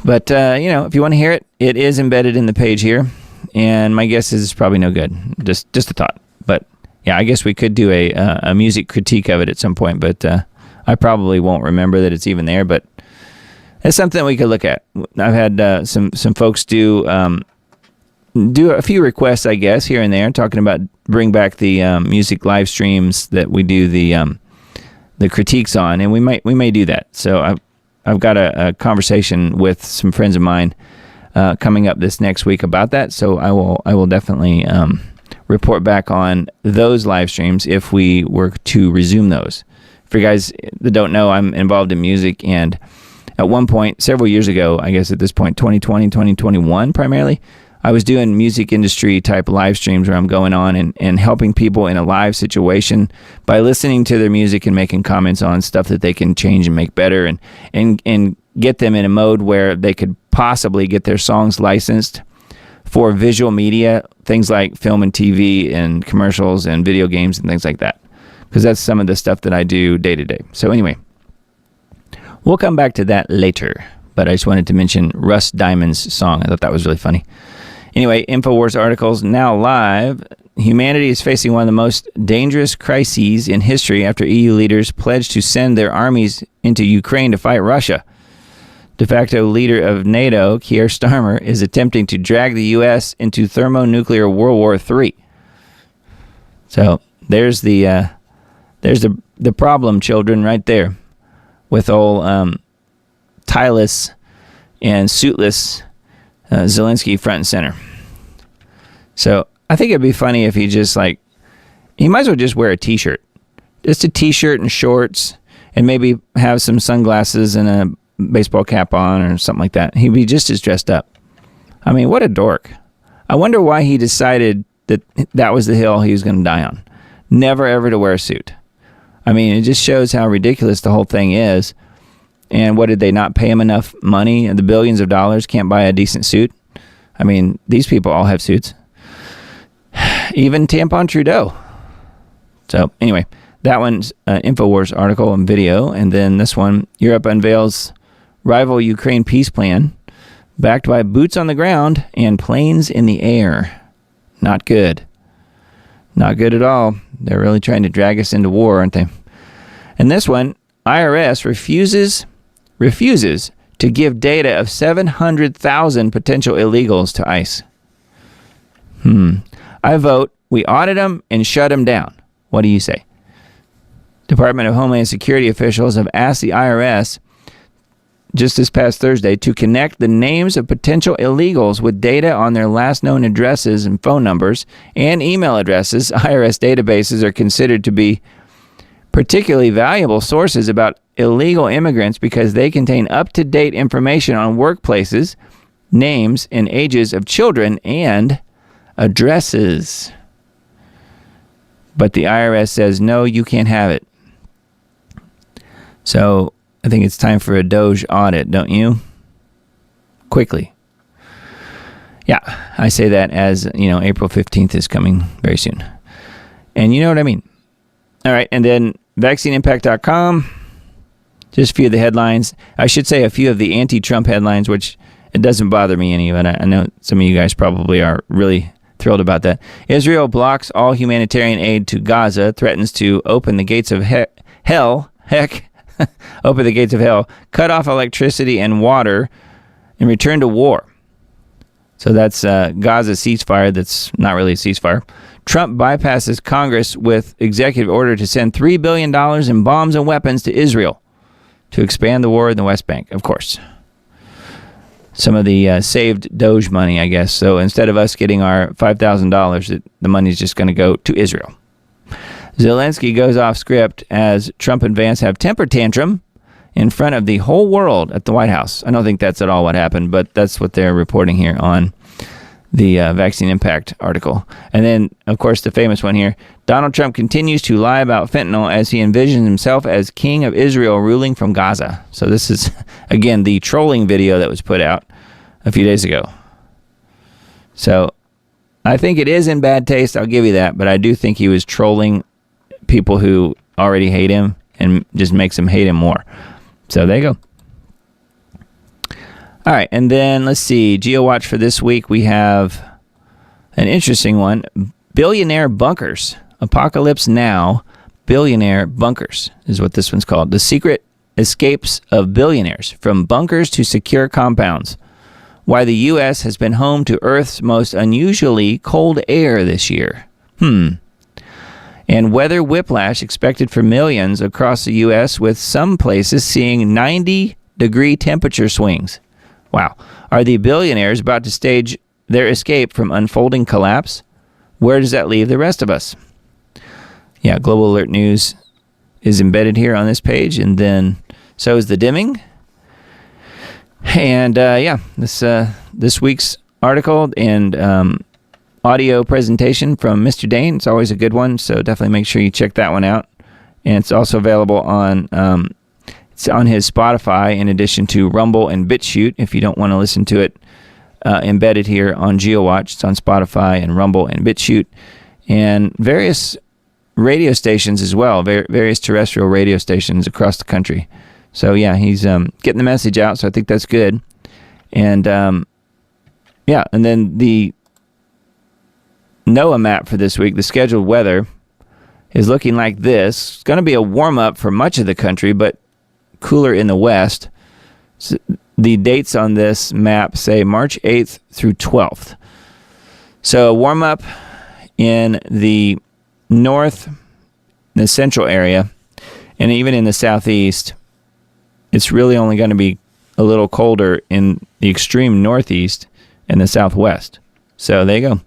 But, if you want to hear it, it is embedded in the page here. And my guess is it's probably no good. Just a thought. But yeah, I guess we could do a music critique of it at some point. But I probably won't remember that it's even there. But it's something we could look at. I've had some folks do a few requests, I guess, here and there, talking about bring back the music live streams that we do the critiques on, and we may do that. So I've got a conversation with some friends of mine coming up this next week about that. So I will definitely report back on those live streams if we were to resume those. For you guys that don't know, I'm involved in music, and at one point, several years ago, I guess at this point, 2020, 2021 primarily, I was doing music industry type live streams where I'm going on and helping people in a live situation by listening to their music and making comments on stuff that they can change and make better and get them in a mode where they could possibly get their songs licensed for visual media, things like film and TV and commercials and video games and things like that. Because that's some of the stuff that I do day to day. So anyway, we'll come back to that later. But I just wanted to mention Russ Diamond's song. I thought that was really funny. Anyway, InfoWars articles now live. Humanity is facing one of the most dangerous crises in history after EU leaders pledged to send their armies into Ukraine to fight Russia. De facto leader of NATO, Keir Starmer, is attempting to drag the U.S. into thermonuclear World War III. So there's the problem, children, right there, with old tieless and suitless Zelensky front and center. So I think it'd be funny if he just he might as well just wear a t-shirt. Just a t-shirt and shorts, and maybe have some sunglasses and a baseball cap on or something like that. He'd be just as dressed up. I mean, what a dork. I wonder why he decided that was the hill he was going to die on. Never ever to wear a suit. I mean, it just shows how ridiculous the whole thing is. And what, did they not pay him enough money? The billions of dollars can't buy a decent suit. I mean, these people all have suits. Even Tampon Trudeau. So anyway, that one's an InfoWars article and video. And then this one, Europe unveils rival Ukraine peace plan backed by boots on the ground and planes in the air. Not good. Not good at all. They're really trying to drag us into war, aren't they? And this one, IRS refuses to give data of 700,000 potential illegals to ICE. I vote we audit them and shut them down. What do you say? Department of Homeland Security officials have asked the IRS just this past Thursday to connect the names of potential illegals with data on their last known addresses and phone numbers and email addresses. IRS databases are considered to be particularly valuable sources about illegal immigrants because they contain up-to-date information on workplaces, names, and ages of children, and addresses. But the IRS says, no, you can't have it. So I think it's time for a Doge audit, don't you? Quickly. Yeah, I say that as, April 15th is coming very soon. And you know what I mean. All right, and then vaccineimpact.com. Just a few of the headlines. I should say a few of the anti-Trump headlines, which it doesn't bother me any, but I know some of you guys probably are really thrilled about that. Israel blocks all humanitarian aid to Gaza, threatens to open the gates of hell, open the gates of hell, cut off electricity and water, and return to war. So that's Gaza ceasefire that's not really a ceasefire. Trump bypasses Congress with executive order to send $3 billion in bombs and weapons to Israel to expand the war in the West Bank, of course. Some of the saved Doge money, I guess. So instead of us getting our $5,000, the money's just going to go to Israel. Zelensky goes off script as Trump and Vance have temper tantrum in front of the whole world at the White House. I don't think that's at all what happened, but that's what they're reporting here on the Vaccine Impact article. And then, of course, the famous one here, Donald Trump continues to lie about fentanyl as he envisions himself as king of Israel ruling from Gaza. So this is, again, the trolling video that was put out a few days ago. So I think it is in bad taste, I'll give you that, but I do think he was trolling people who already hate him and just makes them hate him more. So there you go. All right, and then let's see. GeoWatch for this week, we have an interesting one. Billionaire bunkers. Apocalypse Now. Billionaire bunkers is what this one's called. The secret escapes of billionaires from bunkers to secure compounds. Why the U.S. has been home to Earth's most unusually cold air this year. And weather whiplash expected for millions across the U.S., with some places seeing 90-degree temperature swings. Wow. Are the billionaires about to stage their escape from unfolding collapse? Where does that leave the rest of us? Yeah, Global Alert News is embedded here on this page, and then so is the dimming. And this week's article and audio presentation from Mr. Dane. It's always a good one, so definitely make sure you check that one out. And it's also available on it's on his Spotify, in addition to Rumble and BitChute. If you don't want to listen to it embedded here on GeoWatch, it's on Spotify and Rumble and BitChute, and various radio stations as well, various terrestrial radio stations across the country. So yeah, he's getting the message out, so I think that's good. And and then the NOAA map for this week, the scheduled weather, is looking like this. It's going to be a warm-up for much of the country, but cooler in the west. So the dates on this map say March 8th through 12th. So a warm-up in the north, the central area, and even in the southeast. It's really only going to be a little colder in the extreme northeast and the southwest. So there you go.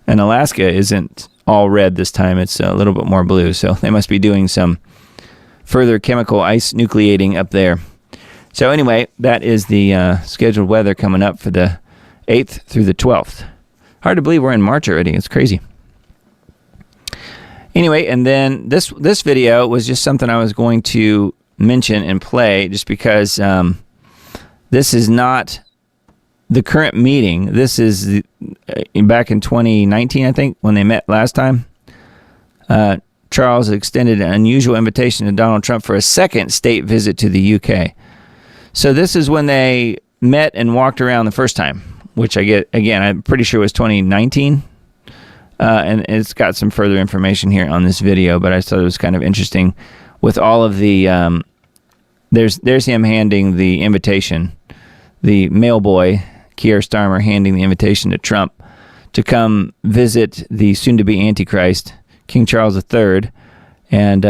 And Alaska isn't all red this time. It's a little bit more blue. So they must be doing some further chemical ice nucleating up there. So anyway, that is the scheduled weather coming up for the 8th through the 12th. Hard to believe we're in March already. It's crazy. Anyway, and then this video was just something I was going to mention and play, just because this is not the current meeting. This is back in 2019, I think, when they met last time. Charles extended an unusual invitation to Donald Trump for a second state visit to the UK. So this is when they met and walked around the first time, which I'm pretty sure was 2019. And it's got some further information here on this video, but I thought it was kind of interesting with all of the, there's him handing the invitation, the mail boy, Keir Starmer, handing the invitation to Trump to come visit the soon-to-be Antichrist, King Charles III, and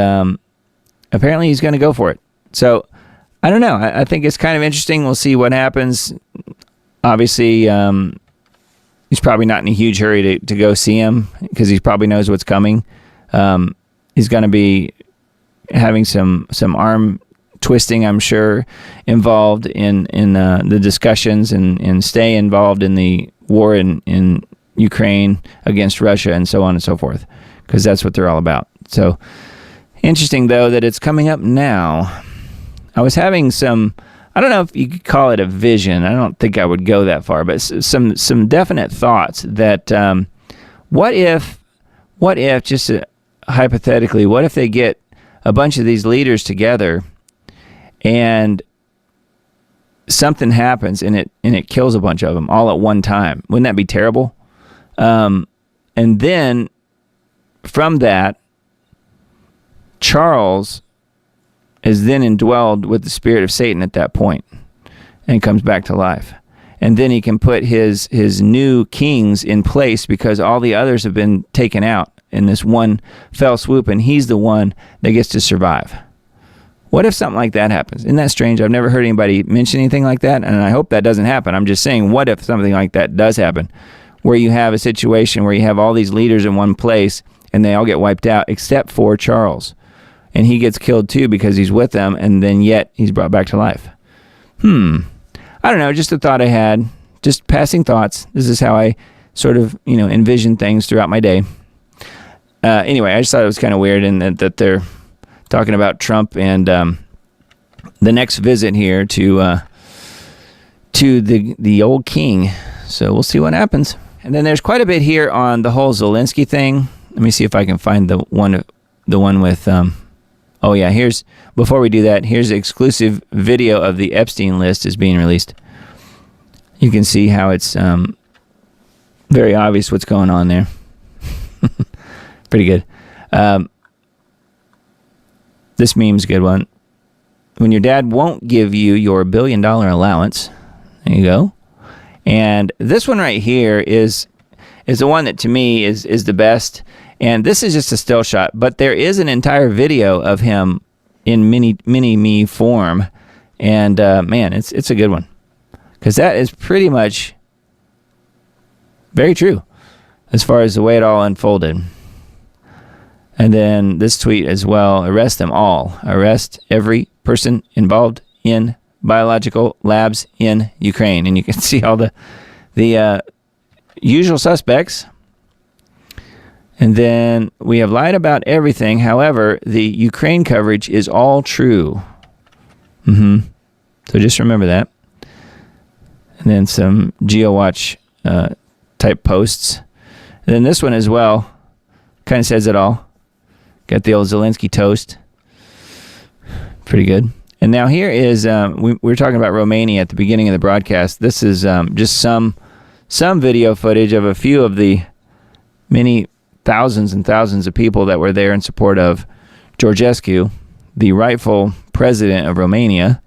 apparently he's going to go for it. So, I don't know. I think it's kind of interesting. We'll see what happens. Obviously, he's probably not in a huge hurry to go see him, because he probably knows what's coming. He's going to be having some arm twisting, I'm sure, involved in the discussions and stay involved in the war in Ukraine against Russia and so on and so forth, because that's what they're all about. So interesting, though, that it's coming up now. I was having some, I don't know if you could call it a vision. I don't think I would go that far, but some definite thoughts that what if just hypothetically, what if they get a bunch of these leaders together and something happens and it kills a bunch of them all at one time? Wouldn't that be terrible? And then from that, Charles is then indwelled with the spirit of Satan at that point and comes back to life. And then he can put his new kings in place, because all the others have been taken out in this one fell swoop, and he's the one that gets to survive. What if something like that happens? Isn't that strange? I've never heard anybody mention anything like that, and I hope that doesn't happen. I'm just saying, what if something like that does happen, where you have a situation where you have all these leaders in one place and they all get wiped out except for Charles? and he gets killed too because he's with them, and then yet he's brought back to life. I don't know, just a thought I had, just passing thoughts. This is how I sort of, envision things throughout my day. Anyway, I just thought it was kind of weird, and that they're talking about Trump and the next visit here to the old king. So we'll see what happens. And then there's quite a bit here on the whole Zelensky thing. Let me see if I can find the one with. Oh yeah, before we do that, here's an exclusive video of the Epstein list is being released. You can see how it's very obvious what's going on there. Pretty good. This meme's a good one. When your dad won't give you your $1 billion allowance, there you go. And this one right here is the one that to me is the best. And this is just a still shot, but there is an entire video of him in mini-me form. And man, it's a good one. Because that is pretty much very true as far as the way it all unfolded. And then this tweet as well, arrest them all. Arrest every person involved in biological labs in Ukraine. And you can see all the usual suspects. And then we have lied about everything. However, the Ukraine coverage is all true. So just remember that. And then some GeoWatch type posts. And then this one as well kind of says it all. Got the old Zelensky toast. Pretty good. And now here is, we were talking about Romania at the beginning of the broadcast. This is just some video footage of a few of the many thousands and thousands of people that were there in support of Georgescu, the rightful president of Romania,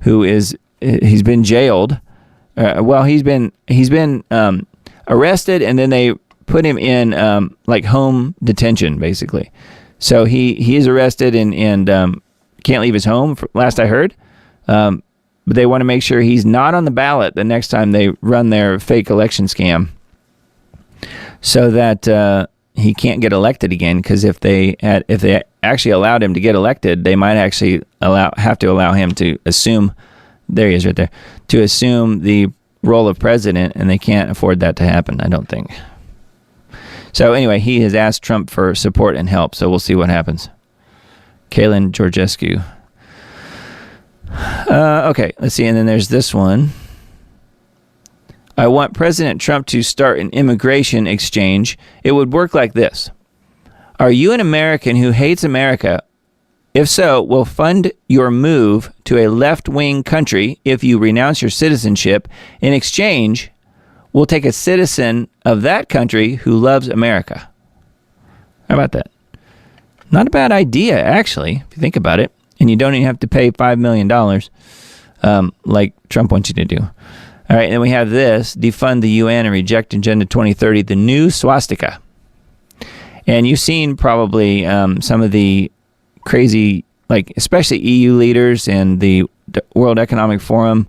he's been jailed. He's been arrested, and then they put him in like home detention, basically. So he is arrested and can't leave his home, last I heard. But they want to make sure he's not on the ballot the next time they run their fake election scam, so that he can't get elected again. Because if they actually allowed him to get elected, they might actually have to allow him to assume. There he is, right there, to assume the role of president, and they can't afford that to happen, I don't think. So anyway, he has asked Trump for support and help. So we'll see what happens. Kalin Georgescu. Okay, let's see. And then there's this one. I want President Trump to start an immigration exchange. It would work like this. Are you an American who hates America? If so, we'll fund your move to a left-wing country if you renounce your citizenship. In exchange, we'll take a citizen of that country who loves America. How about that? Not a bad idea, actually, if you think about it. And you don't even have to pay $5 million like Trump wants you to do. All right, and then we have this, defund the UN and reject Agenda 2030, the new swastika. And you've seen probably some of the crazy, like especially EU leaders and the World Economic Forum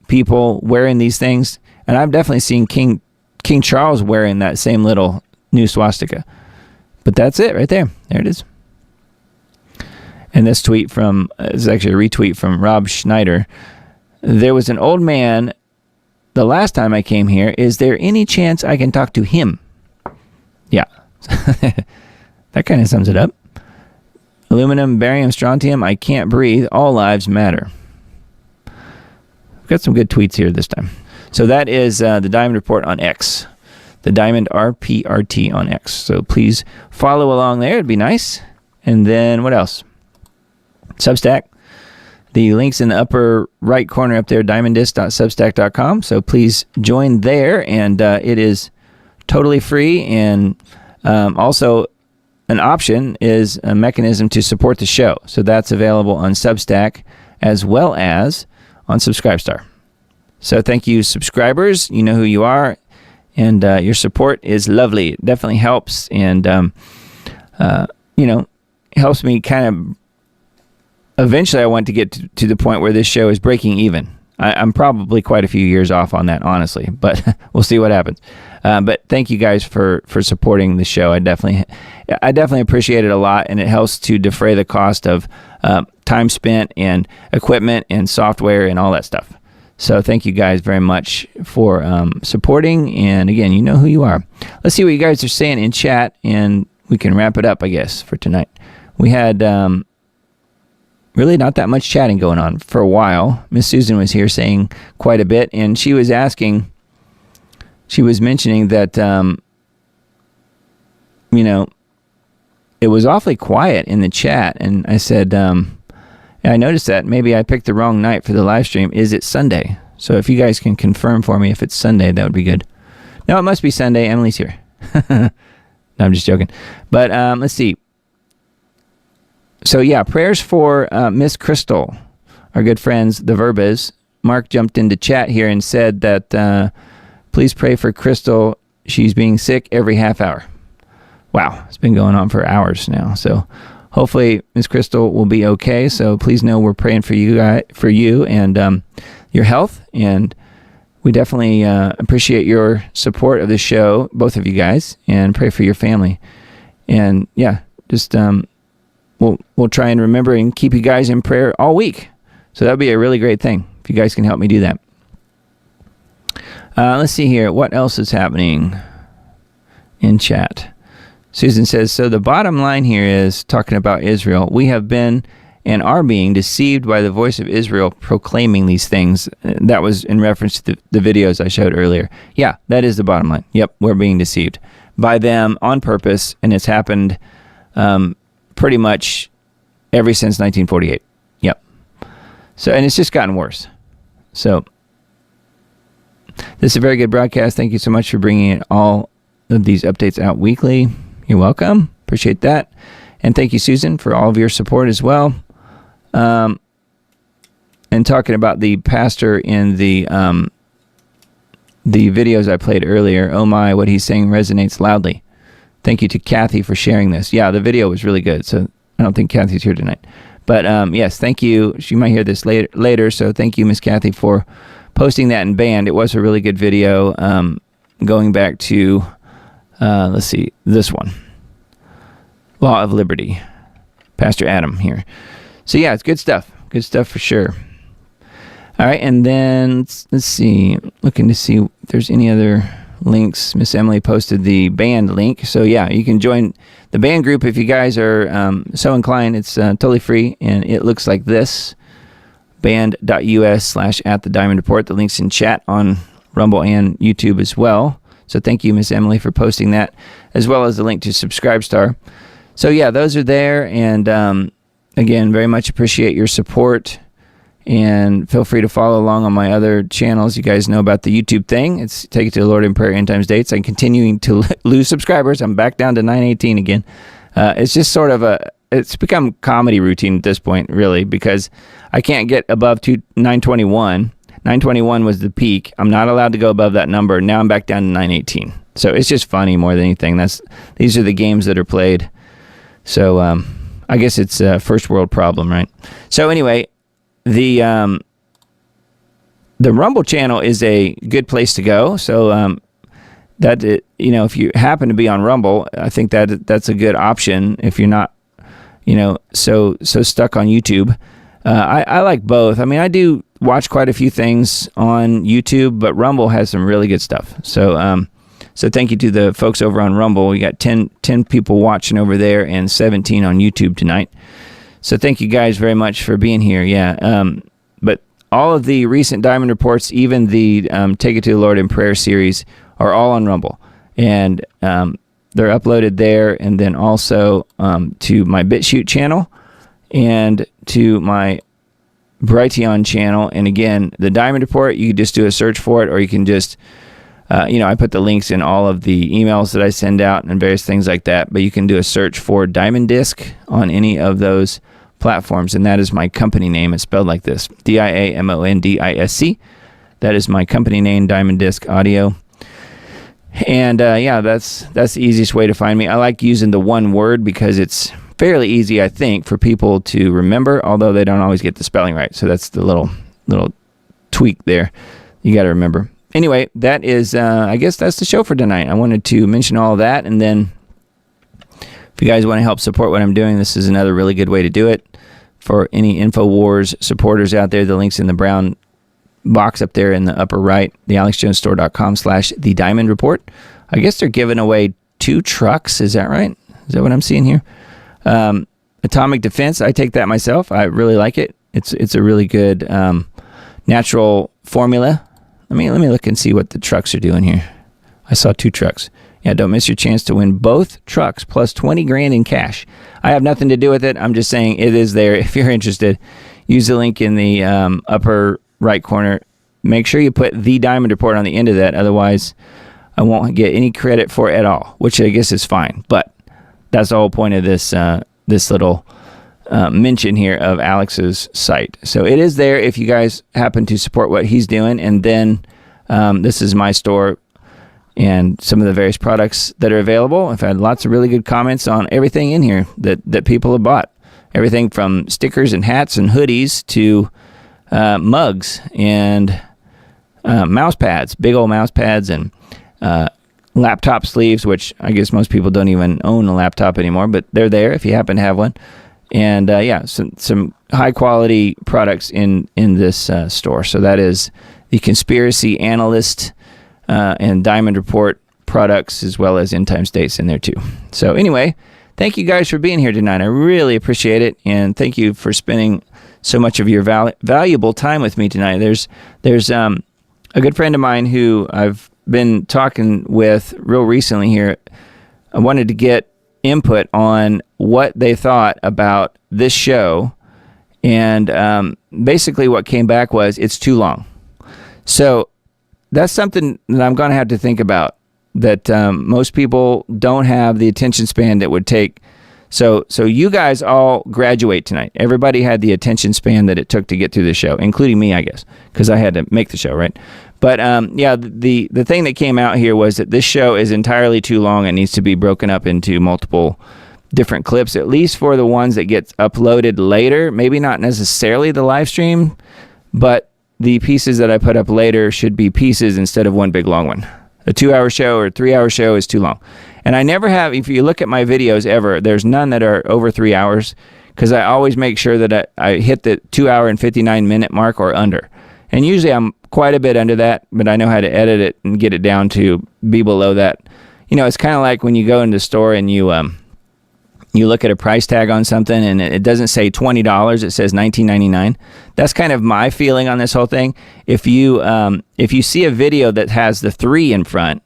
people wearing these things. And I've definitely seen King Charles wearing that same little new swastika. But that's it right there. There it is. And this tweet is actually a retweet from Rob Schneider. There was an old man the last time I came here. Is there any chance I can talk to him? Yeah. That kind of sums it up. Aluminum, barium, strontium, I can't breathe. All lives matter. We've got some good tweets here this time. So that is the Diamond Report on X. The Diamond RPRT on X. So please follow along there. It'd be nice. And then what else? Substack. The link's in the upper right corner up there, diamondist.substack.com. So please join there. And it is totally free. And also an option is a mechanism to support the show. So that's available on Substack as well as on Subscribestar. So thank you, subscribers. You know who you are. And your support is lovely. It definitely helps. And, helps me kind of... Eventually, I want to get to the point where this show is breaking even. I'm probably quite a few years off on that, honestly, but we'll see what happens. But thank you guys for supporting the show. I definitely appreciate it a lot, and it helps to defray the cost of time spent and equipment and software and all that stuff. So thank you guys very much for supporting. And again, you know who you are. Let's see what you guys are saying in chat, and we can wrap it up, I guess, for tonight. We had really not that much chatting going on for a while. Miss Susan was here saying quite a bit, and she was mentioning that, it was awfully quiet in the chat. And I said, I noticed that maybe I picked the wrong night for the live stream. Is it Sunday? So if you guys can confirm for me if it's Sunday, that would be good. No, it must be Sunday. Emily's here. No, I'm just joking. But let's see. So yeah, prayers for Miss Crystal, our good friends, the Verbas. Mark jumped into chat here and said that please pray for Crystal. She's being sick every half hour. Wow, it's been going on for hours now. So hopefully Miss Crystal will be okay. So please know we're praying for you and your health. And we definitely appreciate your support of the show, both of you guys, and pray for your family. And yeah, just we'll try and remember and keep you guys in prayer all week. So that would be a really great thing if you guys can help me do that. Let's see here. What else is happening in chat? Susan says, so the bottom line here is talking about Israel. We have been and are being deceived by the voice of Israel proclaiming these things. That was in reference to the videos I showed earlier. Yeah, that is the bottom line. Yep, we're being deceived by them on purpose, and it's happened pretty much ever since 1948. Yep. So, and it's just gotten worse. So, this is a very good broadcast. Thank you so much for bringing all of these updates out weekly. You're welcome. Appreciate that. And thank you, Susan, for all of your support as well. And talking about the pastor in the videos I played earlier, oh my, what he's saying resonates loudly. Thank you to Kathy for sharing this. Yeah, the video was really good, so I don't think Kathy's here tonight. But yes, thank you. She might hear this later, so thank you, Miss Kathy, for posting that in band. It was a really good video going back to, let's see, this one. Law of Liberty. Pastor Adam here. So yeah, it's good stuff. Good stuff for sure. All right, and then let's see. Looking to see if there's any other links. Miss Emily posted the band link. So yeah, you can join the band group if you guys are so inclined. It's totally free, and it looks like this. band.us/@thediamondreport. The link's in chat on Rumble and YouTube as well. So thank you, Miss Emily, for posting that, as well as the link to Subscribestar. So yeah, those are there, and again, very much appreciate your support, and feel free to follow along on my other channels. You guys know about the YouTube thing. It's Take It to the Lord in Prayer End Times Dates. I'm continuing to lose subscribers. I'm back down to 918 again. It's just sort of it's become comedy routine at this point, really, because I can't get above 921. 921 was the peak. I'm not allowed to go above that number. Now I'm back down to 918. So it's just funny more than anything. These are the games that are played. So I guess it's a first world problem, right? So anyway, the Rumble channel is a good place to go. So if you happen to be on Rumble, I think that's a good option if you're not, so stuck on YouTube. I like both. I mean, I do watch quite a few things on YouTube, but Rumble has some really good stuff. So so thank you to the folks over on Rumble. We got 10 people watching over there and 17 on YouTube tonight. So thank you guys very much for being here. Yeah. But all of the recent Diamond Reports, even the Take It to the Lord in Prayer series, are all on Rumble. And they're uploaded there, and then also to my BitChute channel and to my Brighteon channel. And again, the Diamond Report, you can just do a search for it, or you can just, I put the links in all of the emails that I send out and various things like that. But you can do a search for Diamond Disc on any of those platforms, and that is my company name. It's spelled like this: DIAMONDISC. That is my company name, Diamond Disc Audio. And that's the easiest way to find me. I like using the one word because it's fairly easy, I think, for people to remember, although they don't always get the spelling right. So that's the little tweak there you got to remember. anyway, that is, I guess that's the show for tonight. I wanted to mention all of that, and then if you guys want to help support what I'm doing, this is another really good way to do it. For any InfoWars supporters out there, the link's in the brown box up there in the upper right, thealexjonesstore.com/The Diamond Report. I guess they're giving away 2 trucks. Is that right? Is that what I'm seeing here? Atomic Defense. I take that myself. I really like it. It's a really good natural formula. Let me look and see what the trucks are doing here. I saw 2 trucks. Yeah, don't miss your chance to win both trucks plus 20 grand in cash. I have nothing to do with it. I'm just saying it is there. If you're interested, use the link in the upper right corner. Make sure you put The Diamond Report on the end of that. Otherwise, I won't get any credit for it at all, which I guess is fine. But that's the whole point of this this little mention here of Alex's site. So it is there if you guys happen to support what he's doing. And then this is my store and some of the various products that are available. I've had lots of really good comments on everything in here that people have bought. Everything from stickers and hats and hoodies to mugs and mouse pads, big old mouse pads, and laptop sleeves, which I guess most people don't even own a laptop anymore, but they're there if you happen to have one. And some high quality products in this store. So that is the Conspiracy Analyst and Diamond Report products, as well as End Time States in there too. So anyway, thank you guys for being here tonight. I really appreciate it, and thank you for spending so much of your valuable time with me tonight. There's a good friend of mine who I've been talking with real recently here. I wanted to get input on what they thought about this show, and basically what came back was it's too long. So that's something that I'm going to have to think about, that most people don't have the attention span that would take. So you guys all graduate tonight. Everybody had the attention span that it took to get through the show, including me, I guess, because I had to make the show, right? But the thing that came out here was that this show is entirely too long and needs to be broken up into multiple different clips, at least for the ones that get uploaded later. Maybe not necessarily the live stream, but the pieces that I put up later should be pieces instead of one big long one. A 2-hour show or a 3-hour show is too long. And I never have, if you look at my videos ever, there's none that are over 3 hours, because I always make sure that I hit the 2-hour and 59-minute mark or under. And usually I'm quite a bit under that, but I know how to edit it and get it down to be below that. You know, it's kind of like when you go into the store and you look at a price tag on something and it doesn't say $20, it says $19.99. That's kind of my feeling on this whole thing. If you see a video that has the 3 in front,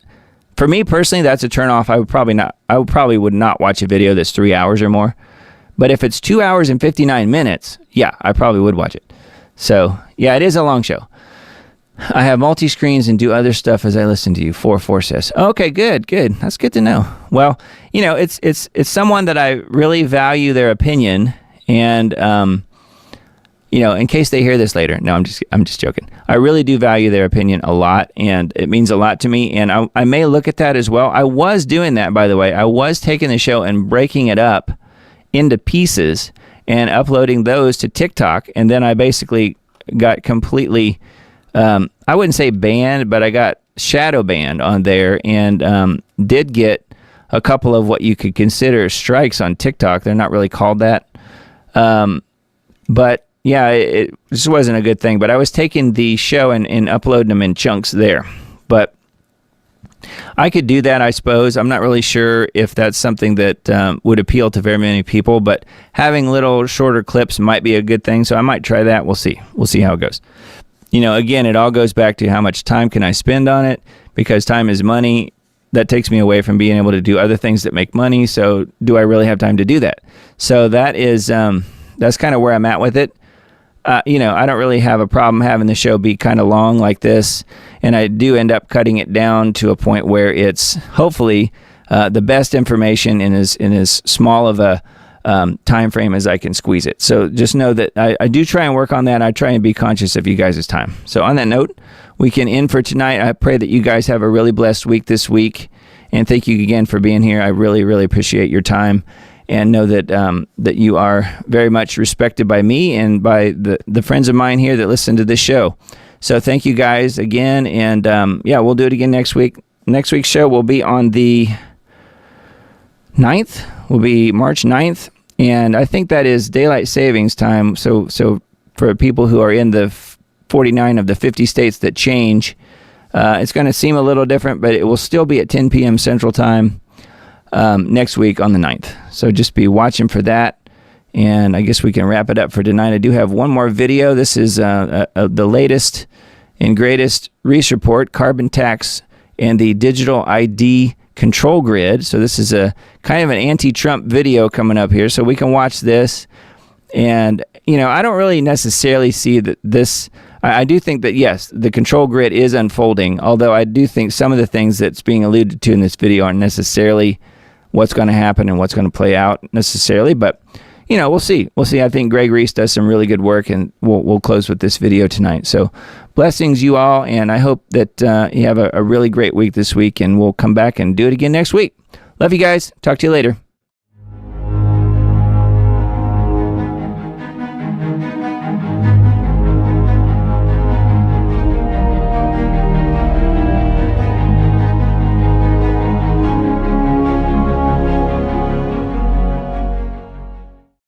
for me personally, that's a turn off. I would probably not watch a video that's 3 hours or more. But if it's 2 hours and 59 minutes, yeah, I probably would watch it. So yeah, it is a long show. I have multi-screens and do other stuff as I listen to you. 4 says. Okay, good. That's good to know. Well, you know, it's someone that I really value their opinion, and you know, in case they hear this later. No, I'm just joking. I really do value their opinion a lot, and it means a lot to me. And I may look at that as well. I was doing that, by the way. I was taking the show and breaking it up into pieces and uploading those to TikTok, and then I basically got completely. I wouldn't say banned, but I got shadow banned on there, and did get a couple of what you could consider strikes on TikTok. They're not really called that. But yeah, it just wasn't a good thing. But I was taking the show and uploading them in chunks there. But I could do that, I suppose. I'm not really sure if that's something that would appeal to very many people, but having little shorter clips might be a good thing. So I might try that. We'll see. We'll see how it goes. You know, again, it all goes back to how much time can I spend on it, because time is money. That takes me away from being able to do other things that make money. So do I really have time to do that? So that is, that's kind of where I'm at with it. You know, I don't really have a problem having the show be kind of long like this. And I do end up cutting it down to a point where it's hopefully the best information in as small of a time frame as I can squeeze it. So just know that I do try and work on that. I try and be conscious of you guys' time. So on that note, we can end for tonight. I pray that you guys have a really blessed week this week. And thank you again for being here. I really, really appreciate your time, and know that that you are very much respected by me and by the friends of mine here that listen to this show. So thank you guys again. And yeah, we'll do it again next week. Next week's show will be on the 9th. Will be March 9th. And I think that is daylight savings time. So for people who are in the 49 of the 50 states that change, it's going to seem a little different, but it will still be at 10 p.m. Central Time next week on the 9th. So just be watching for that. And I guess we can wrap it up for tonight. I do have one more video. This is the latest and greatest Reese report, carbon tax and the digital ID control grid. So this is a kind of an anti-Trump video coming up here. So we can watch this. And, you know, I don't really necessarily see that this... I do think that, yes, the control grid is unfolding, although I do think some of the things that's being alluded to in this video aren't necessarily what's going to happen and what's going to play out necessarily. But, you know, we'll see. We'll see. I think Greg Reese does some really good work, and we'll close with this video tonight. So blessings, you all, and I hope that you have a really great week this week, and we'll come back and do it again next week. Love you guys. Talk to you later.